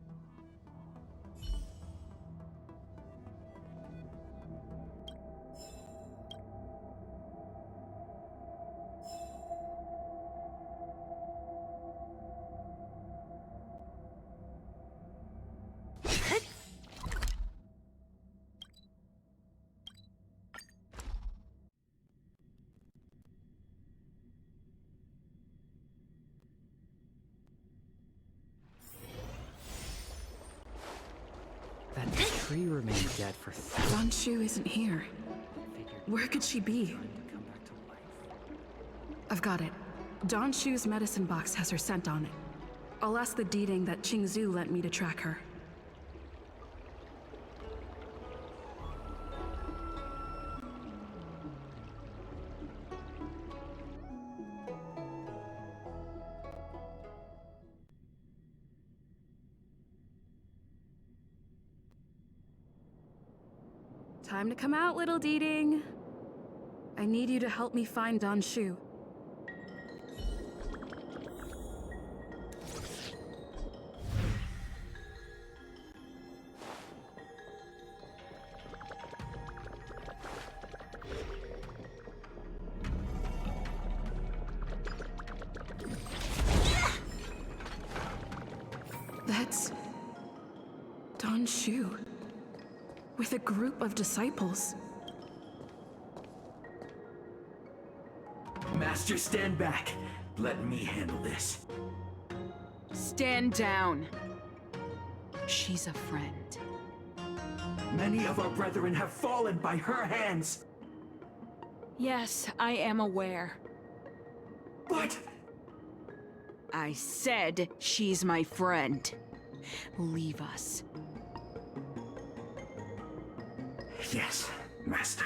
That tree remained dead for Don Shu isn't here. Where could she be? I've got it. Don Shu's medicine box has her scent on it. I'll ask the D-Ting that Qingzu lent me to track her. Time to come out, little D-Ting. I need you to help me find Don Shu. That's Don Shu. With a group of disciples. Master, stand back. Let me handle this. Stand down. She's a friend. Many of our brethren have fallen by her hands. Yes, I am aware. But... I said she's my friend. Leave us. Yes, Master.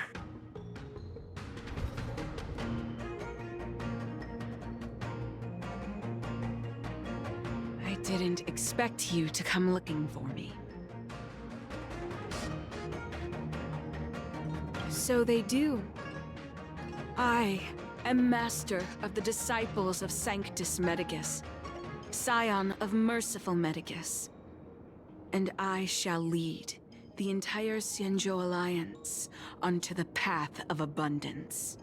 I didn't expect you to come looking for me. So they do. I am master of the disciples of Sanctus Medicus, scion of merciful Medicus. And I shall lead the entire Xianzhou Alliance onto the path of abundance.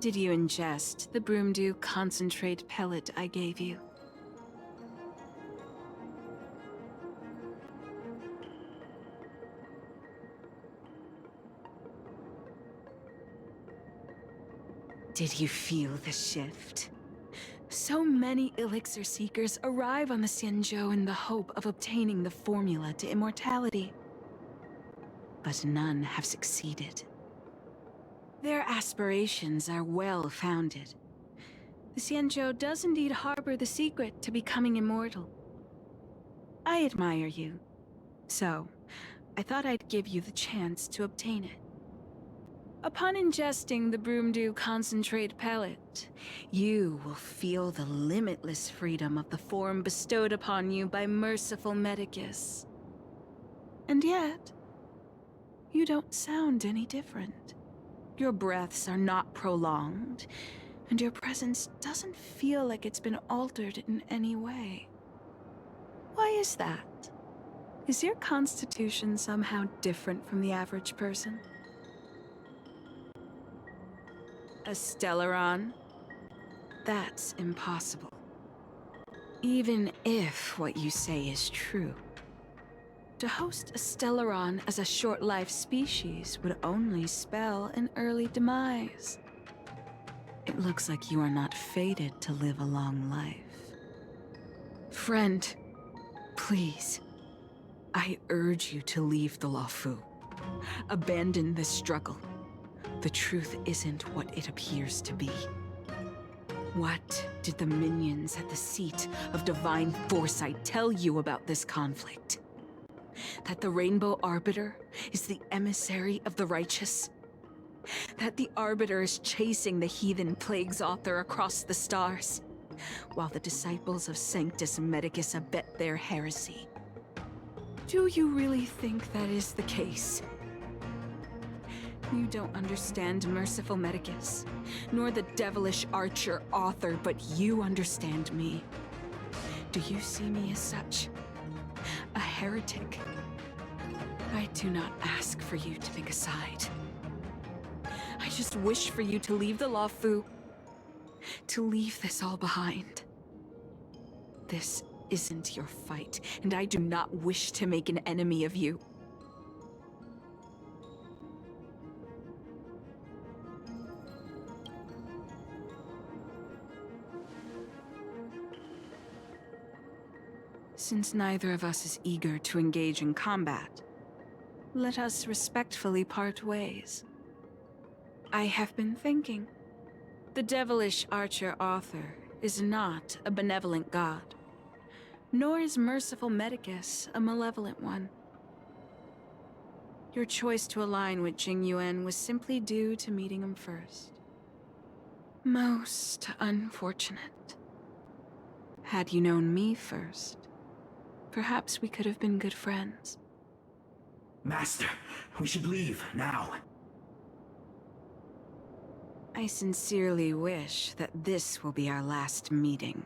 Did you ingest the Broomdew concentrate pellet I gave you? Did you feel the shift? So many elixir seekers arrive on the Xianzhou in the hope of obtaining the formula to immortality. But none have succeeded. Their aspirations are well-founded. The Xianzhou does indeed harbor the secret to becoming immortal. I admire you, so I thought I'd give you the chance to obtain it. Upon ingesting the Broomdew concentrate pellet, you will feel the limitless freedom of the form bestowed upon you by merciful Medicus. And yet, you don't sound any different. Your breaths are not prolonged, and your presence doesn't feel like it's been altered in any way. Why is that? Is your constitution somehow different from the average person? A Stellaron? That's impossible. Even if what you say is true. To host a Stellaron as a short-life species would only spell an early demise. It looks like you are not fated to live a long life. Friend, please, I urge you to leave the Luofu. Abandon this struggle. The truth isn't what it appears to be. What did the minions at the seat of divine foresight tell you about this conflict? That the Rainbow Arbiter is the emissary of the righteous? That the Arbiter is chasing the heathen plagues author across the stars, while the disciples of Sanctus Medicus abet their heresy? Do you really think that is the case? You don't understand Merciful Medicus, nor the devilish archer author, but you understand me. Do you see me as such? A heretic? I do not ask for you to pick a side. I just wish for you to leave the Law Fu, to leave this all behind. This isn't your fight, and I do not wish to make an enemy of you. Since neither of us is eager to engage in combat, let us respectfully part ways. I have been thinking. The devilish archer author is not a benevolent god, nor is Merciful Medicus a malevolent one. Your choice to align with Jing Yuan was simply due to meeting him first. Most unfortunate. Had you known me first, perhaps we could have been good friends. Master, we should leave, now. I sincerely wish that this will be our last meeting.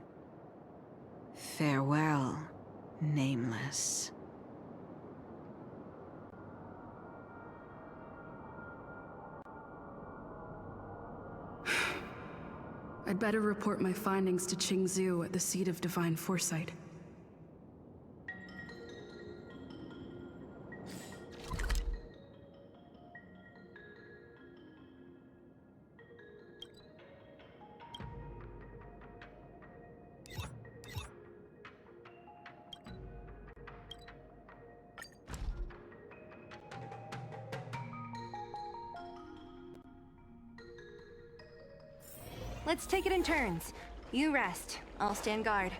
Farewell, Nameless. I'd better report my findings to Qingzhou at the seat of divine foresight. Let's take it in turns. You rest. I'll stand guard.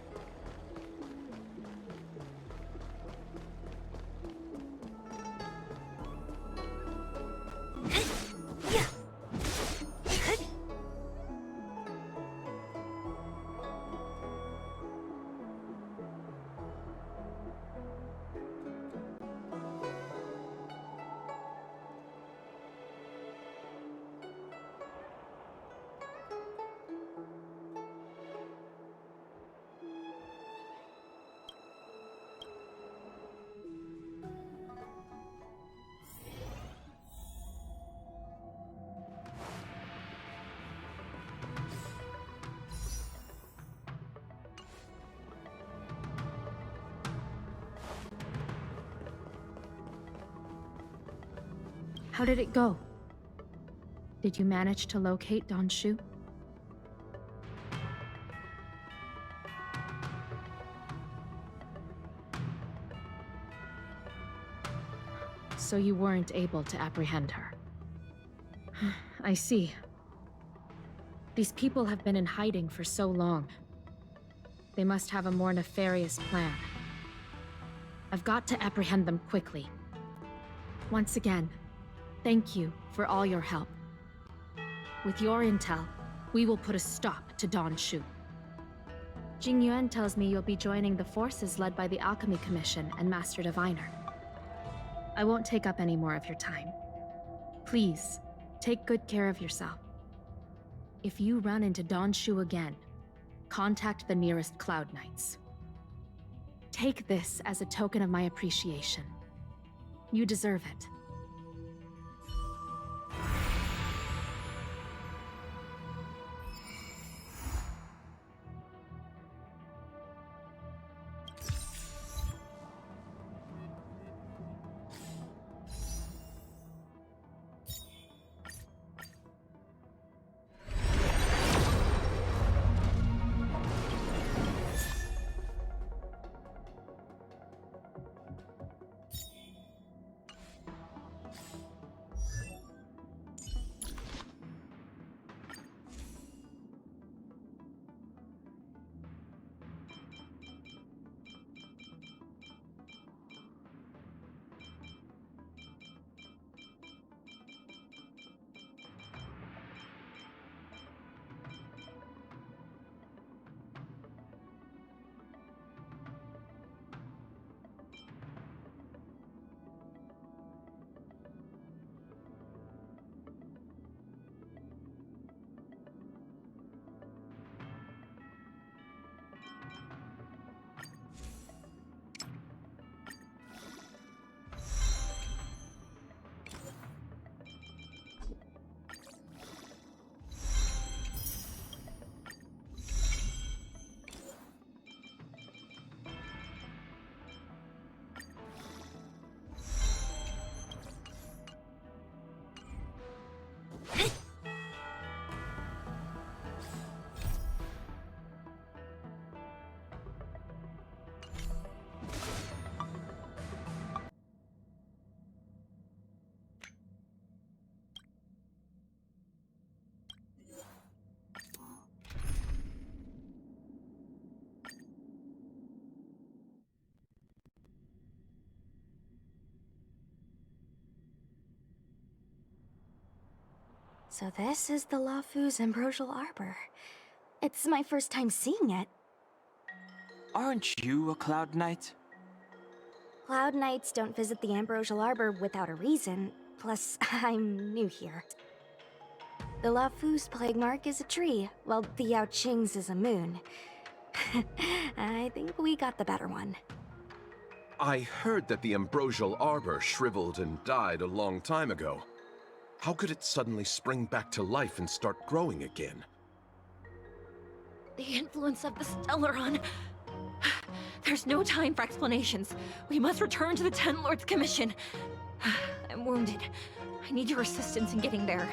How did it go? Did you manage to locate Don Shu? So you weren't able to apprehend her. I see. These people have been in hiding for so long. They must have a more nefarious plan. I've got to apprehend them quickly. Once again, thank you for all your help. With your intel, we will put a stop to Don Shu. Jing Yuan tells me you'll be joining the forces led by the Alchemy Commission and Master Diviner. I won't take up any more of your time. Please, take good care of yourself. If you run into Don Shu again, contact the nearest Cloud Knights. Take this as a token of my appreciation. You deserve it. So this is the Lafu's Ambrosial Arbor. It's my first time seeing it. Aren't you a Cloud Knight? Cloud Knights don't visit the Ambrosial Arbor without a reason, plus I'm new here. The Lafu's plague mark is a tree, while the Yao Qing's is a moon. I think we got the better one. I heard that the Ambrosial Arbor shriveled and died a long time ago. How could it suddenly spring back to life and start growing again? The influence of the Stellaron. There's no time for explanations. We must return to the Ten Lords Commission. I'm wounded. I need your assistance in getting there.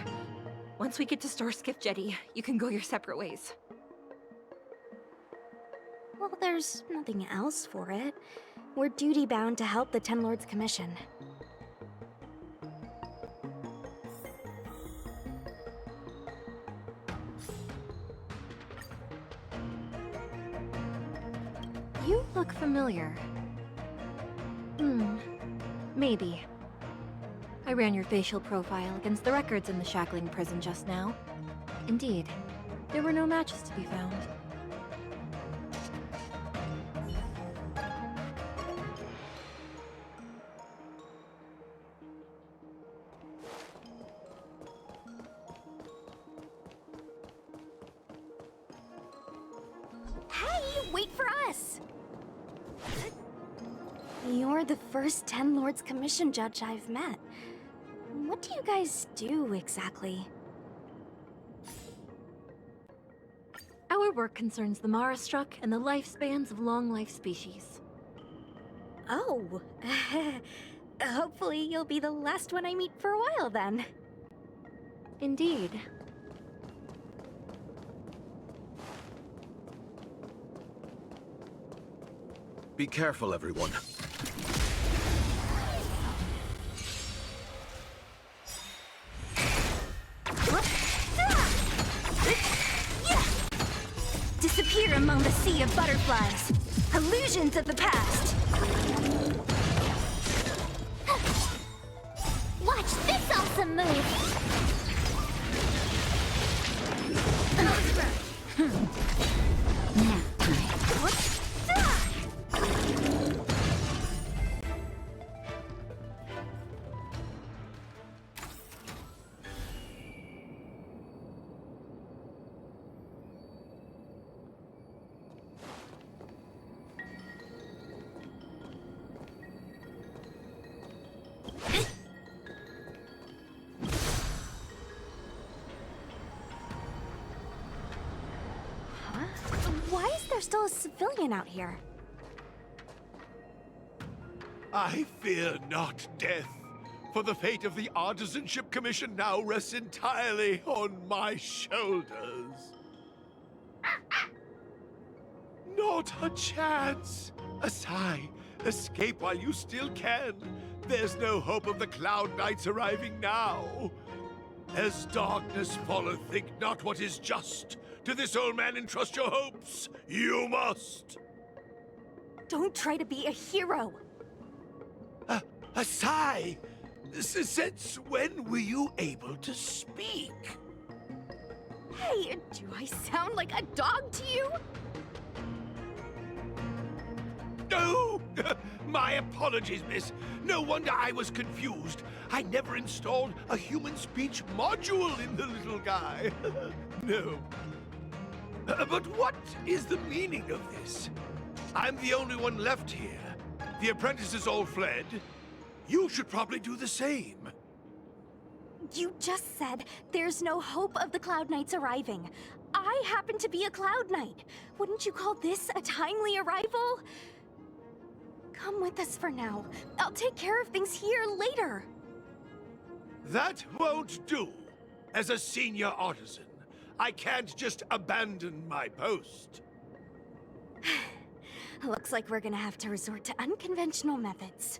Once we get to Starskiff Jetty, you can go your separate ways. Well, there's nothing else for it. We're duty-bound to help the Ten Lords Commission. You look familiar. Maybe. I ran your facial profile against the records in the shackling prison just now. Indeed, there were no matches to be found. Hey, wait for us! You're the first Ten Lords Commission judge I've met. What do you guys do, exactly? Our work concerns the Mara struck and the lifespans of long-life species. Oh. Hopefully you'll be the last one I meet for a while, then. Indeed. Be careful, everyone. Disappear among the sea of butterflies. Illusions of the past. Watch this awesome move! Why is there still a civilian out here? I fear not death, for the fate of the Artisanship Commission now rests entirely on my shoulders. Not a chance! Asai, escape while you still can. There's no hope of the Cloud Knights arriving now. As darkness falleth, think not what is just. To this old man entrust your hopes. You must. Don't try to be a hero. Asai, since when were you able to speak? Hey, do I sound like a dog to you? No! My apologies, miss. No wonder I was confused. I never installed a human speech module in the little guy. No. But what is the meaning of this? I'm the only one left here. The apprentices all fled. You should probably do the same. You just said there's no hope of the Cloud Knights arriving. I happen to be a Cloud Knight. Wouldn't you call this a timely arrival? Come with us for now. I'll take care of things here later. That won't do. As a senior artisan, I can't just abandon my post. Looks like we're gonna have to resort to unconventional methods.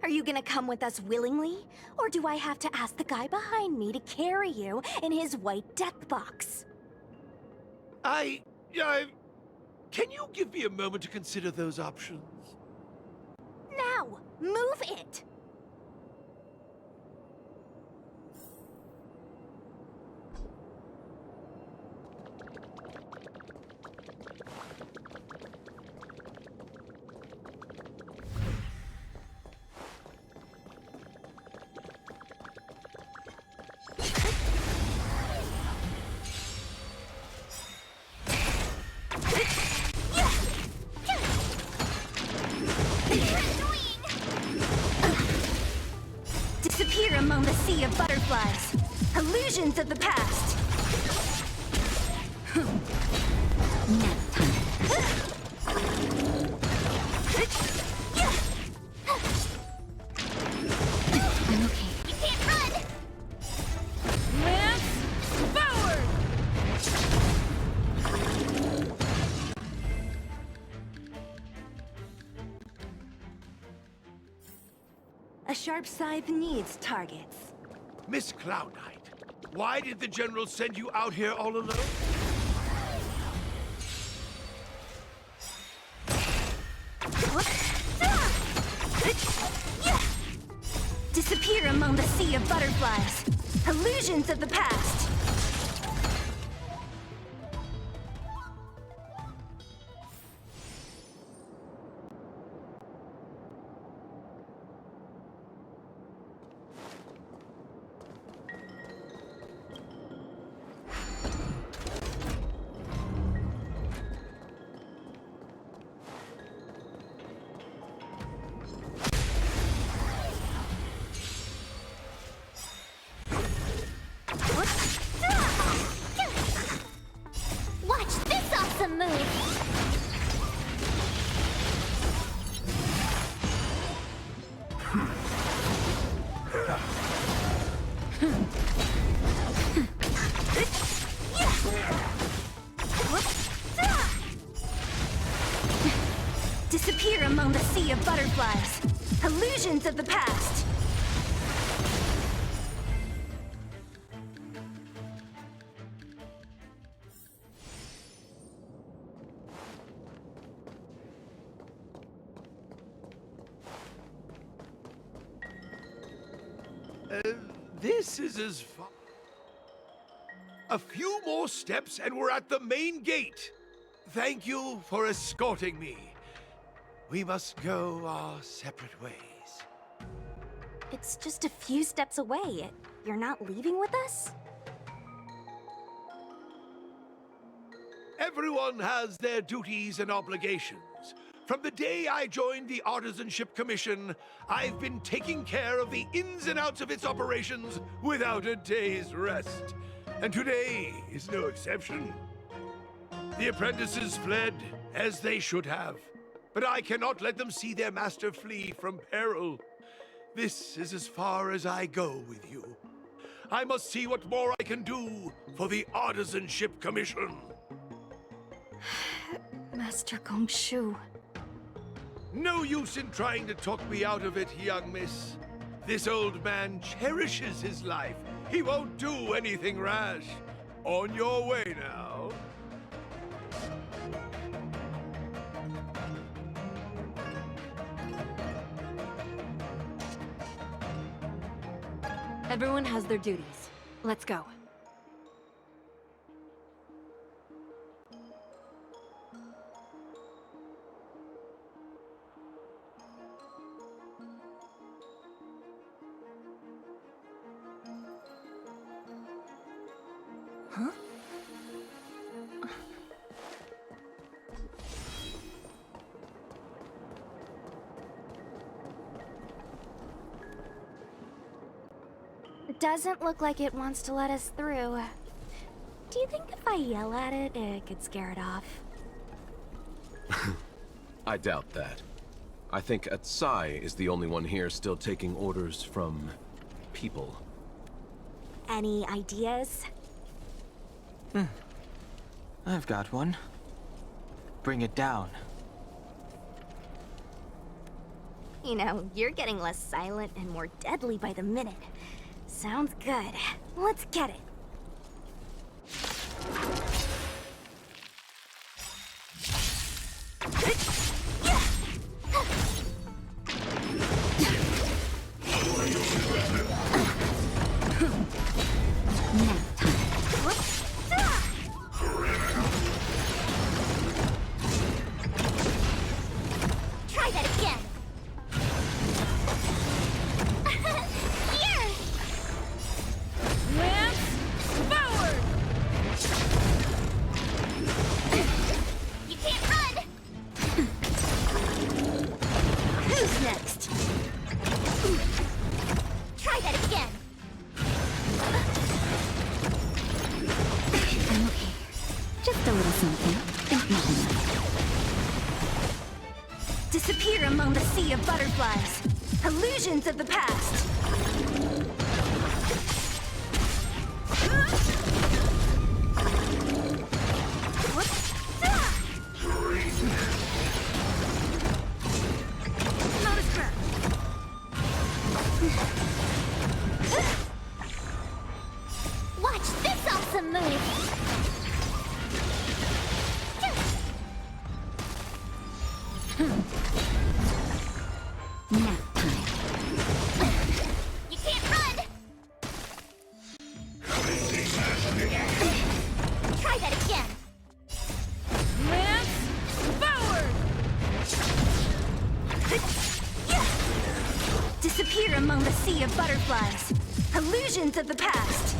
Are you gonna come with us willingly? Or do I have to ask the guy behind me to carry you in his white death box? Can you give me a moment to consider those options? Now! Move it! Disappear among the sea of butterflies. Illusions of the past. I'm okay. You can't run! Lance forward! A sharp scythe needs targets. Miss Cloud Knight, why did the General send you out here all alone? Disappear among the sea of butterflies. Illusions of the past. Watch this awesome move! Disappear among the sea of butterflies. Illusions of the past. This is as far... A few more steps and we're at the main gate. Thank you for escorting me. We must go our separate ways. It's just a few steps away. You're not leaving with us? Everyone has their duties and obligations. From the day I joined the Artisanship Commission, I've been taking care of the ins and outs of its operations without a day's rest. And today is no exception. The apprentices fled, as they should have. But I cannot let them see their master flee from peril. This is as far as I go with you. I must see what more I can do for the Artisanship Commission. Master Gongshu. No use in trying to talk me out of it, young miss. This old man cherishes his life. He won't do anything rash. On your way now. Everyone has their duties. Let's go. Huh? It doesn't look like it wants to let us through. Do you think if I yell at it, it could scare it off? I doubt that. I think Atsai is the only one here still taking orders from people. Any ideas? I've got one. Bring it down. You know, you're getting less silent and more deadly by the minute. Sounds good. Let's get it. Try that again! Here! Lance something, think nothing of it. Disappear among the sea of butterflies. Illusions of the past. Watch this awesome move! Nap time. You can't run! Try that again! Lance forward! Disappear among the sea of butterflies. Illusions of the past.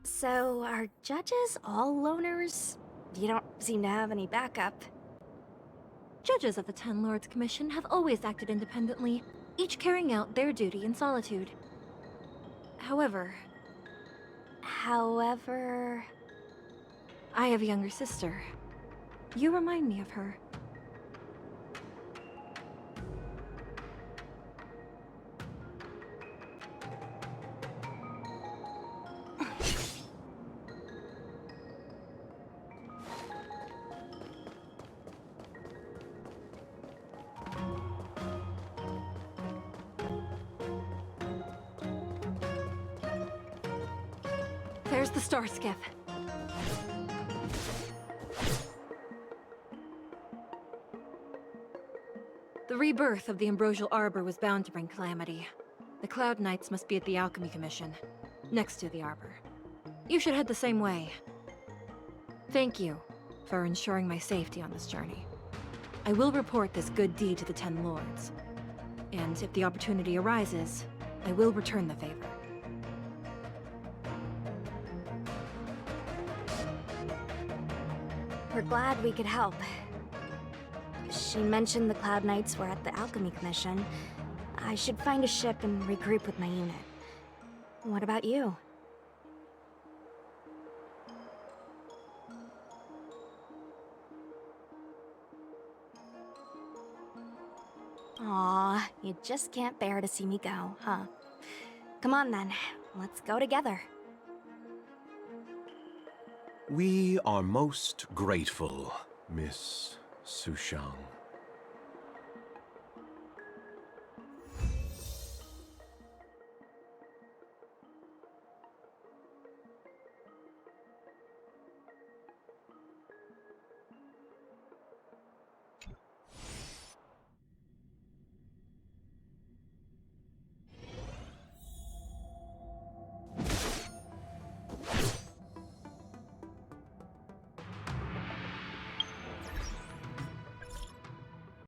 So, are judges all loners? You don't seem to have any backup. Judges of the Ten Lords Commission have always acted independently, each carrying out their duty in solitude. However, I have a younger sister. You remind me of her. There's the star skiff. The rebirth of the Ambrosial Arbor was bound to bring calamity. The Cloud Knights must be at the Alchemy Commission, next to the Arbor. You should head the same way. Thank you for ensuring my safety on this journey. I will report this good deed to the Ten Lords. And if the opportunity arises, I will return the favor. We're glad we could help. She mentioned the Cloud Knights were at the Alchemy Commission. I should find a ship and regroup with my unit. What about you? Aw, you just can't bear to see me go, huh? Come on then, let's go together. We are most grateful, Miss Sushang.